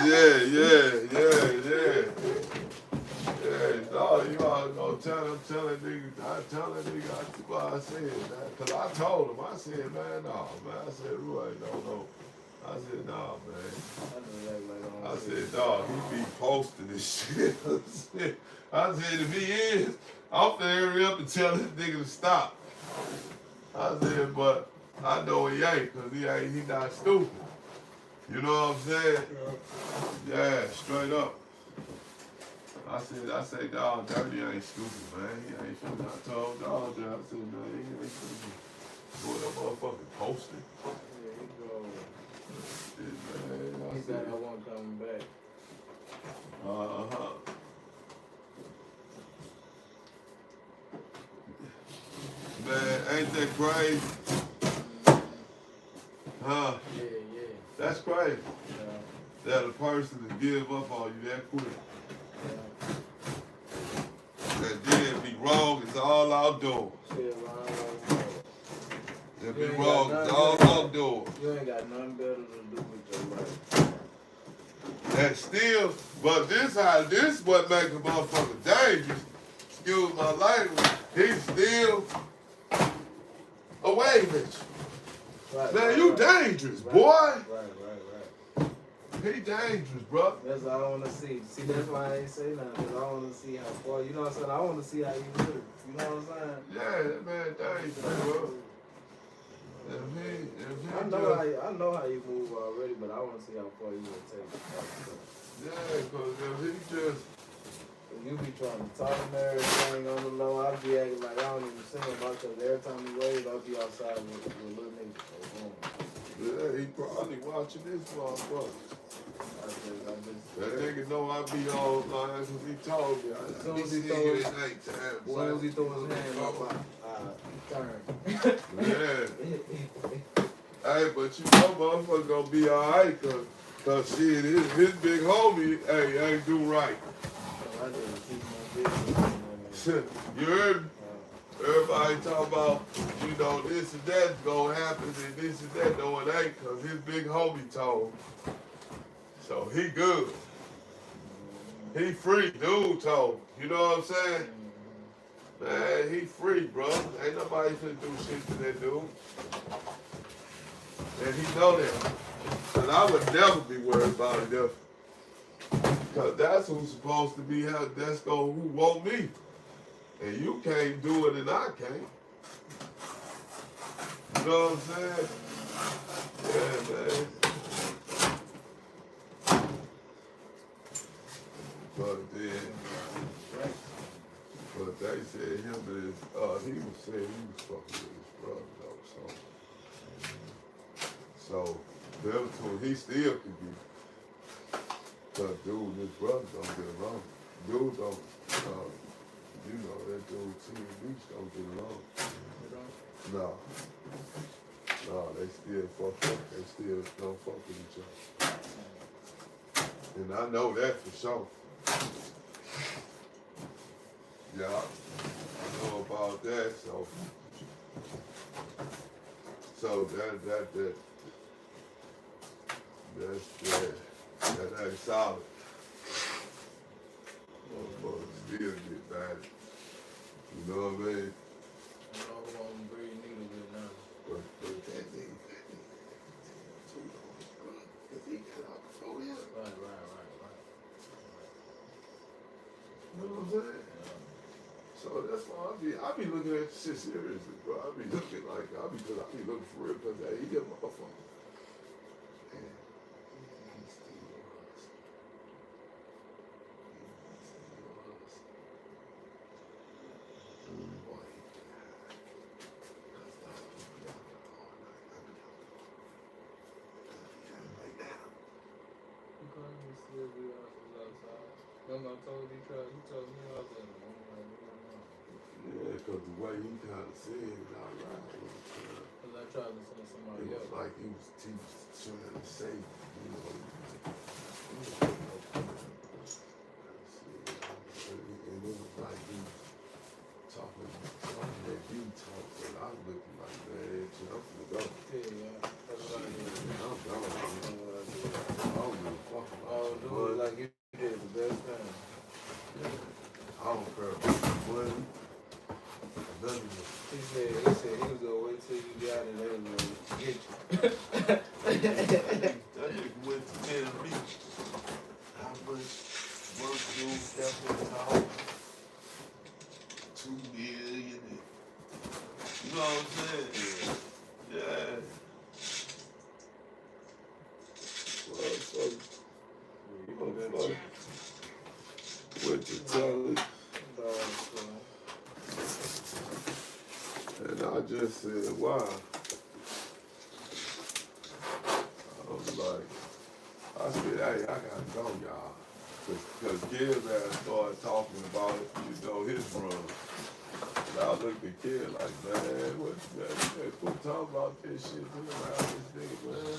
Yeah, no, you ought to go tell that nigga, that's what I said, man. Cause I told him, I said, man, no, man. I said, Roy, no. I said, nah, man. I said, dog, he be posting this shit. I said, if he is, I'm finna hurry up and tell this nigga to stop. I said, but I know he ain't, cause he not stupid. You know what I'm saying? Yeah, straight up. I said, dog, Dirty ain't stupid, man. He ain't stupid. I told dog that. I said, man, he ain't stupid. Boy, that motherfucker posted. Yeah, he go. Man, He said I won't come back. Man, ain't that crazy? Huh? Yeah. That's crazy. Yeah. That a person to give up on you that quick. Yeah. That then be wrong, it's all outdoors. If be wrong, it's all outdoors. You ain't got nothing better to do with your life. And still, but this what makes a motherfucker dangerous. Excuse my language. He's still away with you. Right, Man, you dangerous, boy. Right. He dangerous, bro. That's what I want to see. See, that's why I ain't say nothing, because I want to see how far, you know what I'm saying? I want to see how you move. You know what I'm saying? Yeah, that man dangerous, bro. I know how you move already, but I want to see how far you will take it. Yeah, because if he just... You be trying to talk and everything on the low, I be acting like I don't even see him, because every time he waves, I'll be outside with little niggas. Yeah, he probably watching this motherfucker. That nigga know I be online because he told me. As soon as he throw his hand up, I turn. Yeah. Hey, but you know motherfucker gonna be alright cause shit, his big homie ain't do right. I just keep my business. You heard me? Everybody talk about, you know, this and that's gonna happen and this and that. No, it ain't, cause his big homie told him. So he good. He free, dude told me. You know what I'm saying? Man, he free, bro. Ain't nobody finna do shit to that dude. And he know that. And I would never be worried about it if, because that's who's supposed to be held. That's who want me. And you can't do it and I can't. You know what I'm saying? Yeah, man. But then, but they said him and his, he was saying he was fucking with his brother though, so them two, he still could be. Cause dude and his brother don't get along. Dude don't, you know, that dude T and Beach don't get along. No. No, they still fuck up. They still don't fuck with each other. And I know that for sure. Yeah, I know about that, so that ain't solid. Motherfuckers still get bad. You know what I mean? I don't want to breathe neither with now. But that nigga too long, bro. Cause he got out before him. Right. You know what I'm saying? So that's why I be looking at shit seriously, bro. I be looking like I be looking for real because he a motherfucker. And he's still your hustle. He's still your hustle. Boy, he died. Cause that's what we got all night. I be out like that. You calling me still be outside? Remember I told you, he told me I was in the morning. Yeah, because the way he kind of said it out loud, because I tried to send somebody it was else. like he was trying to say, you know, and it was like he was talking that you talk, and I was looking like, man, shit, I'm finna go. Yeah, that's what I did. I'm gone, man. I don't give a fuck about Oh, dude, like you did the best thing. I don't care about the money. He said he was gonna wait till you got it, they was gonna get you. That nigga went to tell me how much work you got to talk. 2 million. You know what I'm saying? Yeah. Motherfucker. What you tell it? And I just said, wow. I was like, I said, hey, I gotta go, y'all. Because Kid ass started talking about it, you know, his run. And I looked at Kid like, man, what, man, quit talking about this shit around this nigga, man.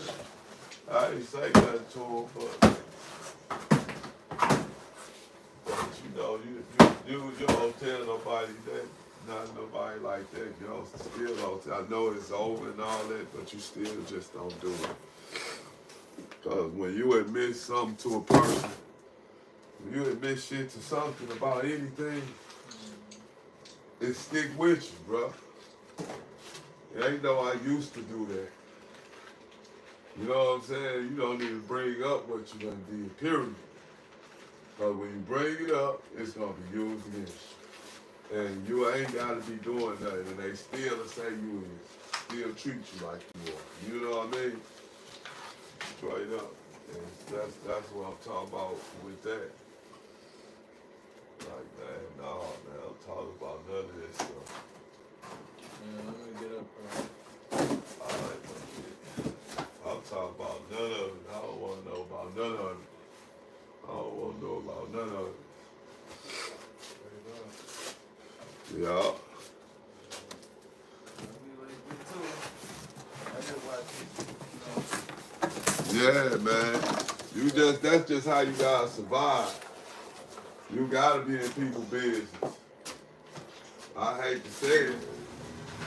I didn't say nothing to him, but you know, you don't tell nobody that. Not nobody like that, you know, still don't. I know it's over and all that, but you still just don't do it. Because when you admit something to a person, when you admit shit to something about anything, it stick with you, bro. It ain't no I used to do that. You know what I'm saying? You don't even bring up what you done did, period. Because when you bring it up, it's going to be used against you. And you ain't got to be doing nothing, and they still say you is. Still treat you like you are. You know what I mean? Straight up. And that's what I'm talking about with that. Like, man, no, man, I'm talking about none of this stuff. Yeah, let me get up, Alright, I'm talking about none of it. I don't want to know about none of it. I don't want to know about none of it. Yeah. Yeah, man. That's just how you gotta survive. You gotta be in people's business. I hate to say it.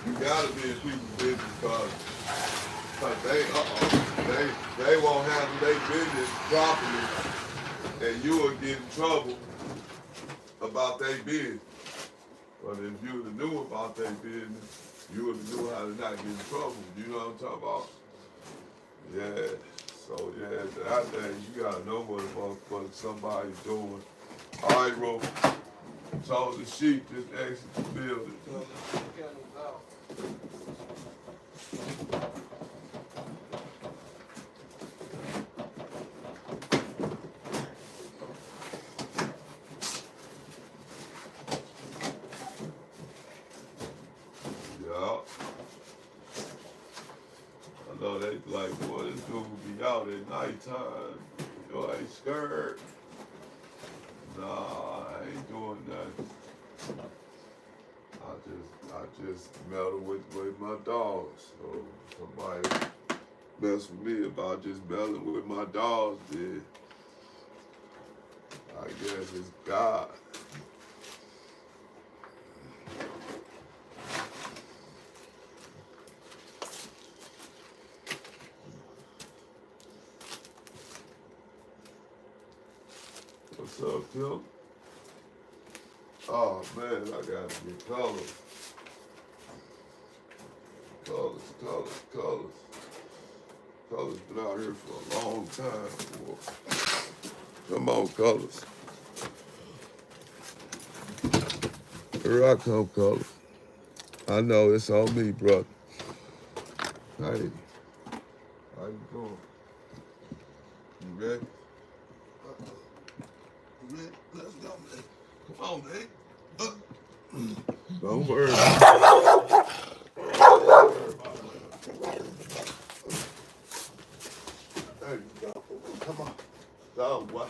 You gotta be in people's business because they won't handle their business properly and you will get in trouble about their business. But if you would have knew about their business, you would have knew how to not get in trouble. You know what I'm talking about? Yeah. So yeah, that thing, you gotta know what somebody's doing. All right, bro. Told the sheep just exit the building. Yeah. I know they like, boy, this dude be out at nighttime. You ain't scared. Nah, I ain't doing nothing. I just meddle with my dogs. So somebody mess with me about just meddling with my dogs, then I guess it's God. What's up, Tim? Oh man, I gotta get colors. Colors. Colors been out here for a long time. Boy. Come on, Colors. Here I come, Colors. I know it's on me, brother. Hey, how you doing? You ready? You ready? Let's go, man. Come on, man. Don't worry. There you go. Come on. Down, boy.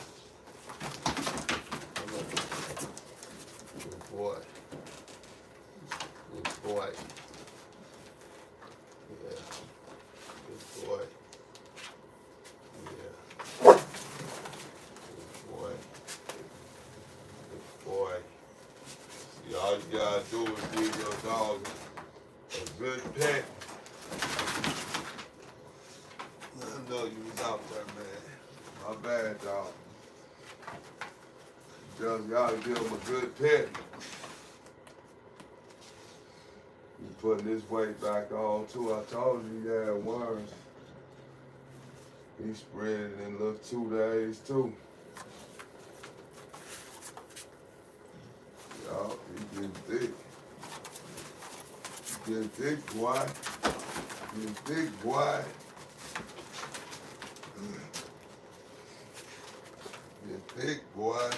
Come on. Good boy. Good boy. Yeah. Good boy. Yeah. Good boy. Good boy. See, all you gotta do is give your dog a good pet. I know you was out there, man. My bad, dog. Just gotta give him a good pet. You putting this weight back on too. I told you he had worms. He spread it in little 2 days too. Y'all, he getting thick. He getting thick, boy. Getting thick, boy. Getting thick, boy.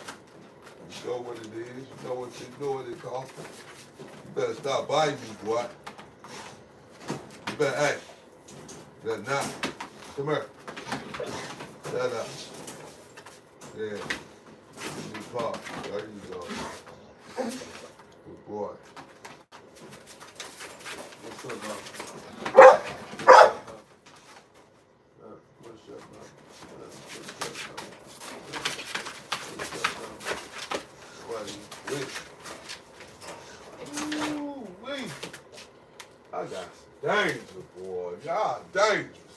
You know what it is. You know what you're doing, it costs. You better stop biting me, boy. You better, hey. You better not. Come here. Shut up. Yeah. You pop. There you go. Good boy. What's up, man? What's up, man? Ooh-wee. I got some danger, boy. Y'all dangerous.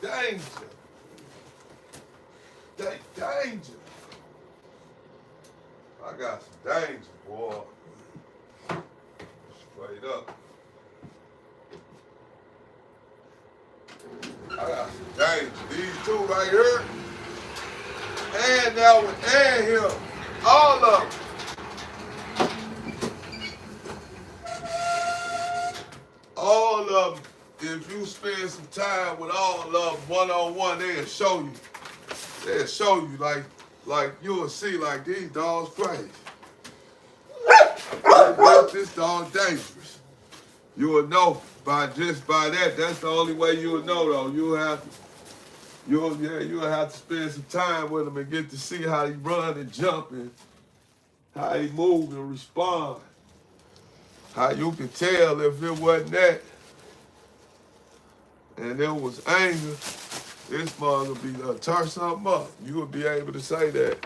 Danger. Danger. I got some danger, boy. Straight up. I got some danger. These two right here. And that one, and him. All of them. All of them, if you spend some time with all of them one-on-one, they'll show you. They'll show you like you'll see like these dogs crazy. This dog dangerous. You will know by that. That's the only way you will know though. You'll have to spend some time with him and get to see how he run and jump and how he move and respond. How you can tell if it wasn't that and it was anger, this mother would be turn something up. You would be able to say that.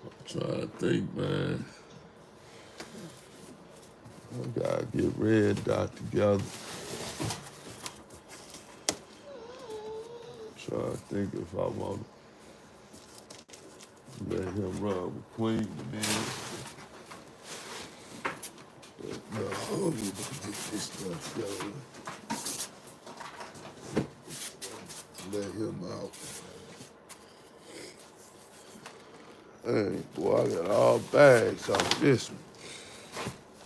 I'm trying to think, man. I gotta get Red Dot together. Trying to think if I want to let him run with Queen and then. But no, I don't need to get this stuff going. Let him out. Hey, boy, I got all bags off this one.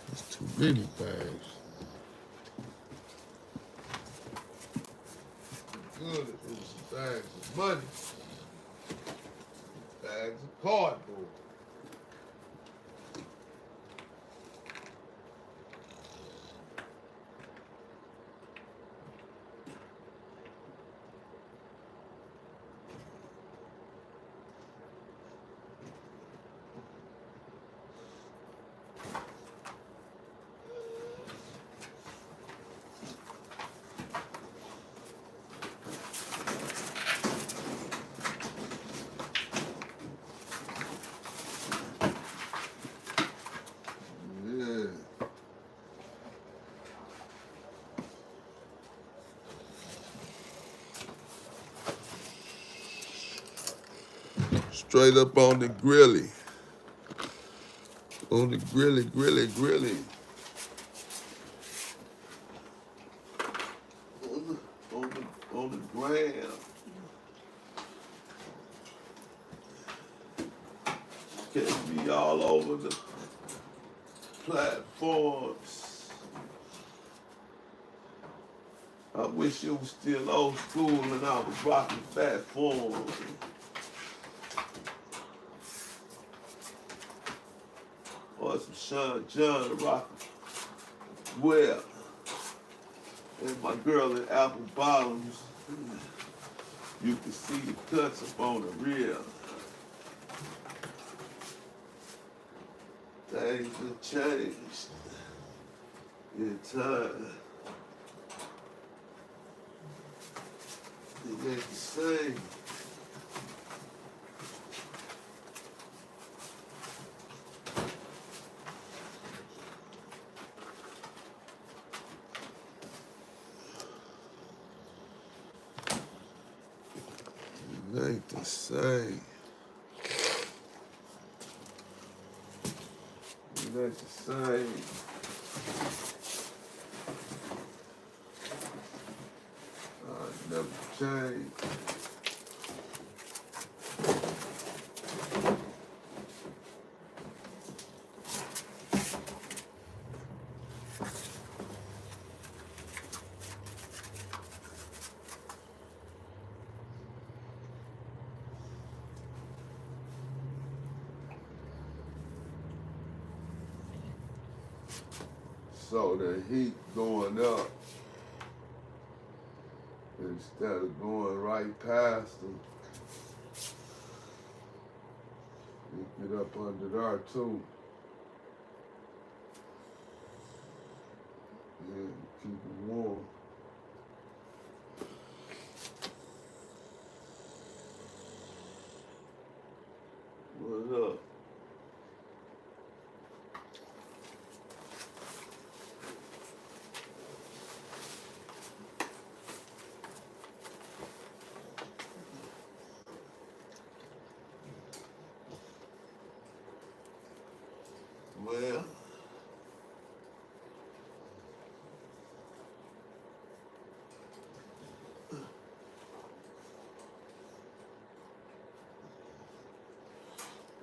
There's too many bags. Good if it was some bags of money. Bags of cardboard. Yeah. Straight up on the grilly. On the grilly. On the gram. Catch me all over the platforms. I wish it was still old school and I was rocking fat forms. Or some Sean John rocking well. And my girl in apple bottoms, you can see the cuts up on the rear. Things have changed in time. It ain't the same. It ain't the same. It ain't the same. I never changed. So the heat going up instead of going right past them. You get up under there too. Yeah, keep it warm. What up? Well,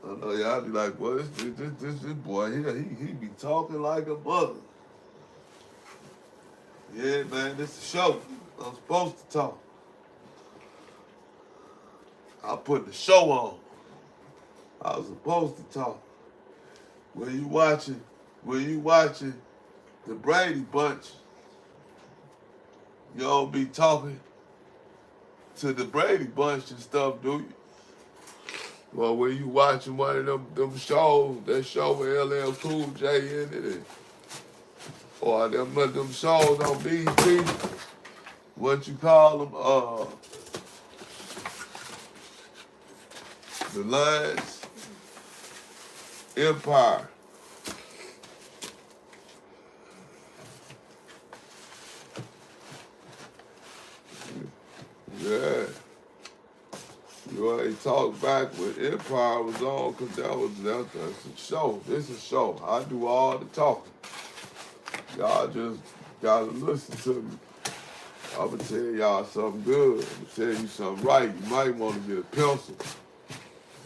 I know y'all be like, well, this boy here, he be talking like a mother. Yeah, man, this is a show. I'm supposed to talk. I put the show on. I was supposed to talk. When you watching the Brady Bunch, you don't be talking to the Brady Bunch and stuff, do you? Well, when you watching one of them shows, that show with LL Cool J in it, or them shows on BET, what you call them, the Lions, Empire. Yeah. You ain't talk back when Empire was on, cause that's a show. This is a show. I do all the talking. Y'all just gotta listen to me. I'ma tell y'all something good. I'ma tell you something right. You might want to get a pencil.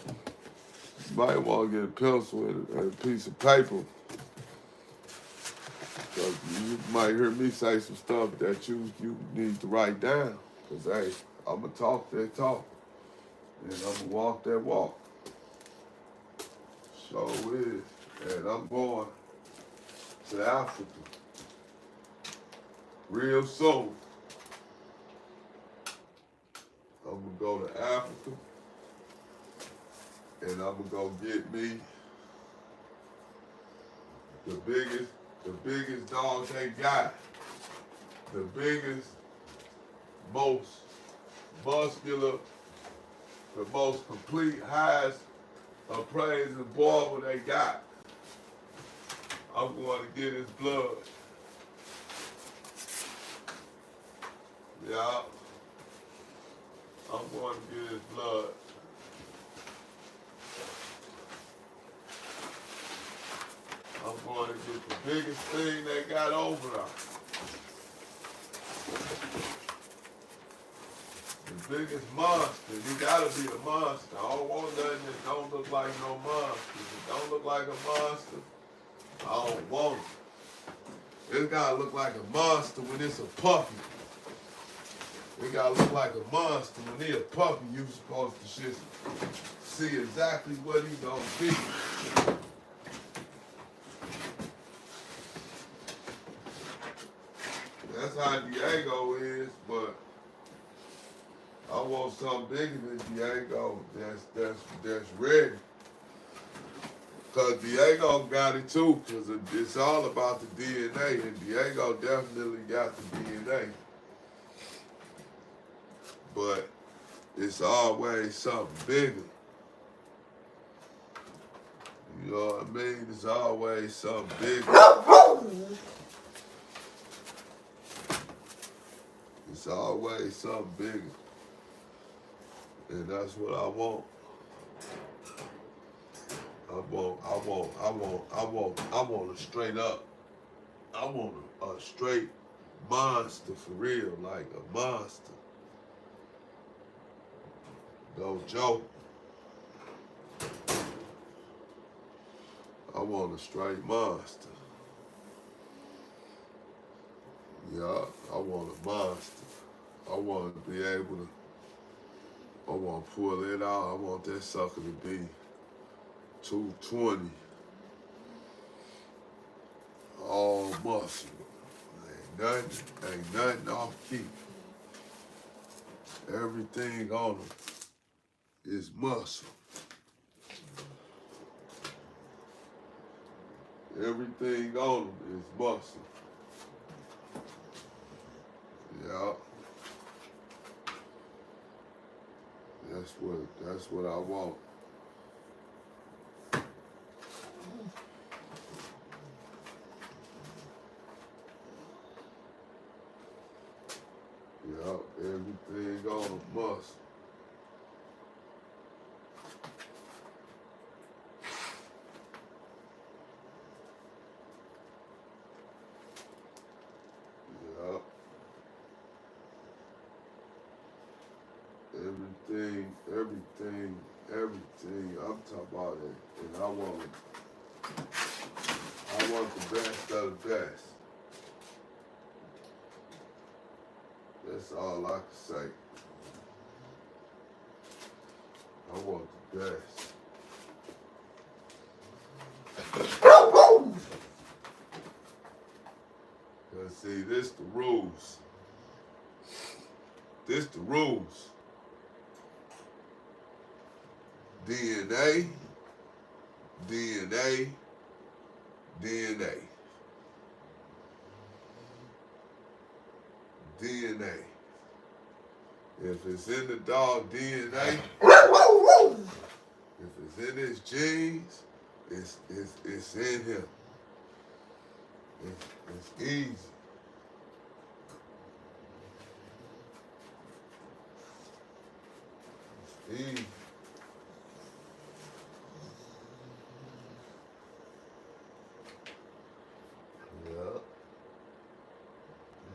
You might want to get a pencil and a piece of paper. Cause you might hear me say some stuff that you need to write down. Cause hey, I'ma talk that talk. And I'ma walk that walk. So is. And I'm going to Africa real soon. I'm gonna go to Africa and I'm gonna go get me the biggest dog they got. The biggest, most muscular, the most complete, highest appraised and Boerboel they got. I'm going to get his blood. Yeah. I'm going to get his blood. I'm going to get the biggest thing they got over there. The biggest monster. You gotta be a monster. I don't want nothing that don't look like no monster. If it don't look like a monster, I don't want it. It gotta look like a monster when it's a puppy. It gotta look like a monster when he a puppy. You supposed to just see exactly what he gonna be. That's how Diego is, but I want something bigger than Diego that's ready. Cause Diego got it too, cause it's all about the DNA, and Diego definitely got the DNA. But it's always something bigger. You know what I mean? It's always something bigger. It's always something bigger. And that's what I want. I want a straight up. I want a straight monster for real, like a monster. No joke. I want a straight monster. Yeah, I want a monster. I want to be able to, I want to pull it out. I want that sucker to be 220. All muscle. Ain't nothing off key. Everything on him is muscle. Everything on him is muscle. Yeah. That's what I want. Yeah, everything on him muscle. Yeah. Everything. I'm talking about it. And I want the best of the best. That's all I can say. I want the best. Cause see, this the rules. This the rules. DNA, DNA, DNA. DNA. If it's in the dog DNA, if it's in his genes, it's in him. It's easy. It's he, yeah,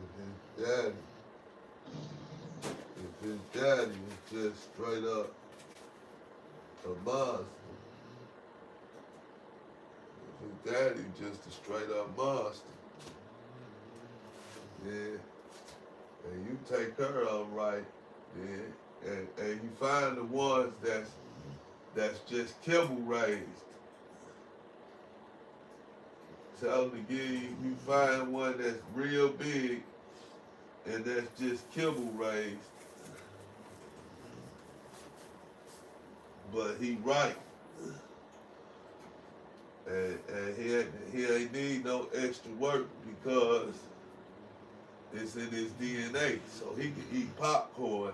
if his daddy, if his daddy is just straight up a monster, if his daddy just a straight up monster, yeah, and you take her up right, yeah, and you find the ones that's just kibble raised. Tell them to give you find one that's real big and that's just kibble raised, but he right. And he ain't need no extra work because it's in his DNA. So he can eat popcorn.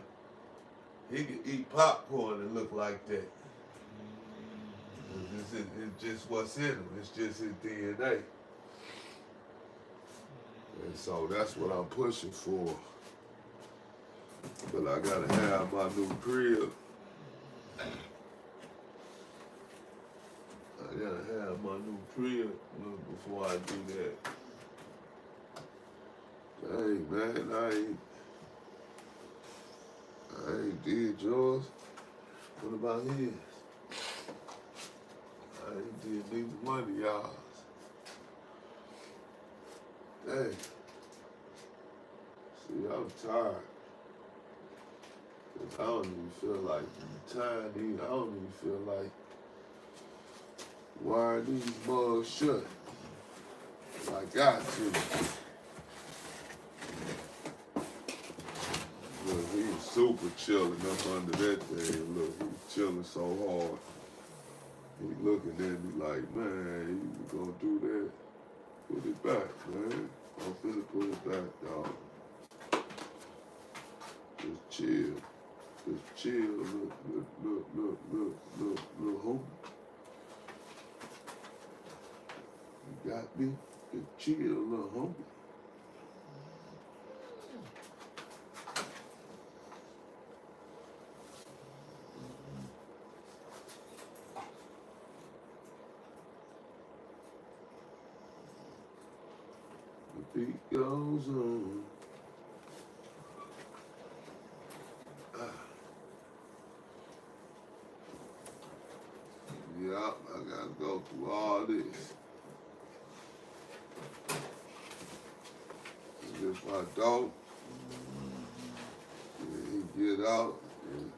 He can eat popcorn and look like that. It's just what's in him. It's just his DNA. And so that's what I'm pushing for. But I gotta have my new crib. I gotta have my new crib before I do that. Hey man, I ain't did yours. What about his? I ain't did neither one of y'all's. Dang. See, I'm tired. Cause I don't even feel like tying these. I don't even feel like wiring these mugs shut. I got to. Look, he was super chilling up under that thing. Look, he was chilling so hard. He looking at me like, man, you gonna do that? Put it back, man. I'm finna put it back, dog. Just chill. Just chill. Look, homie. You got me? Just chill, little homie. The beat goes on. Yep, I gotta go through all this. And if I don't, and he get out and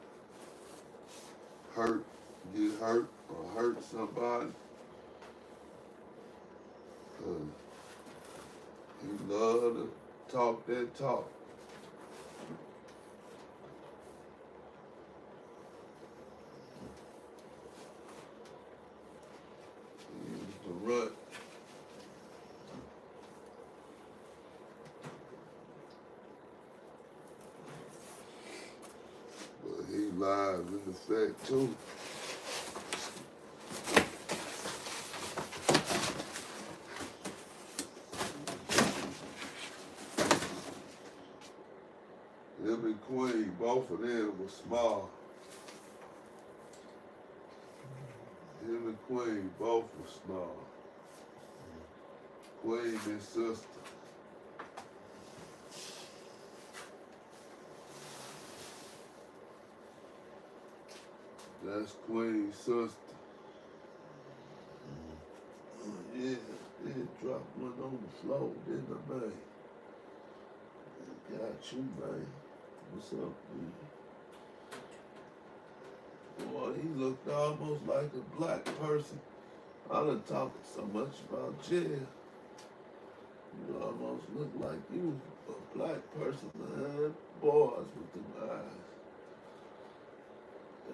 get hurt or hurt somebody, he love to talk that talk. He used to run. But he live in effect too. Him and Queen, both of them were small. Him and Queen both were small. Queen and sister. That's Queen's sister. Yeah, it dropped one on the floor, didn't I, man? Got you, man. What's up, dude? Boy, he looked almost like a black person. I done talked so much about jail. You almost look like you a black person, man. Boys with them eyes.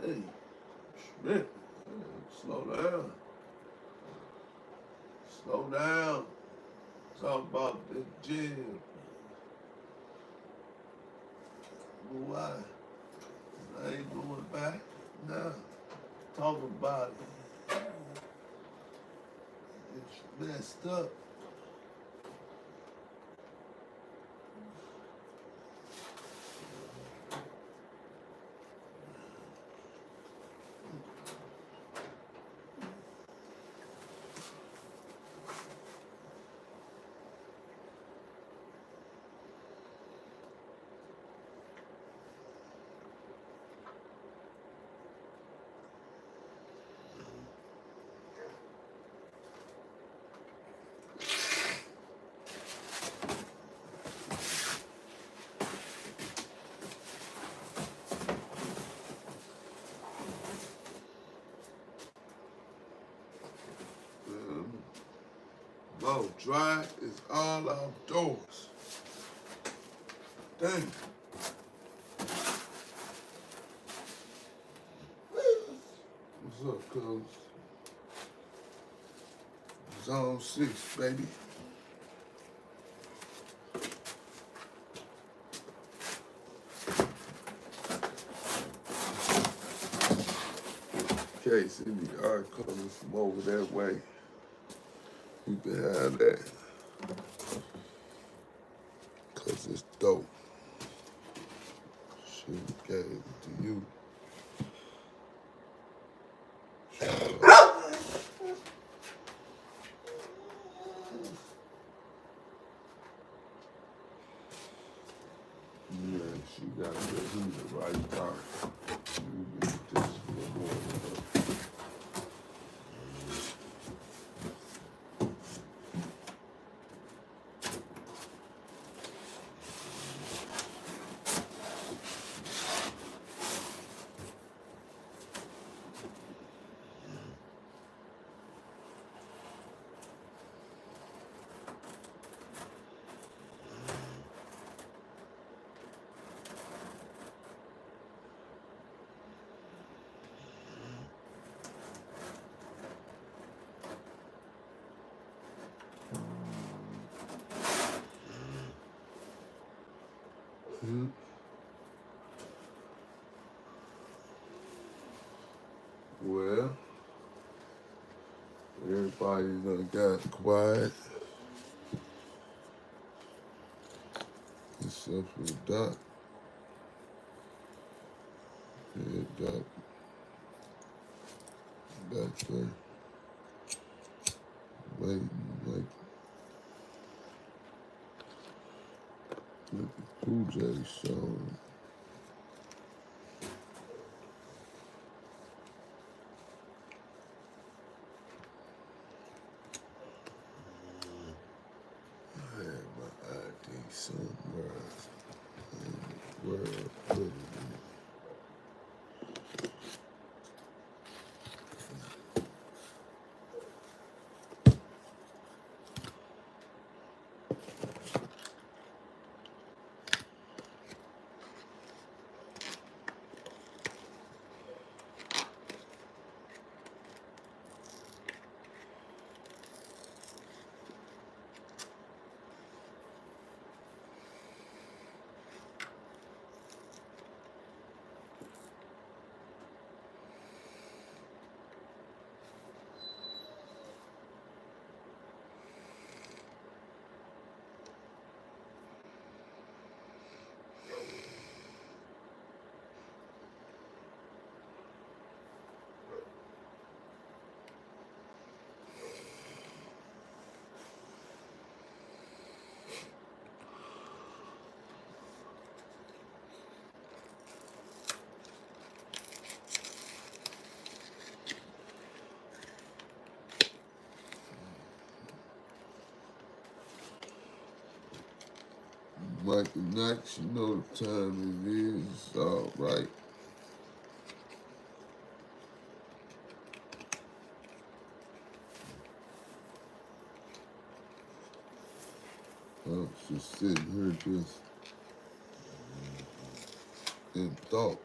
Hey, Schmidt, slow down. Slow down. Talk about the jail. Why? I ain't going back. Nah. Talk about it. It's messed up. Oh, dry is all outdoors. Dang. What's up, cuz? Zone 6, baby. Case any art coming from over that way, you can have that. Cause it's dope. Shit gave it to you. Yeah, she got the heater right there. You get this for more. Well, everybody done got quiet, except for the doc. Yeah, doc back there waiting, like the Blue Jays song. I had my ID somewhere in the world. Put it in. Michael Knox, you know the time it is. It's all right. I was just sitting here just in thought,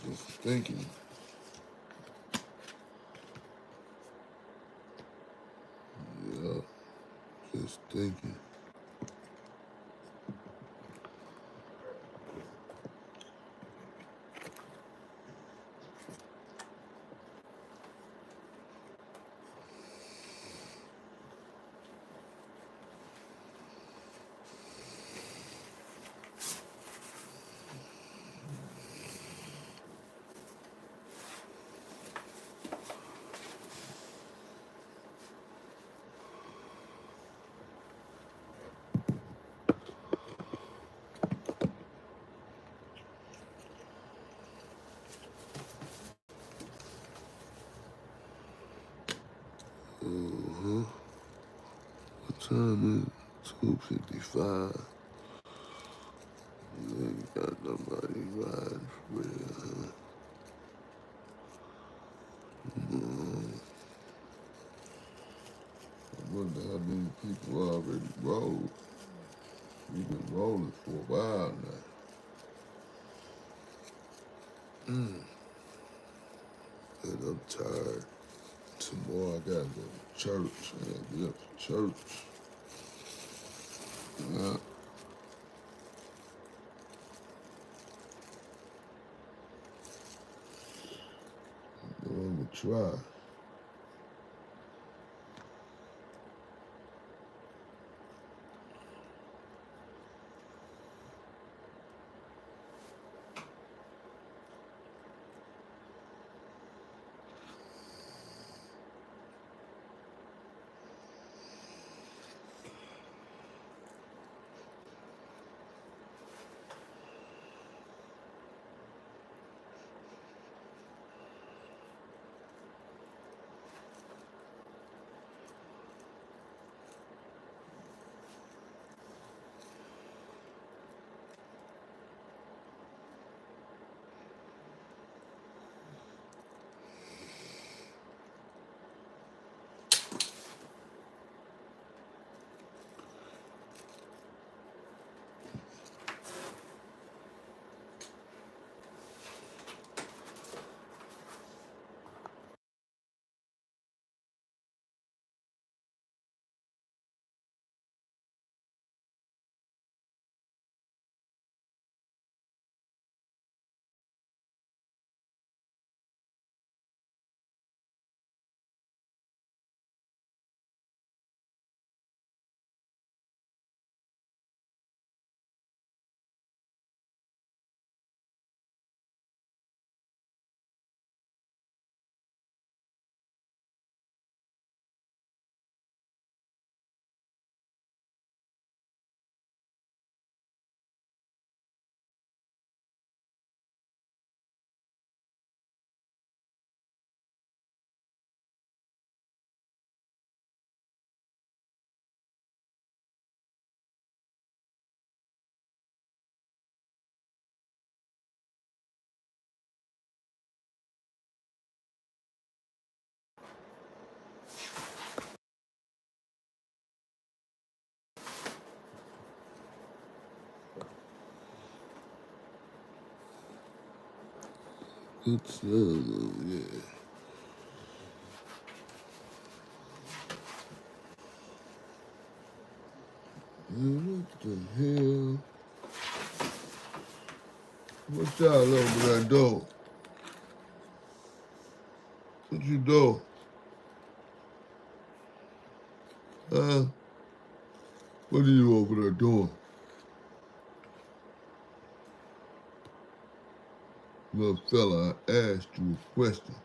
just thinking. Yeah, just thinking. What time is it? 2:55. You ain't got nobody riding for real, huh? how many people already rolled. We've been rolling for a while now. And I'm tired. Tomorrow I gotta go to church. I gotta get up to church. Yeah. I'm gonna try. It's yeah. What the hell? What y'all over there doing? What you doing? Huh? What are you over there doing? Little fella, I asked you a question.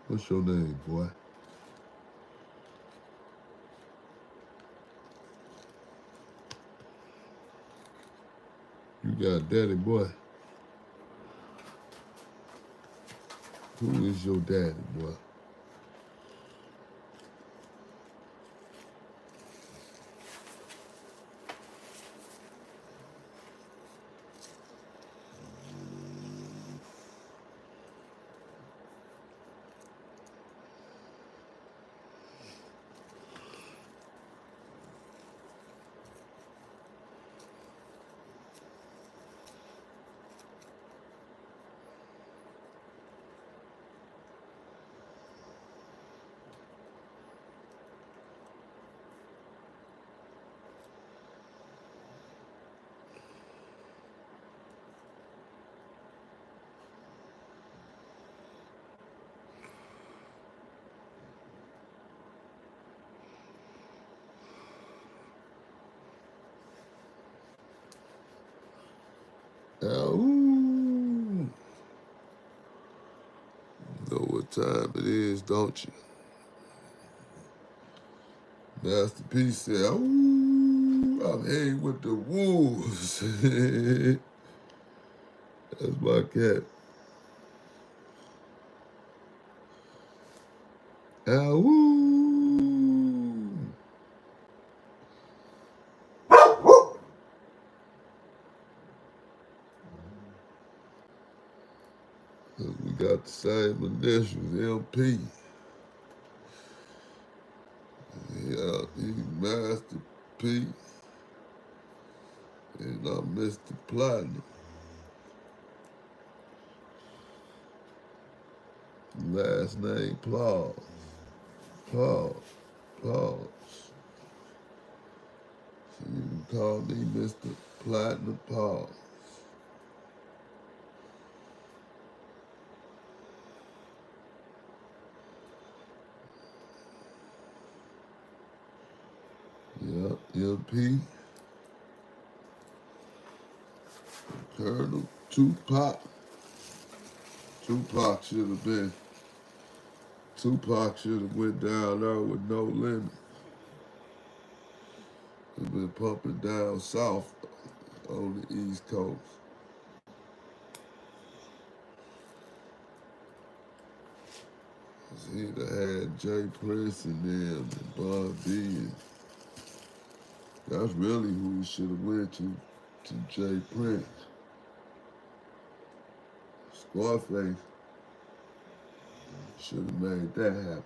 What's your name, boy? You got daddy, boy. Who is your daddy, boy? Ooh. Know what time it is, don't you? Master P said, ooh, I'm hanging with the wolves. That's my cat. Ooh. We got the same initials, MP. Yeah, he's Master P. And I'm Mr. Platinum. Last name Plaus. Plaus. Plaus. So you can call me Mr. Platinum Paul. Yep, MP, Colonel, Tupac. Tupac should have went down there with no limit. He's been pumping down south on the East Coast. He'd have had Jay Prince and them and Bob D. And that's really who he should have went to Jay Prince. Scarface should have made that happen.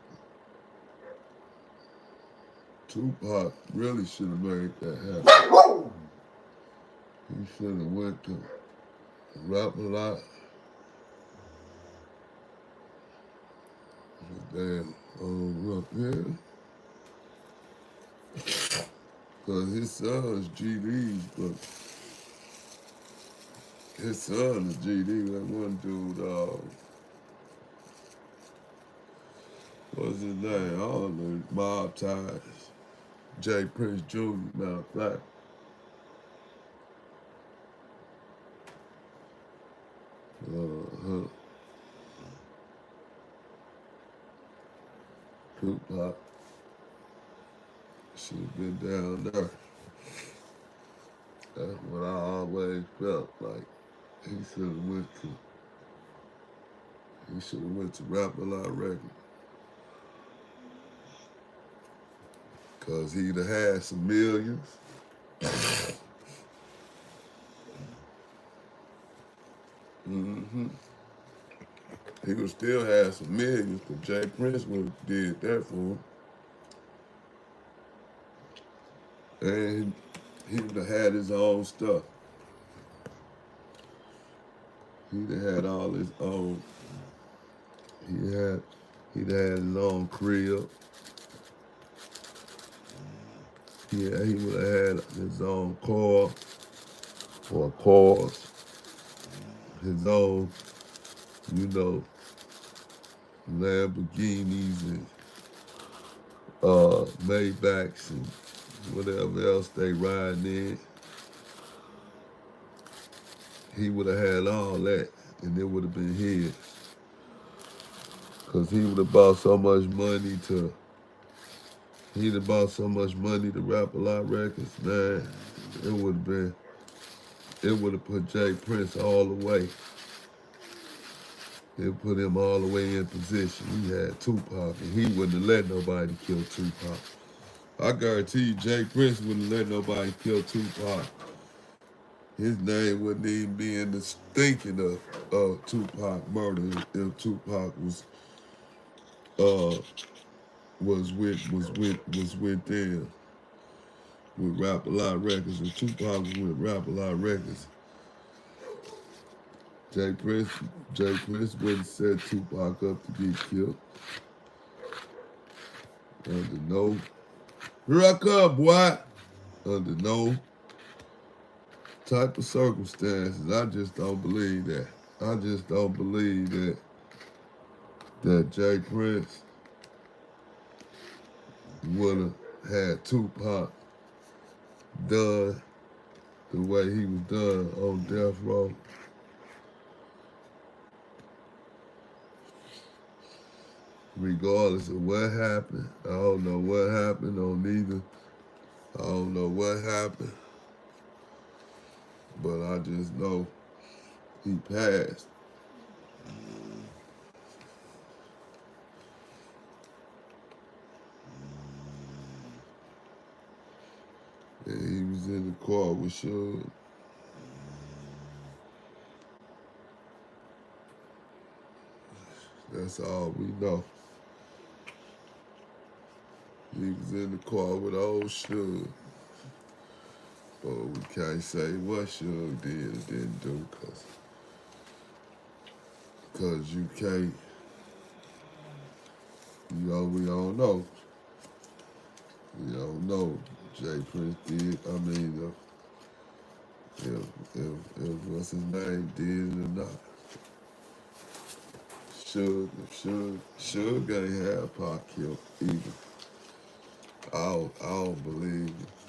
Tupac really should have made that happen. He should have went to Rap a Lot. Damn, up here. Because his son's GD, but his son is GD. That one dude, what's his name? I don't know, Mob Ties. Jay Prince Jr., matter of fact. Tupac should have been down there. That's what I always felt like. He should have went to Rap a Lot Records. Cause he'd have had some millions. He would still have some millions, but Jay Prince would have did that for him. And he would have had his own stuff. He'd have had all his own. He'd have had his own crib. Yeah, he would have had his own car or cars. His own, Lamborghinis and Maybachs and whatever else they riding in. He would have had all that, and it would have been his. Because he would have bought so much money to Rap a Lot Records, man. It would have put Jay Prince all the way. It put him all the way in position. He had Tupac, and he wouldn't have let nobody kill Tupac. I guarantee you, Jay Prince wouldn't let nobody kill Tupac. His name wouldn't even be in the thinking of Tupac murder if Tupac was with them with Rap a Lot Records. If Tupac was with Rap a Lot Records, Jay Prince wouldn't set Tupac up to get killed. Under no, here I come, boy. Under no type of circumstances, I just don't believe that. I just don't believe that Jay Prince would have had Tupac done the way he was done on death row. Regardless of what happened, I don't know what happened on neither. I don't know what happened, but I just know he passed. And he was in the car with Suge. That's all we know. He was in the car with old Suge. But we can't say what Suge did or didn't do, cause you can't, we don't know. We don't know. Jay Prince did, if what's his name did it or not. Suge ain't have Pac killed either. I don't believe it.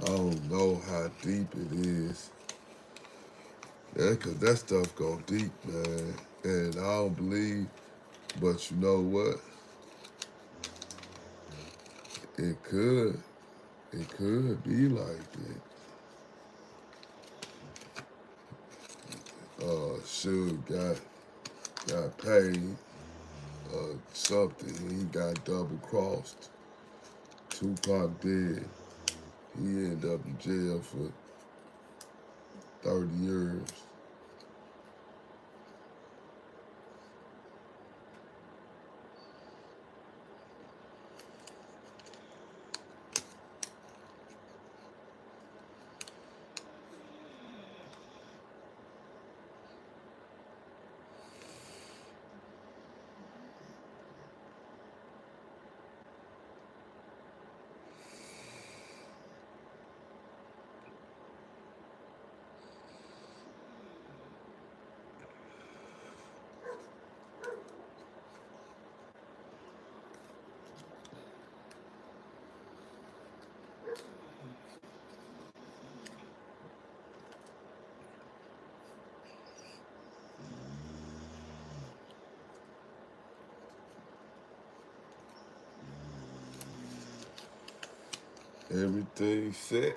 I don't know how deep it is. Yeah, cause that stuff go deep, man. And I don't believe, but you know what? It could be like that. Suge got paid something. He got double crossed. Tupac did. He ended up in jail for 30 years. Everything set,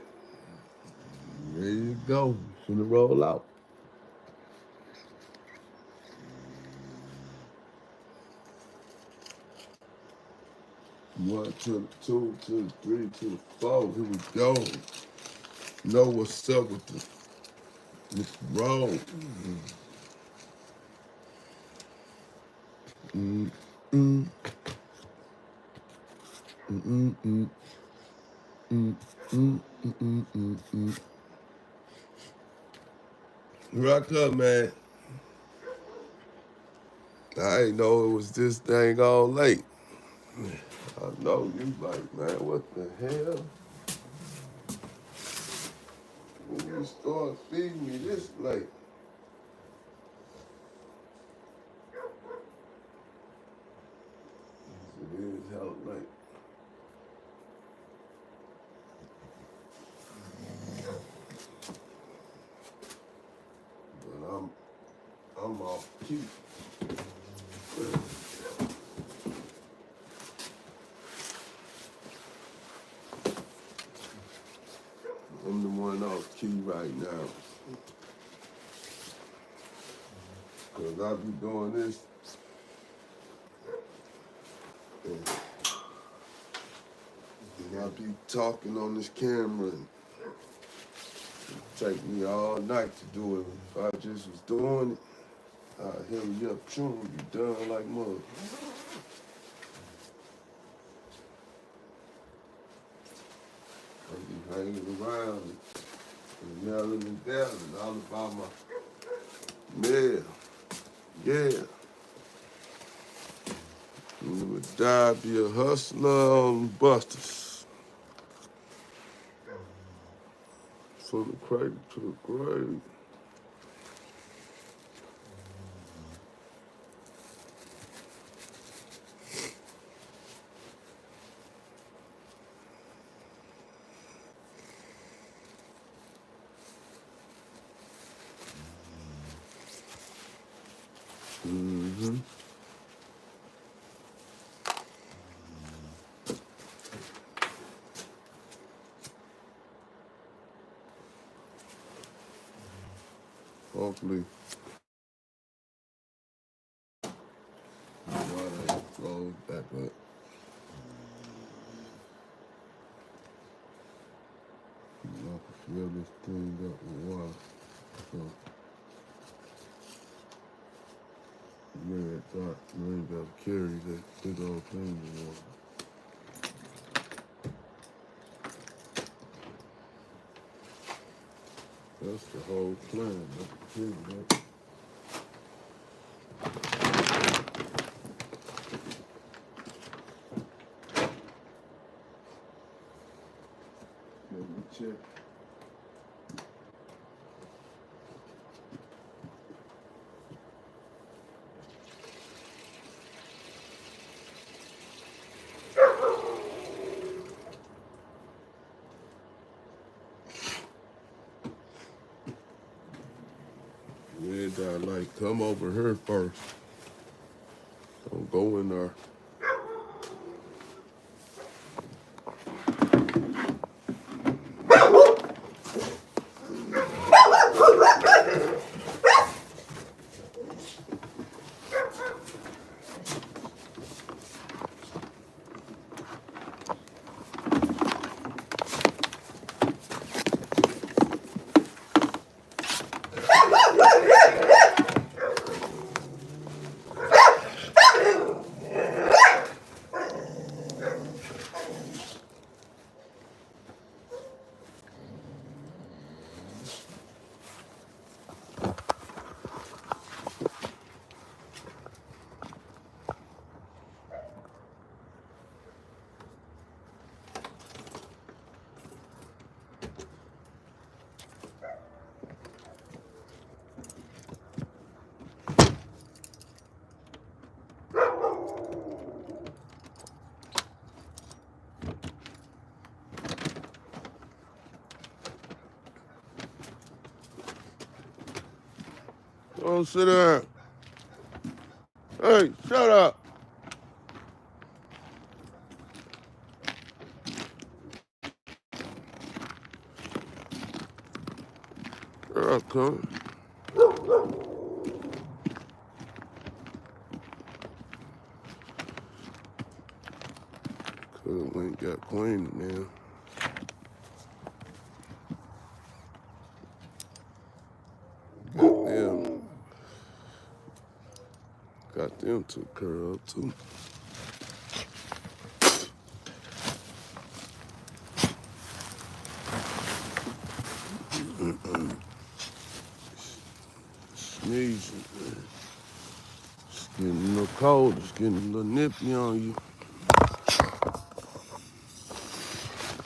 ready to go. Finna roll out. 1 to the 2 to the 3 to the 4. Here we go. Know what's up with the roll. Mm, mm, mm, mm, mm, mm, mm, mm, mm, mm. Rock up, man. I ain't know it was this dang all late. I know you like, man, what the hell? When you start feeding me this late? It is hell late. But I'm off cue. I'm the one off key right now. Cause I be doing this and I be talking on this camera and it take me all night to do it. If I just was doing it, I'd hurry up, chewing, be done like mud. I be hanging around and yelling and yelling all about my mail. Yeah. You would die, be a hustler on busters. From the cradle to the grave. Mm-hmm. Hopefully, the water flows back up. I can fill this thing up with water. So Man, thought you ain't got to carry that big old thing anymore. That's the whole plan. Not to carry that. Let me check. Red dot light, come over here first. Don't go in there. Oh, sit down. Hey, shut up. Girl, come. Could went got clean now. Got them to curl too. Sneezing, man. It's getting a little cold. It's getting a little nippy on you.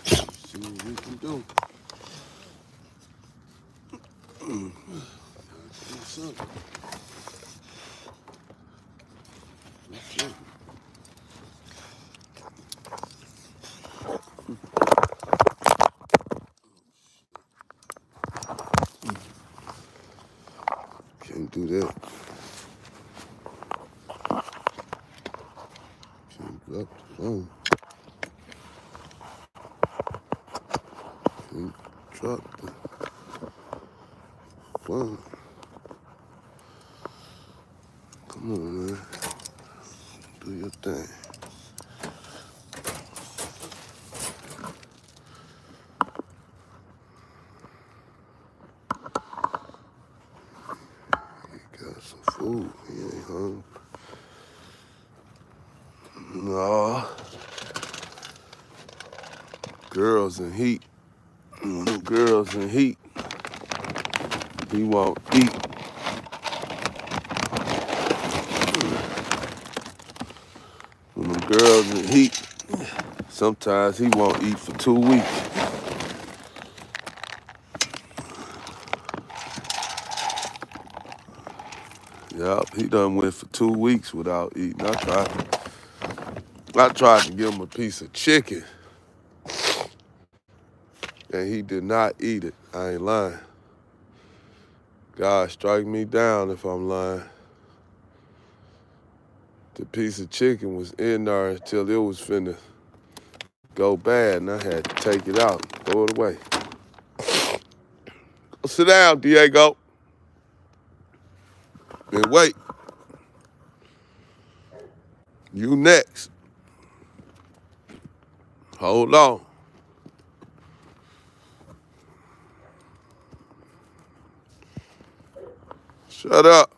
See what we can do. What's up? What's up? Can't do that. Can't drop the phone. Can't drop the phone. Come on, man. Do your thing. He got some food. He ain't hungry. No. Girls in heat. When them girls in heat, he won't eat. When them girls in heat, sometimes he won't eat for 2 weeks. Yup, he done went for 2 weeks without eating. I tried to give him a piece of chicken, and he did not eat it. I ain't lying. God strike me down if I'm lying. The piece of chicken was in there until it was finna go bad, and I had to take it out, throw it away. Go sit down, Diego. And wait. You next. Hold on. Shut up.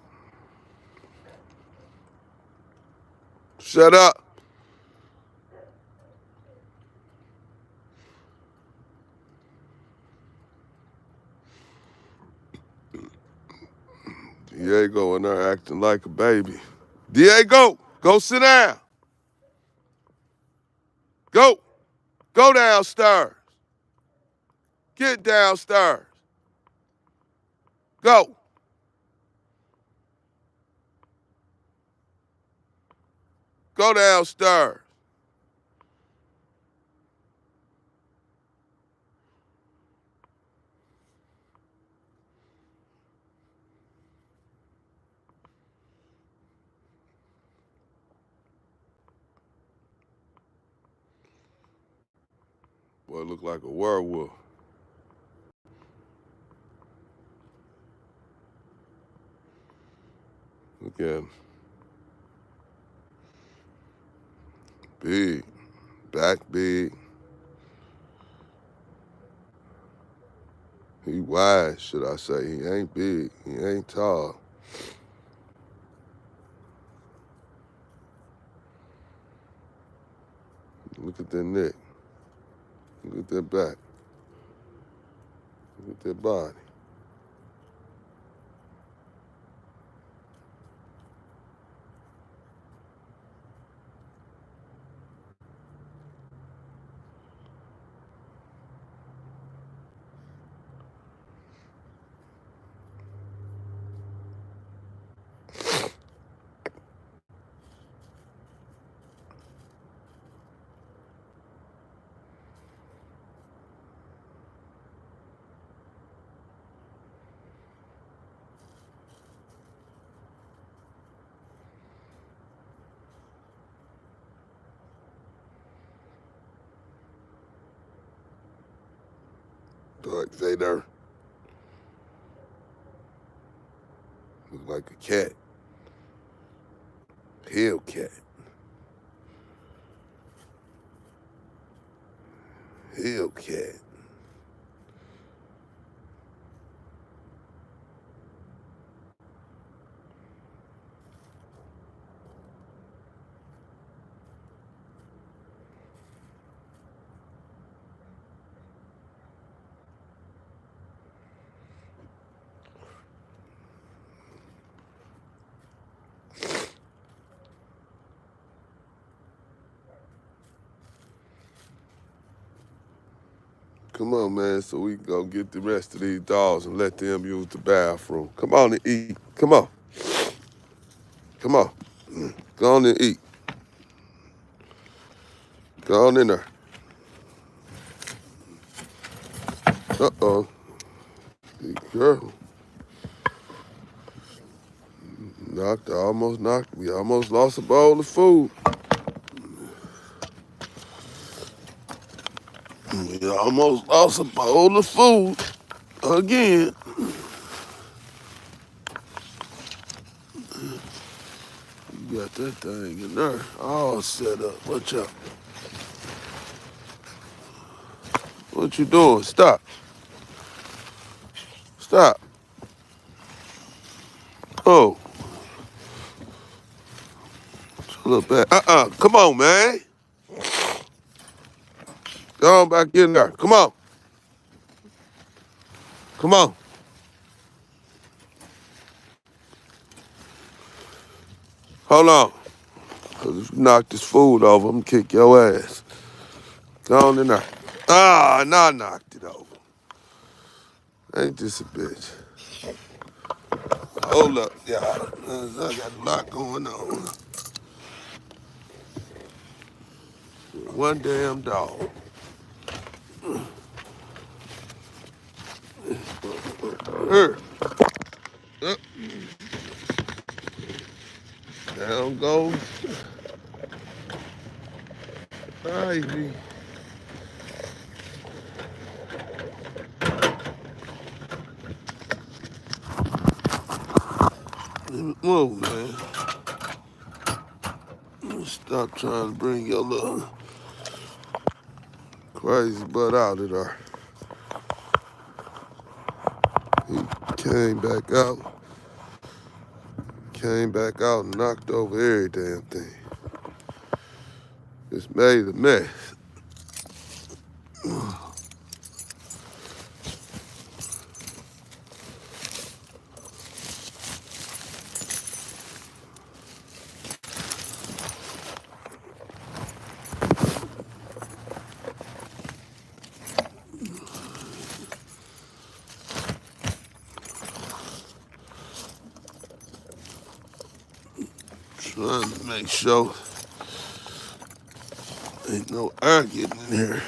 Shut up. Diego in there acting like a baby. Diego, go sit down. Go. Go downstairs. Get downstairs. Go. Go downstairs. Boy, look like a werewolf. Look at him. Big. Back big. He wide, should I say. He ain't big. He ain't tall. Look at that neck. Look at that back. Look at that body. Dark Vader. Look like a cat. Hellcat. Hellcat. Come on, man, so we can go get the rest of these dogs and let them use the bathroom. Come on and eat. Come on. Come on. Go on and eat. Go on in there. Uh-oh. Be careful. We almost lost a bowl of food. We almost lost a bowl of food again. You got that thing in there all set up. Watch out. What you doing? Stop. Stop. Oh. It's a little bad. Come on, man. Go on back in there. Come on. Come on. Hold on. Because if you knock this food over, I'm going to kick your ass. Go on in there. Now I knocked it over. Ain't this a bitch? Hold up, y'all. I got a lot going on. One damn dog. Here. Down goes Ivy. Move, man. Stop trying to bring your little crazy butt out of there. He came back out and knocked over every damn thing. Just made a mess. Trying to make sure ain't no air getting in here.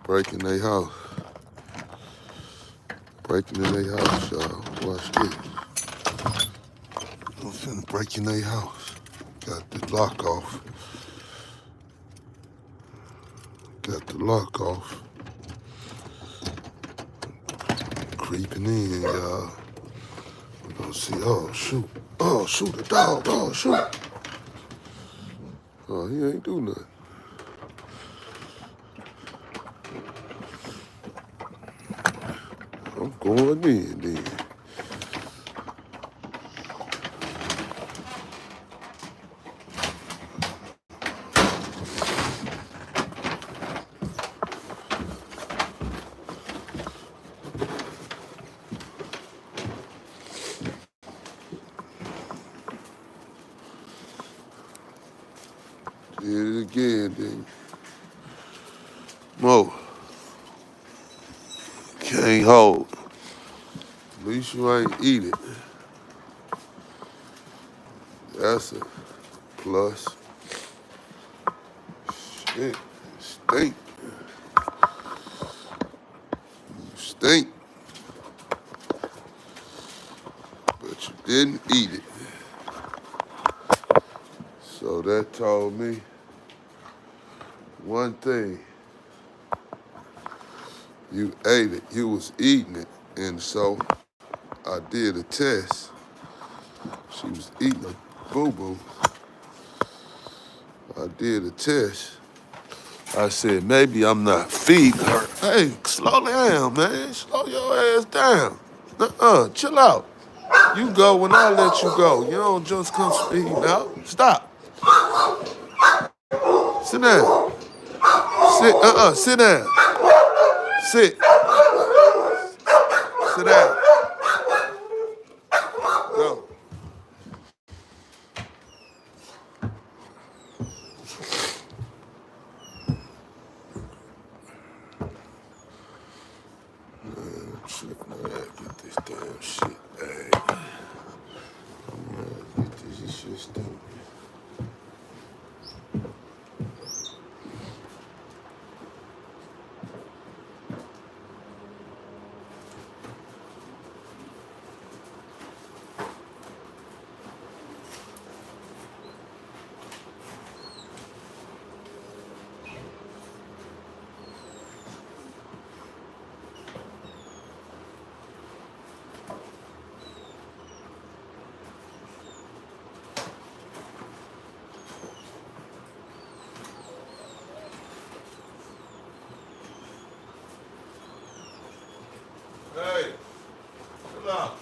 Breaking their house. Breaking in their house, y'all. Watch this. I'm finna break in their house. Got the lock off. Got the lock off. Creeping in, y'all. We're gonna see. Oh, shoot. Oh, shoot, the dog. Oh, shoot. Oh, he ain't do nothing. I'm going in then. Did it again, then. Mo. Can't hold. At least you ain't eat it. That's a plus. Shit. Stink. You stink. But you didn't eat it. So that told me one thing. You ate it. You was eating it. And so I did a test. She was eating a Boerboel. I did a test. I said, maybe I'm not feeding her. Hey, slow down, man. Slow your ass down. Chill out. You go when I let you go. You don't just come speeding out. Stop. Sit down. Sit down. Sit. Sit down. Go. Man, I'm tripping. I gotta get this damn shit back. Get this shit stupid. Hey, chill out.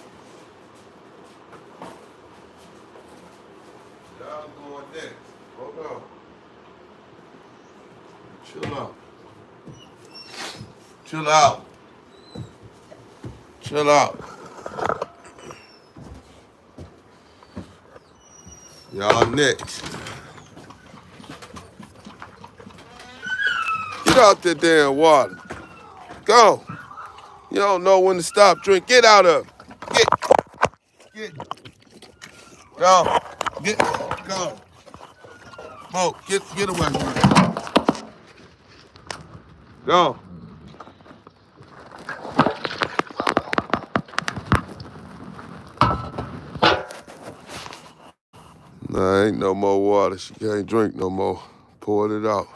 Y'all going next. Hold on. Chill out. Chill out. Chill out. Y'all next. Get out that damn water. Go. You don't know when to stop. Drink. Get out of it. Get. Go. Get. Go. Mo, get away from me. Go. Nah, ain't no more water. She can't drink no more. Poured it out.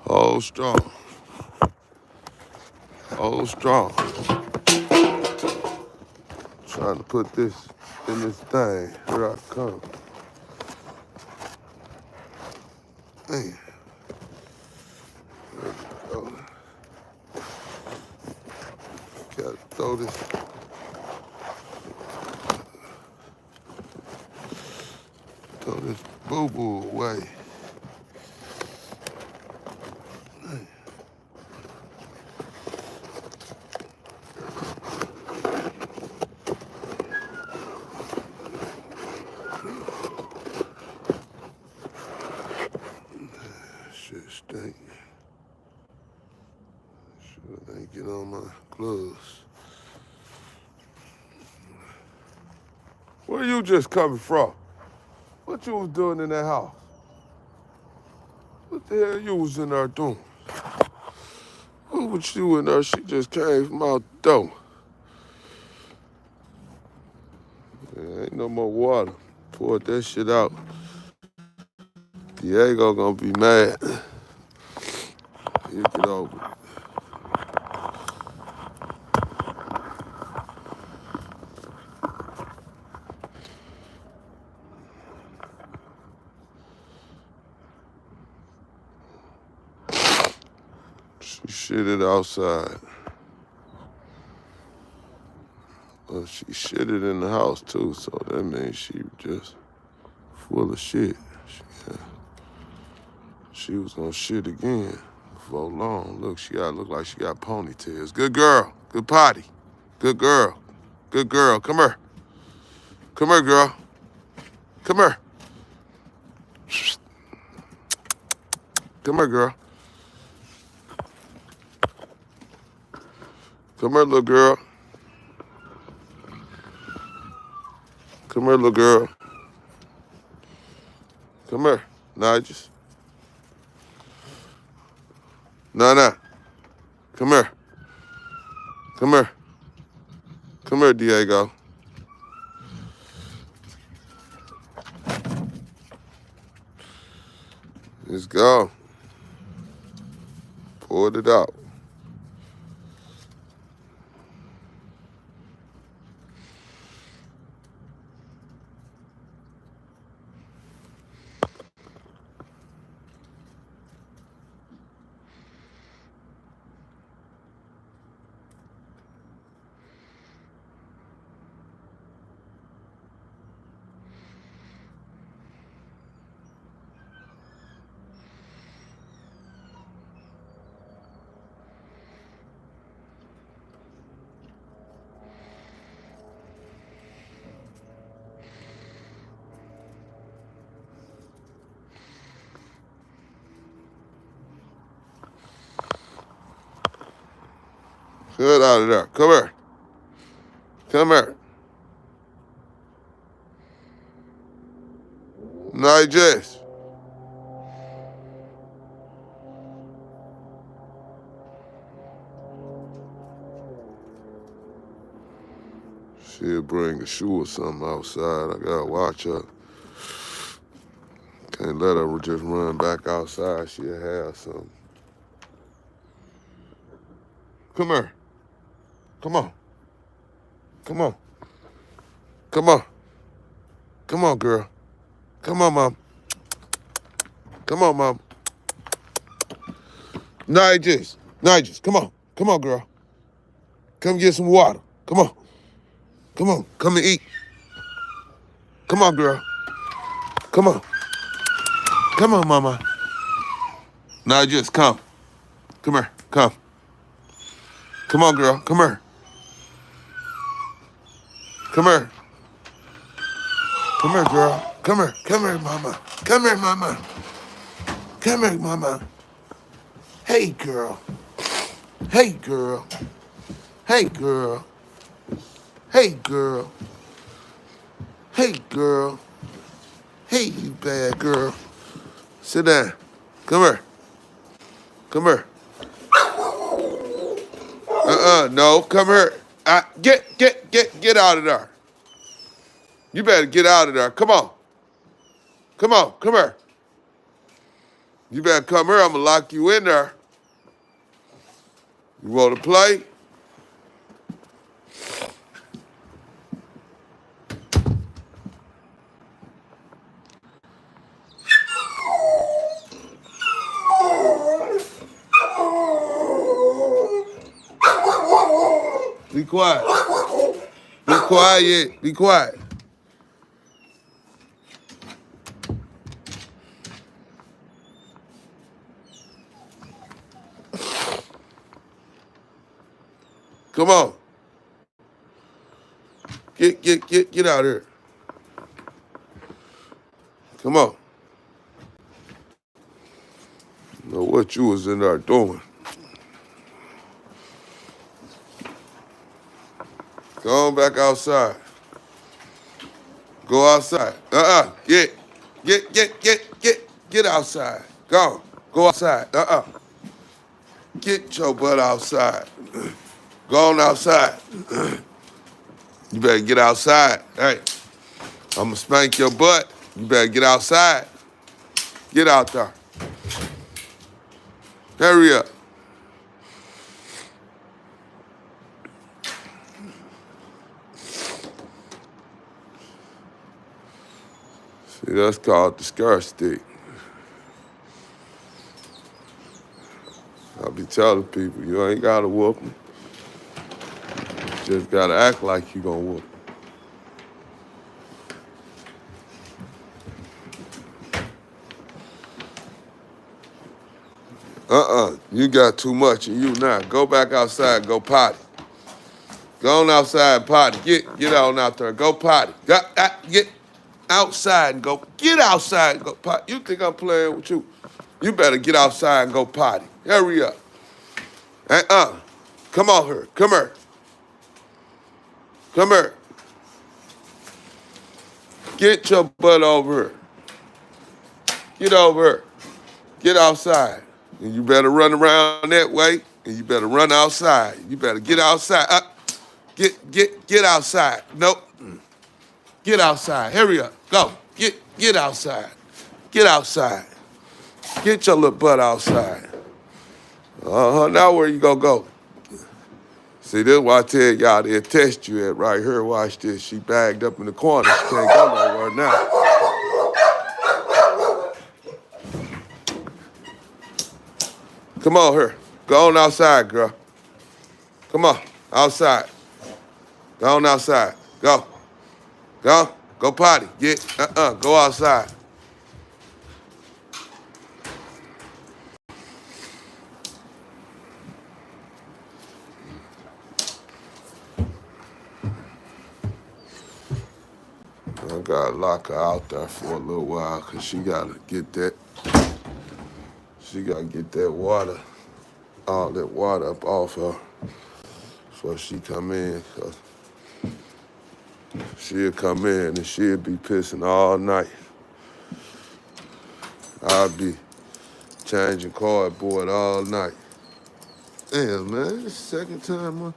Hold strong. Hold strong. Trying to put this in this thing. Here I come. Man. There we go. Gotta throw this. Throw this Boerboel away. Shit stink. Sure they get on my gloves. Where you just coming from? What you was doing in that house? What the hell you was in there doing? What was you in there? She just came from out the door. There ain't no more water. Poured that shit out. Diego gonna be mad. He'll get over it. She shitted outside. Well, she shitted in the house too, so that means she just full of shit. She was gonna shit again before long. Look, she gotta look like she got ponytails. Good girl. Good potty. Good girl. Good girl. Come here. Come here, girl. Come here. Come here, girl. Come here, little girl. Come here, little girl. Come here, Nigel. Nah. Come here. Come here. Come here, Diego. Let's go. Poured it out. Get out of there. Come here. Come here. Nigel. She'll bring a shoe or something outside. I gotta watch her. Can't let her just run back outside. She'll have something. Come here. Come on. Come on. Come on. Come on, girl. Come on, Mom. Come on, Mom. Nigel, come on. Come on, girl. Come get some water. Come on. Come on. Come and eat. Come on, girl. Come on. Come on, Mama. Now just come. Come here. Come. Come on, girl. Come here. Come here. Come here, girl. Come here. Come here, mama. Come here, mama. Come here, mama. Hey, girl. Hey, girl. Hey, girl. Hey, girl. Hey, girl. Hey, you bad girl. Sit down. Come here. Come here. No, come here. Get out of there. You better get out of there. Come on. Come on, come here. You better come here. I'm gonna lock you in there. You wanna play? Be quiet. Be quiet. Be quiet. Come on. Get out here. Come on. Know what you was in there doing. Go on back outside. Go outside. Get outside. Go. Go outside. Get your butt outside. Go on outside. You better get outside. Hey, I'm gonna spank your butt. You better get outside. Get out there. Hurry up. See, that's called the scar stick. I be telling people, you ain't gotta whoop them. Just gotta act like you gonna whoop them. You got too much in you now. Go back outside, go potty. Go on outside and potty. Get on out there, go potty. Get outside and go. Get outside and go potty. You think I'm playing with you? You better get outside and go potty. Hurry up. Come on here. Come here. Come here. Get your butt over here. Get over here. Get outside. And you better run around that way. And you better run outside. You better get outside. Get outside. Nope. Get outside. Hurry up. Go. Get outside. Get outside. Get your little butt outside. Now where you gonna go? See, this is why I tell y'all they'll test you at right here. Watch this. She bagged up in the corner. She can't go nowhere now. Come on here. Go on outside, girl. Come on. Outside. Go on outside. Go. Go. Go potty. Go outside. I gotta lock her out there for a little while because she gotta get that. She gotta get that water, all that water up off her before she come in. Cause she'll come in and she'll be pissing all night. I'll be changing cardboard all night. Damn, man, this is the second time my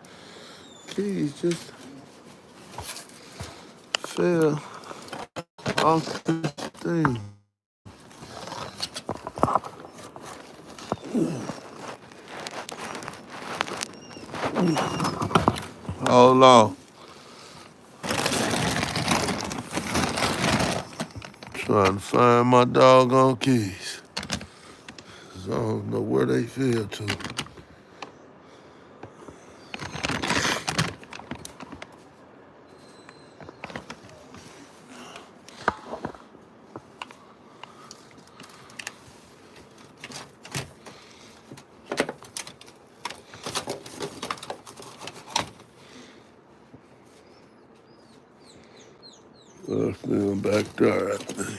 keys just fell off this thing. Hold on. Trying to find my doggone keys. 'Cause I don't know where they fell to. Still back there, I think.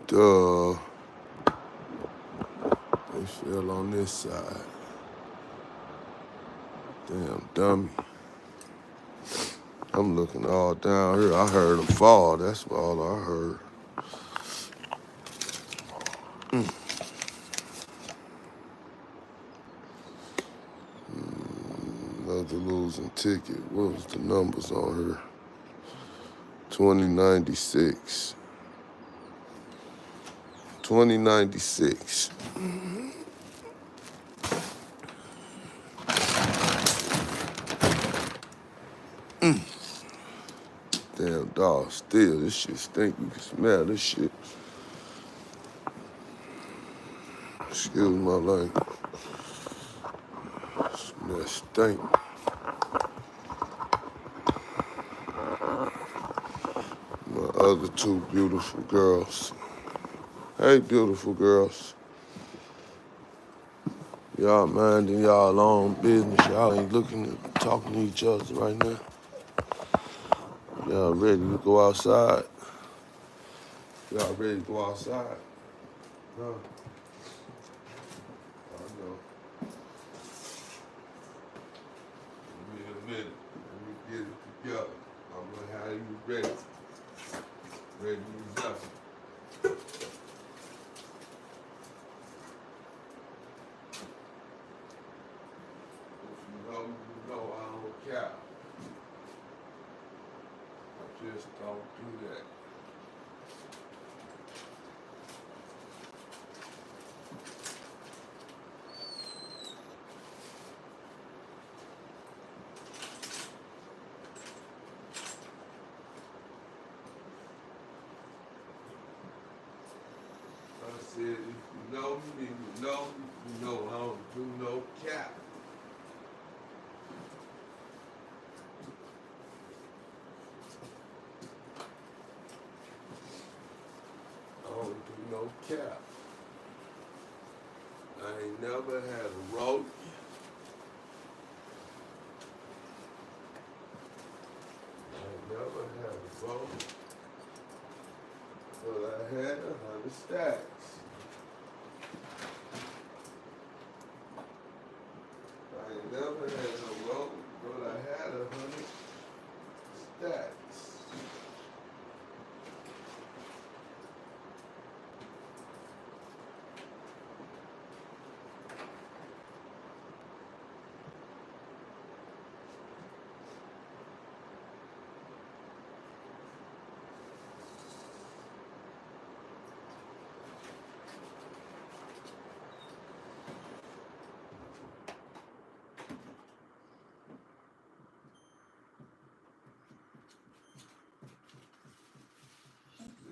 Duh. They fell on this side. Damn dummy. I'm looking all down here. I heard them fall. That's all I heard. Another losing ticket. What was the numbers on here? 2096. 2096. Damn dog, still, this shit stink. You can smell this shit. Excuse my language. That stink. My other two beautiful girls. Hey, beautiful girls. Y'all minding y'all own business. Y'all ain't looking at talking to each other right now. Y'all ready to go outside? Y'all ready to go outside? No. I know. Give me a minute. Let me get it together. I'm gonna have you ready. Ready to go. You know I don't care. I just don't do that. I said, if you know me, you know I don't do no cap. I don't do no cap. I ain't never had a rope. I ain't never had a rope. But I had 100 stacks. I ain't never had no rope, but I had 100 stacks.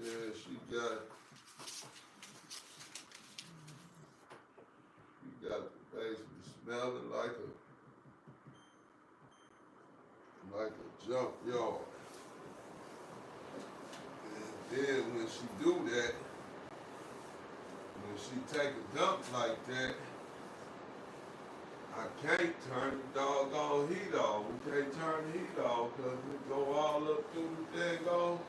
Yeah, she got the basement smelling like a junkyard. And then when she do that, when she take a dump like that, I can't turn the doggone heat off. We can't turn the heat off because it go all up through the daggone,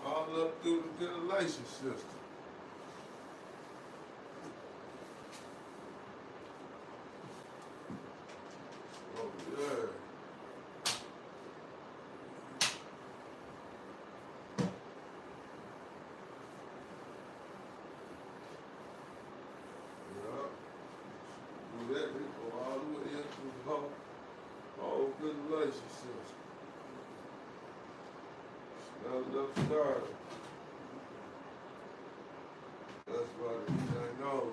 all up through the ventilation system. Oh yeah. Do that, it go all the way into the whole ventilation system. enough started. That's why I know.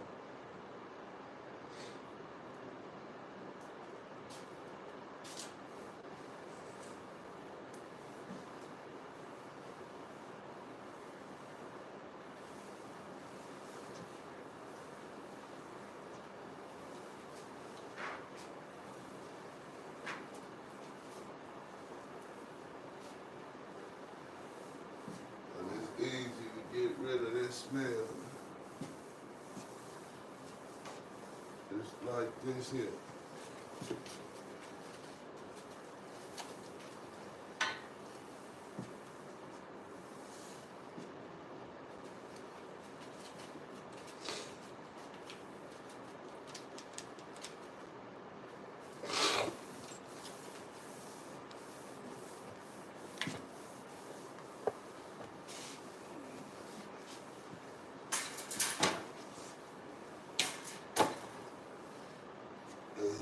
And it's easy to get rid of this smell. Just like this here.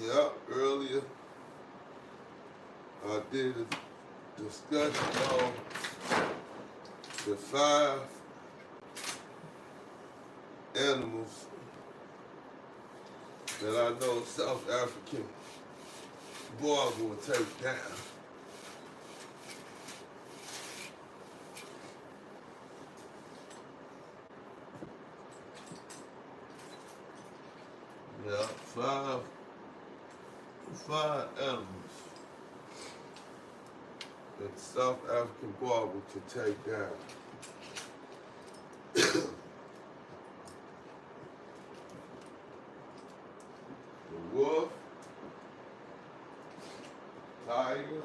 Yeah, earlier I did a discussion on the 5 animals that I know South African Boerboel will take down. Yeah, five animals that South African Boerboel can take down. The wolf, tiger,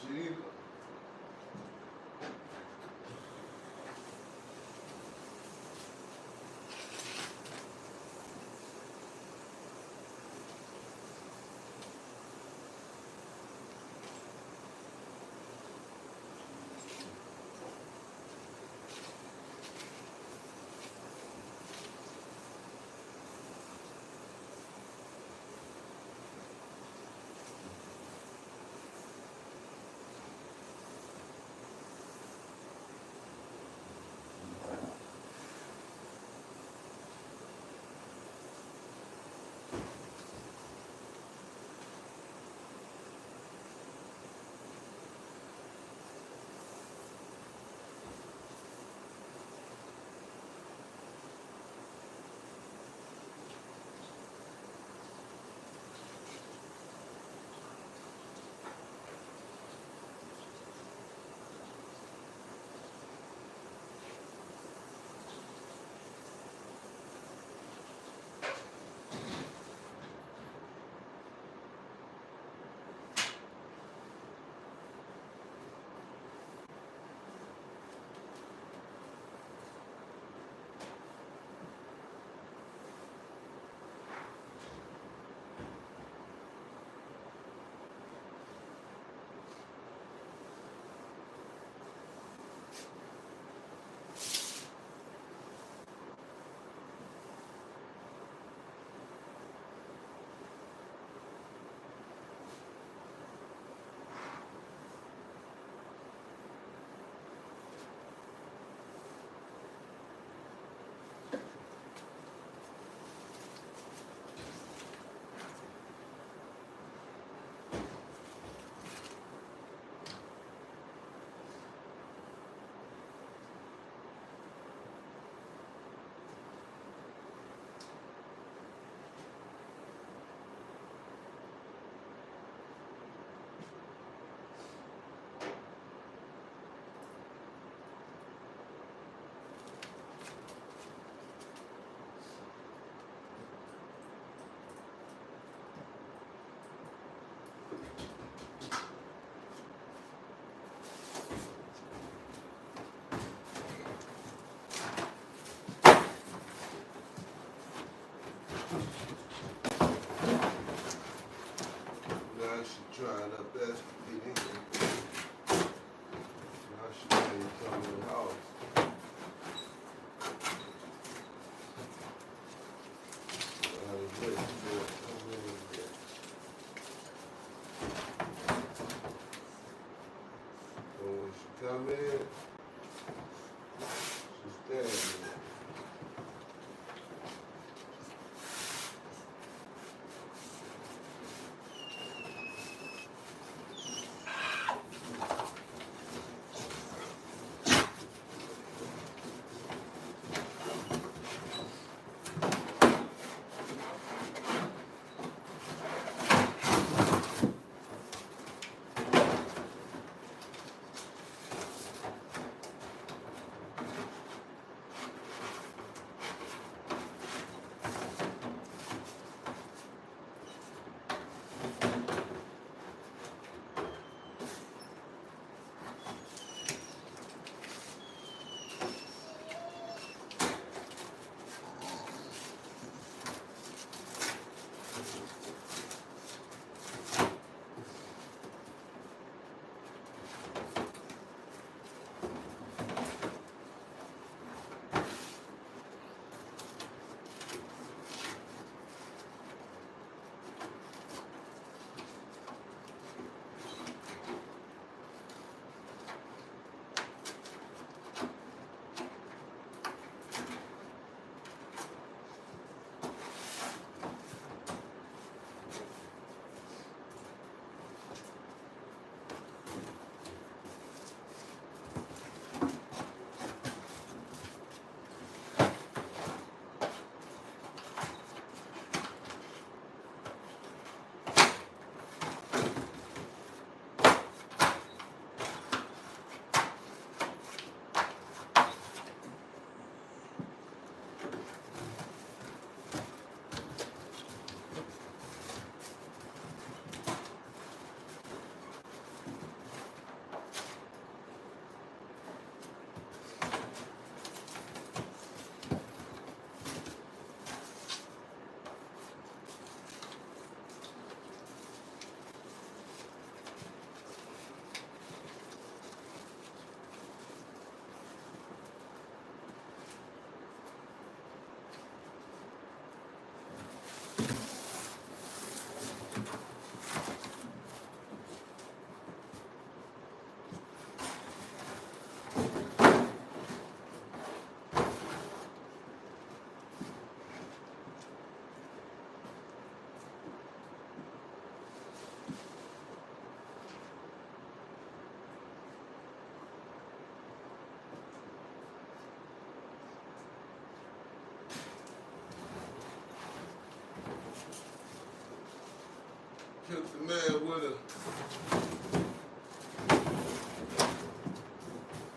cheetah, now she trying her best to get in there. Now she ain't coming in the house. I was waiting for her to come in there. what I mean? She's standing there. Killed the man with a.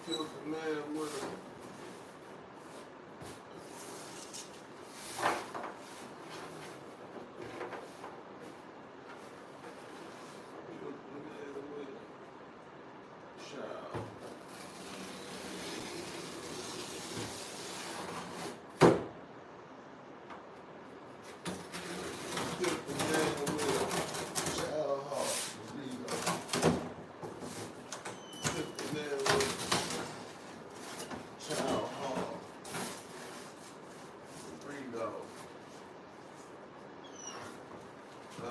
Killed the man with a. Killed the man with a child. Killed the man with a child hog. There you go. Killed the man with a child hog. There you go. I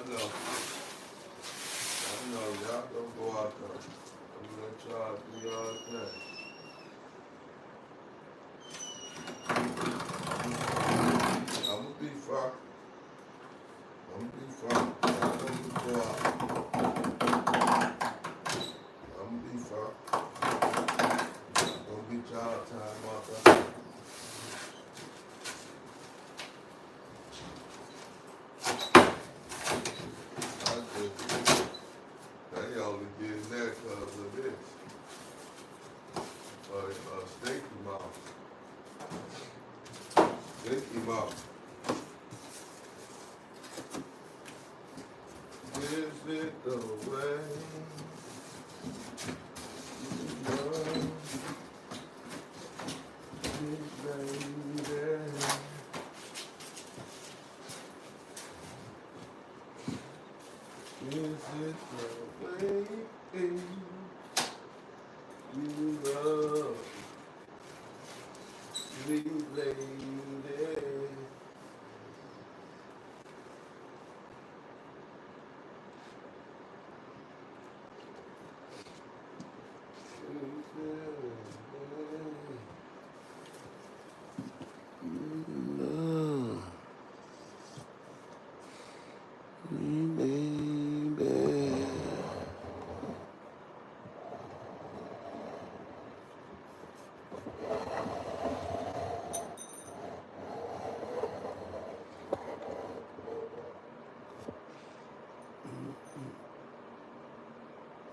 know, y'all don't go out there. I'm gonna let y'all do y'all thing. I'ma be fine. I'ma be fine. Y'all don't go out. I'ma be fine. Don't get y'all time out there. They only did that because of this. Stinky mouth. Stinky mouth. Is it the way you love me, baby? Is it the way you love me, lady? Is it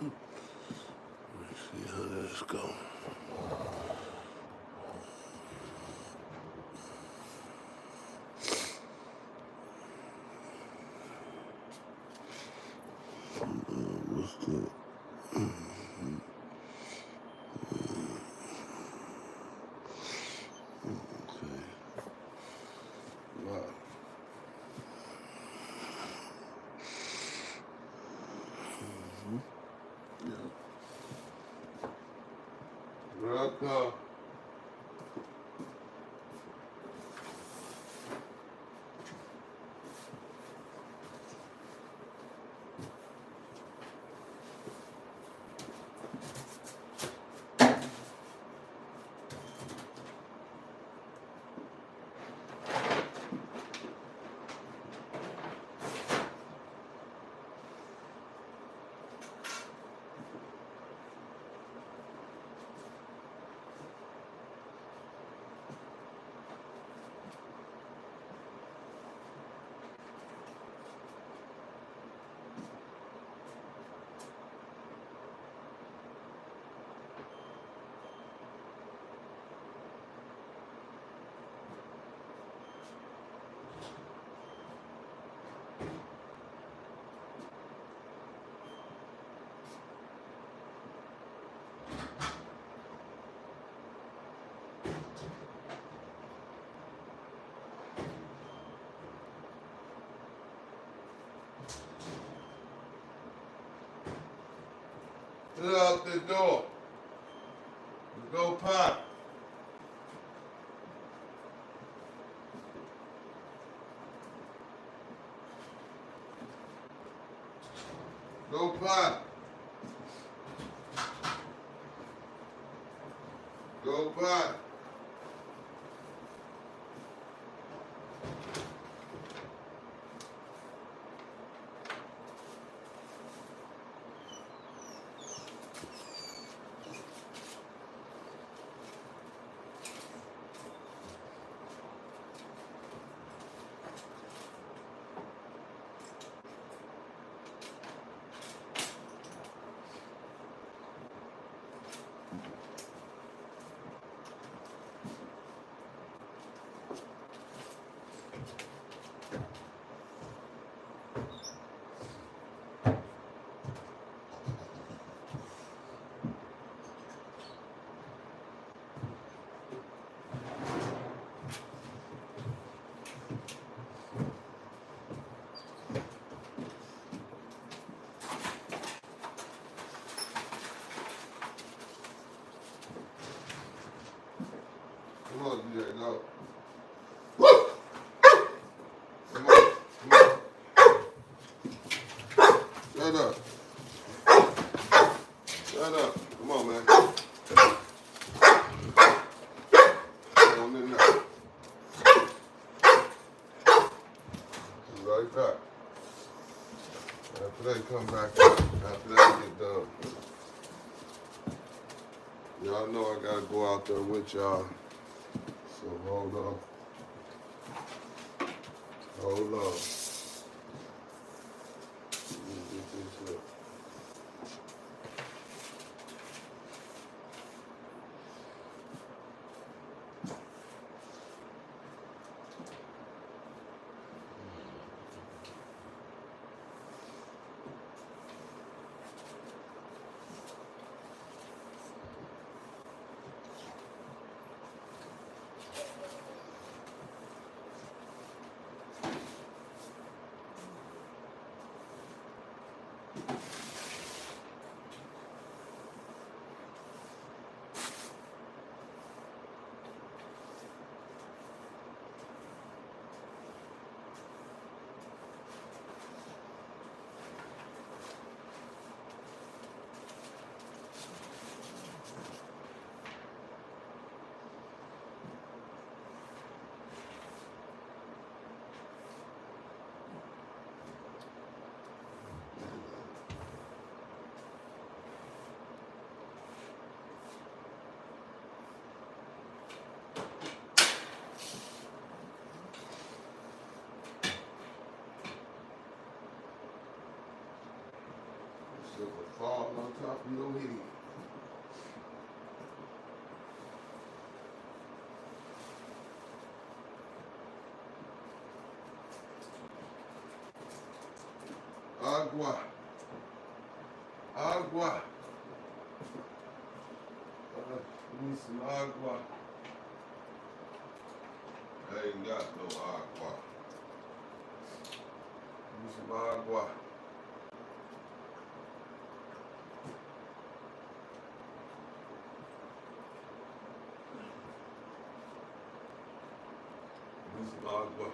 Let's see how this goes. What's that? Okay. Wow. Yeah. Welcome. Get out the door. Go potty. Go potty. Go potty. Come on, DJ, go. Come on, come on. Shut up. Shut up. Come on, man. Come on in there. Be right back. After they come back out, after they get done. Y'all know I gotta go out there with y'all. So hold on. Hold on. Let me get this up. fall on top of your head. Agua. Agua. Give me some agua. I ain't got no agua. Give me some agua. Give me some agua.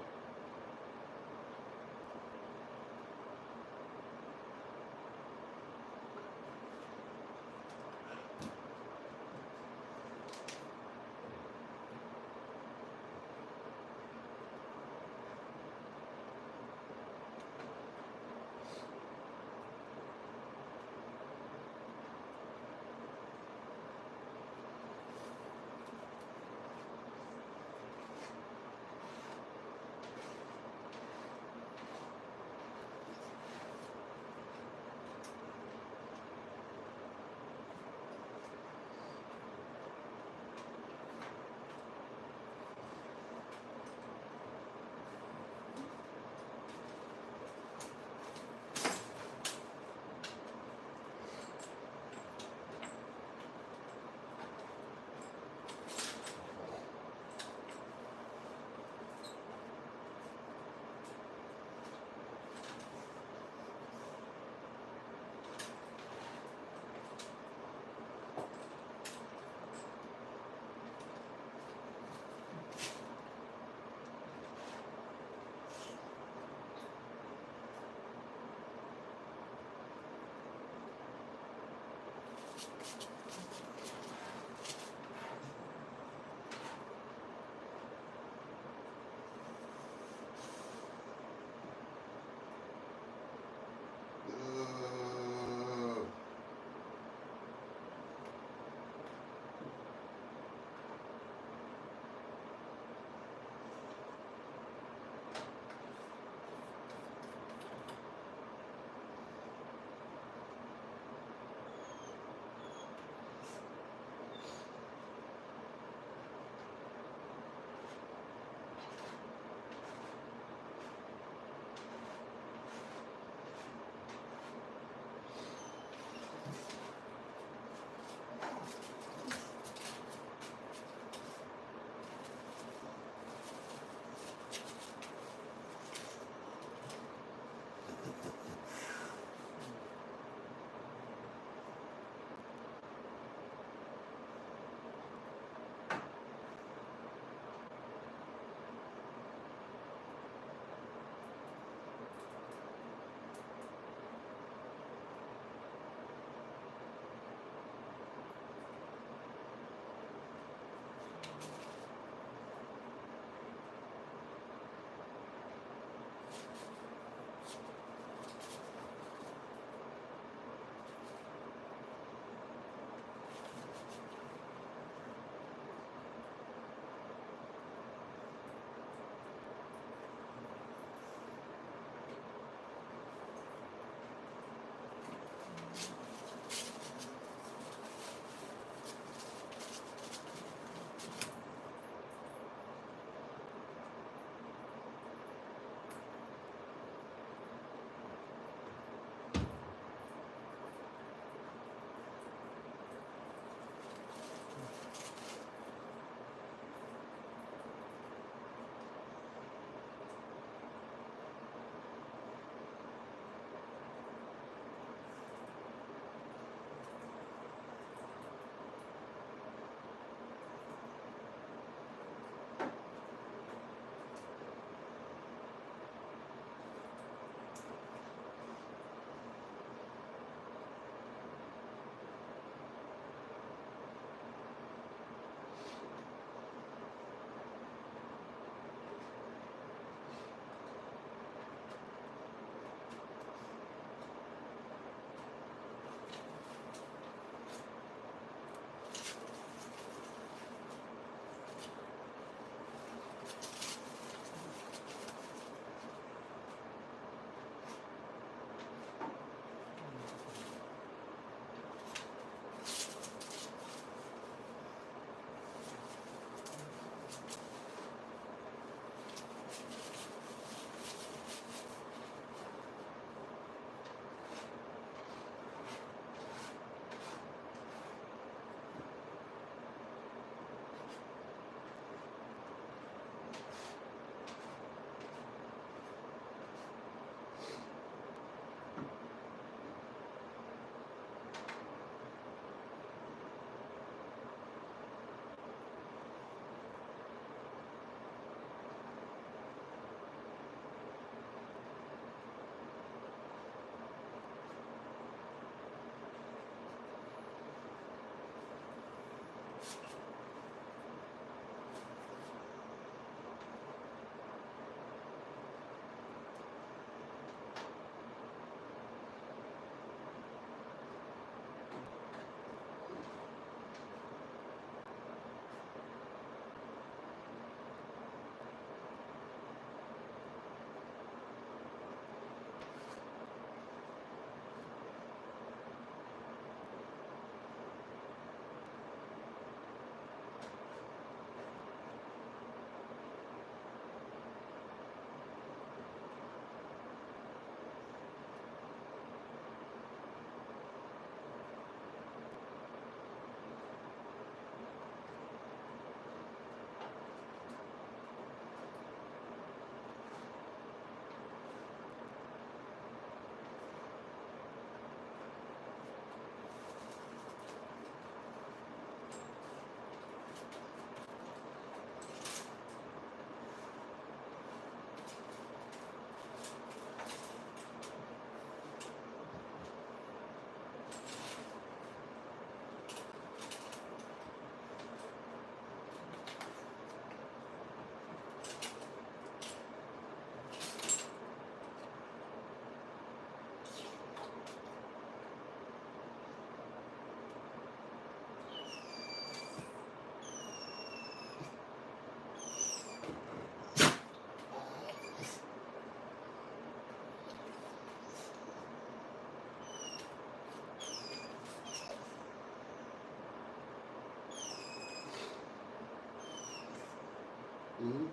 Mm-hmm.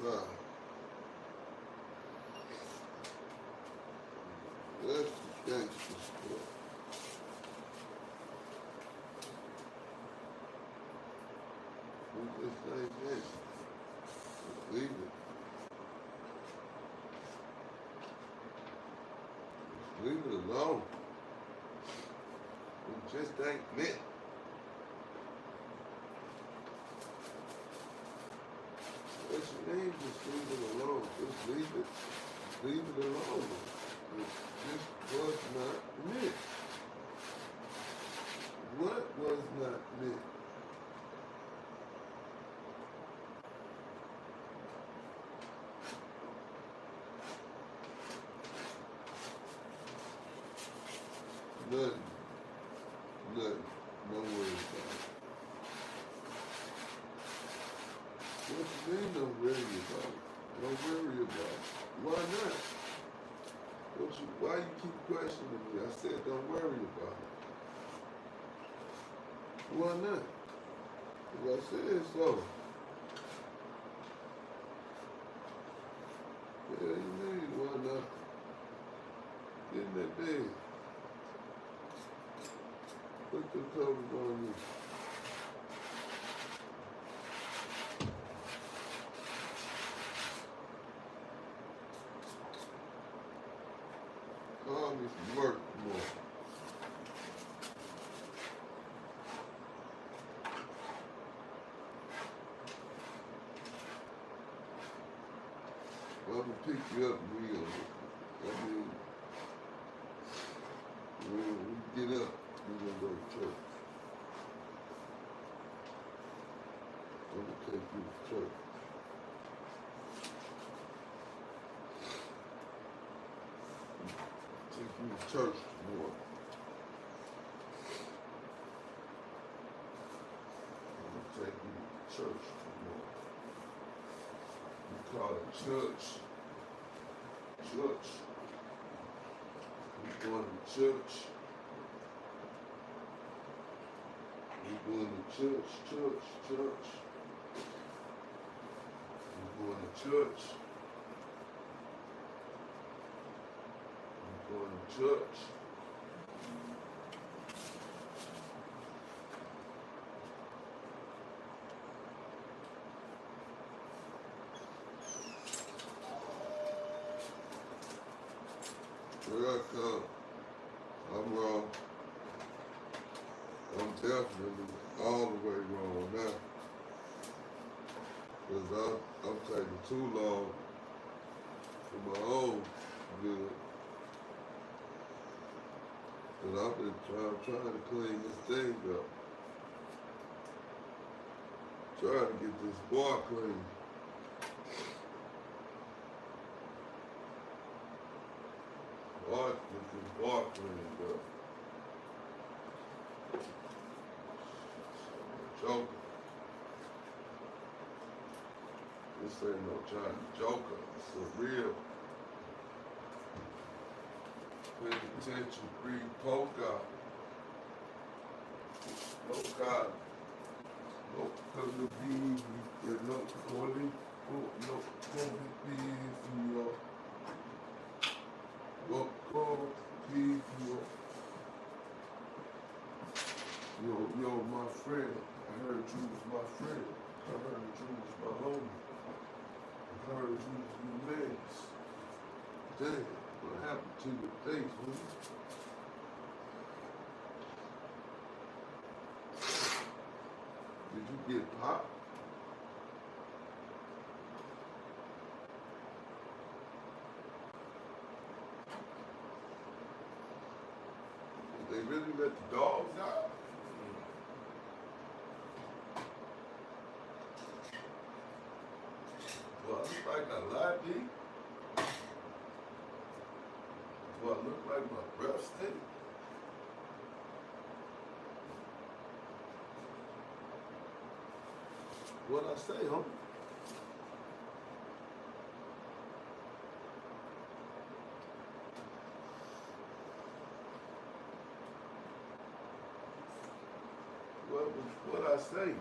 Wow. That's the gangster stuff. We just ain't gangster. Just leave it. Just leave it alone. We just ain't meant. What you mean, just leave it alone? Just leave it. Leave it alone. It just was not meant. What was not meant? Nothing. Nothing. No worries about it. What you mean don't worry about it? Don't worry about it. Why not? Why you keep questioning me? I said don't worry about it. Why not? Because I said so. Yeah, you mean why not? Get in that bed. Put the covers on you. Call me from work tomorrow. I'm gonna pick you up and we gonna, when we get up, we're gonna go to church. I'm gonna take you to church. Take you to church tomorrow. I'm gonna take you to church tomorrow. We call it church. Church. We going to church. We going to church, church. We going to church. We going to church. Here I come. I'm wrong. I'm definitely all the way wrong now. Because I'm taking too long for my own good. Because I've been trying to clean this thing up. Trying to get this bar clean. Get this bar cleaned up. Joker. This ain't no Johnny Joker. It's a real penitentiary breed polka. Polka. No color bees. No calling. No color bees. No color bees. Yo, my friend. I heard you was my friend. I heard you was my homie. I heard you was your man. Dang, what happened to your face, homie? Did you get popped? Did they really let the dogs out? Well, it's like a lot deep. Do I look like my breath stink? What'd I say, homie? What'd I say?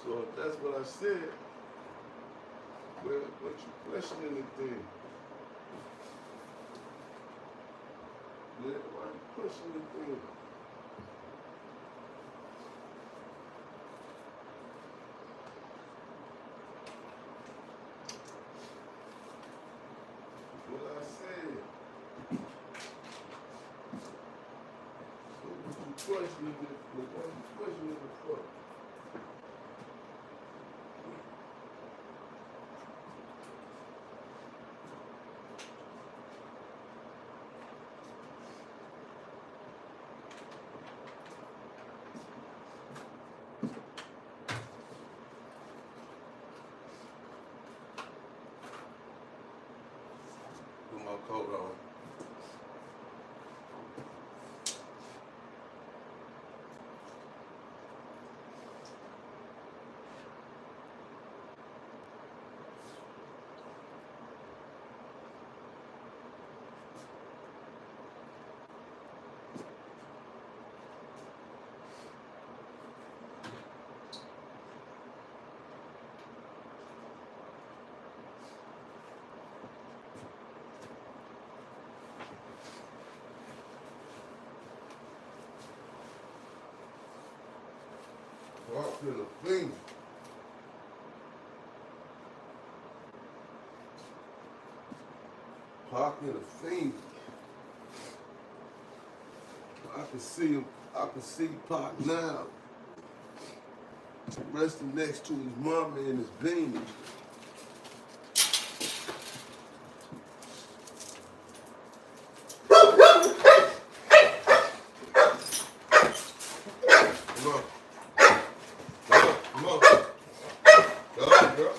So if that's what I said, what you questioning it then? Why you questioning it then? What I said. So what you questioning it for? Why you questioning it for? Put my coat on. Walk in the finger. Park in the finger. I can see him. I can see Pac now. Resting next to his mama in his beanie. Come on. Come on. Come on, girl.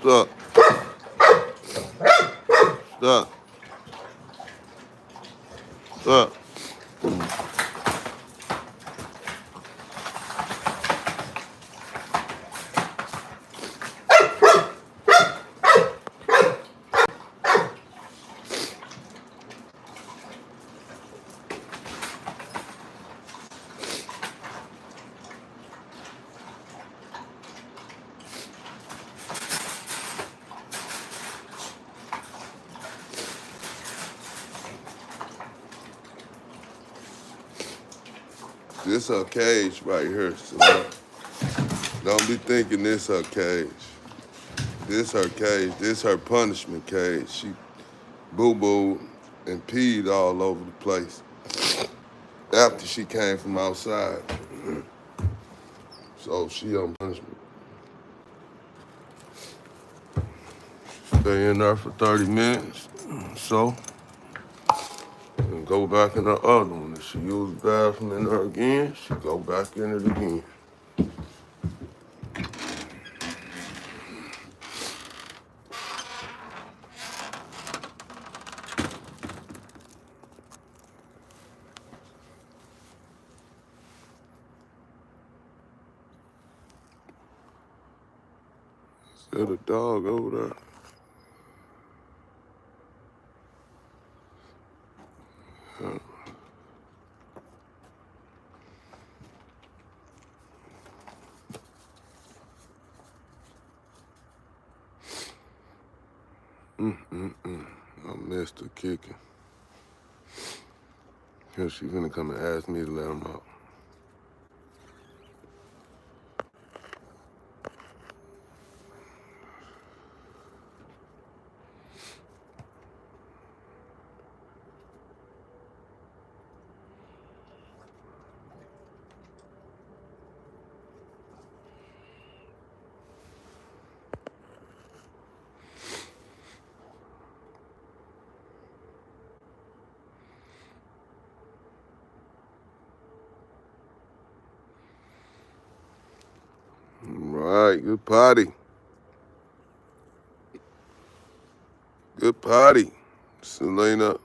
Stop. Stop. Stop. This her cage right here, so don't be thinking this her cage. This her cage. This her punishment cage. She boo-booed and peed all over the place after she came from outside. So she on punishment. Stay in there for 30 minutes, so, and go back in the other one. If she use the bathroom in there again, she go back in it again. There's a dog over there. I missed her kicking. Here she's gonna come and ask me to let him out. right, good potty. Good potty, Selena.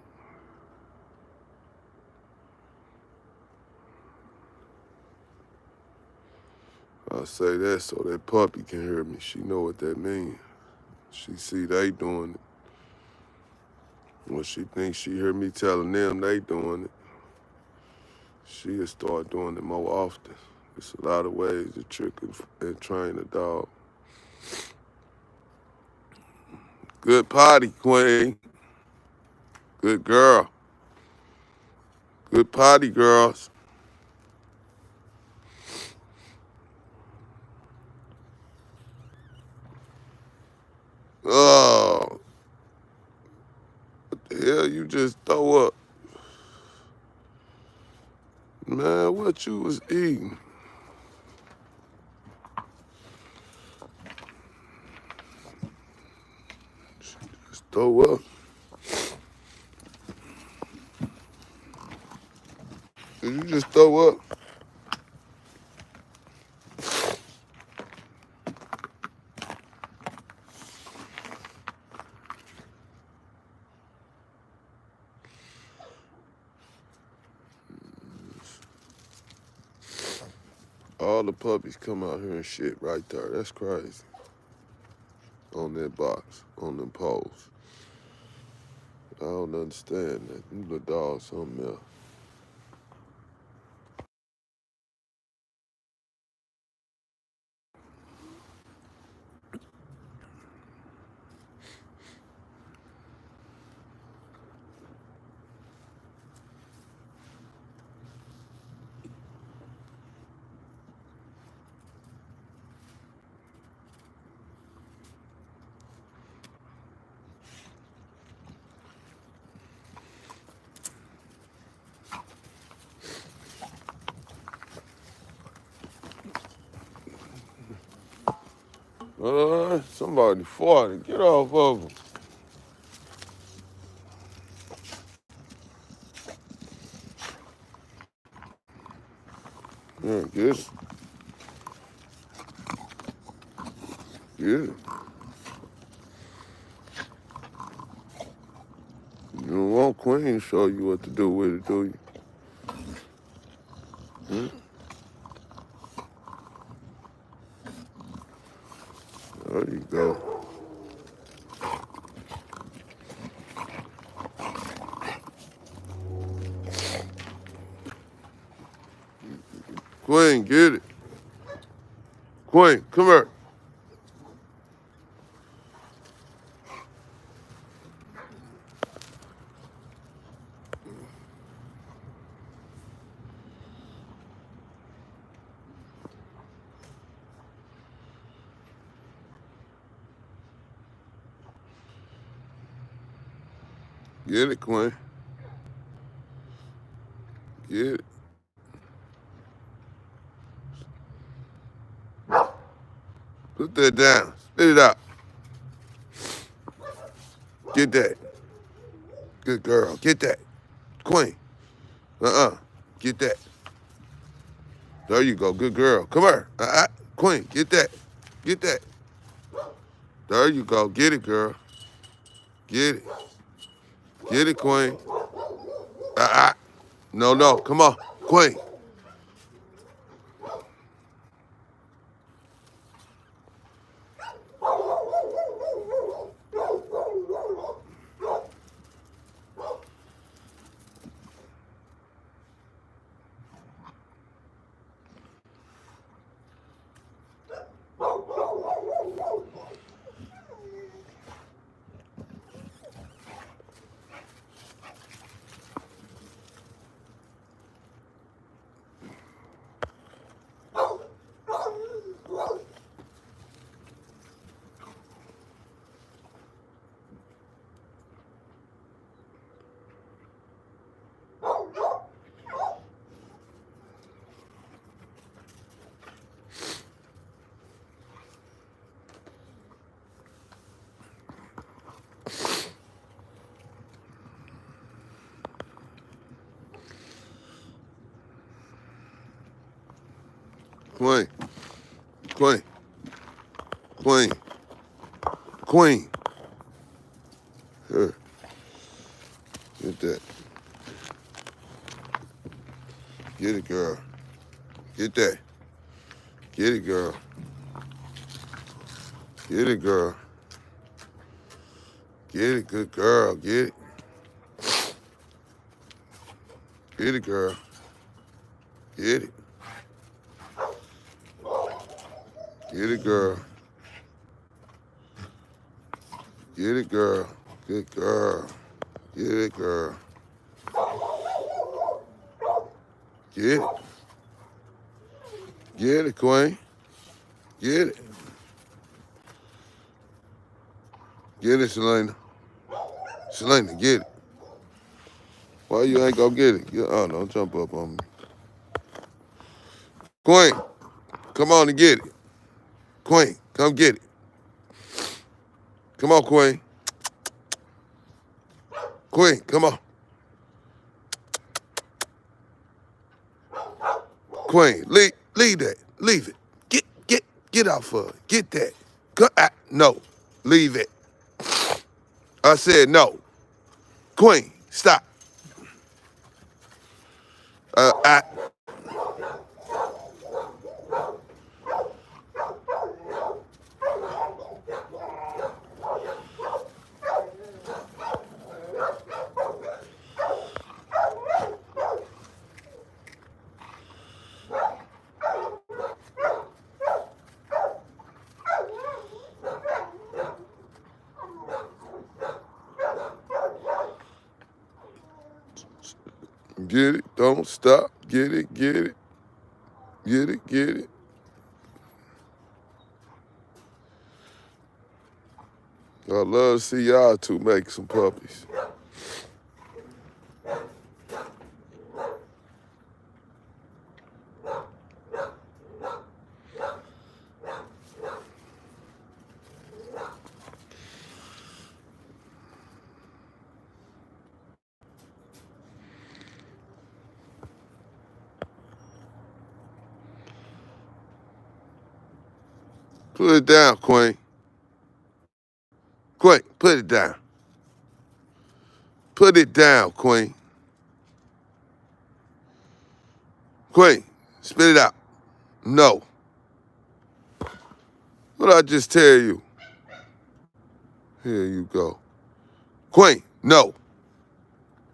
I say that so that puppy can hear me. She know what that means. She see they doing it. When she thinks she hear me telling them they doing it, she'll start doing it more often. It's a lot of ways to trick and train a dog. Good potty, Queen. Good girl. Good potty, girls. Oh, what the hell you just throw up? Man, what you was eating? Just throw up. Did you just throw up? All the puppies come out here and shit right there. That's crazy. On that box, on them poles. I don't understand that. Them little dogs, something else. Somebody farted. Get off of them. Yeah, get it. Get it. You don't want Queen to show you what to do with it, do you? Hmm? There you go. Queen, get it. Queen, come here. Get it, Queen. Get it. Put that down. Spit it out. Get that. Good girl. Get that. Queen. Get that. There you go. Good girl. Come here. Queen, get that. Get that. There you go. Get it, girl. Get it. Get it, Queen. No. Come on. Queen. Queen. Queen. Queen. Queen. Here. Get that. Get it, girl. Get that. Get it, girl. Get it, girl. Get it, good girl. Get it. Get it, girl. Get it. Get it, girl. Get it, girl. Good girl. Get it, girl. Get it. Get it, Queen. Get it. Get it, Selena. Selena, get it. Why you ain't gonna get it? Oh, don't jump up on me. Queen, come on and get it. Queen, come get it. Come on, Queen. Queen, come on. Queen, leave that. Leave it. Get off of it. Get that. No, leave it. I said no. Queen, stop. Get it, don't stop. Get it. Get it. I love to see y'all two make some puppies. Put it down, Queen. Queen, put it down. Put it down, Queen. Queen, spit it out. No. What did I just tell you? Here you go. Queen, no.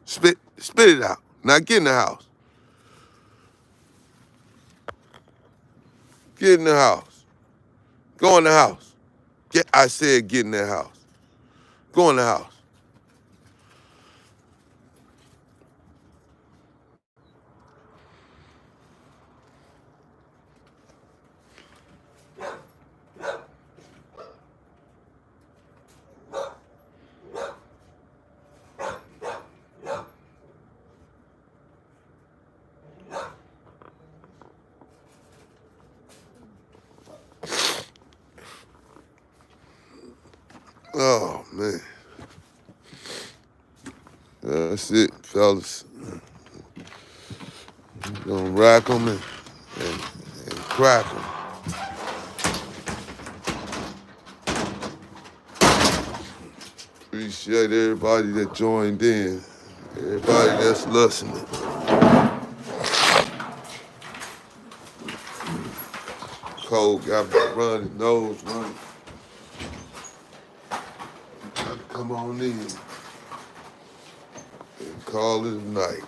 Spit it out. Now get in the house. Get in the house. Go in the house. I said get in the house. Go in the house. Oh, man. That's it, fellas. We're gonna rack them and crack them. Appreciate everybody that joined in, everybody that's listening. Cold got me running, nose running. Come on in and call it a night.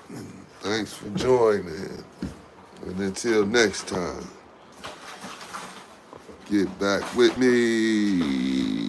Thanks for joining. And until next time, get back with me.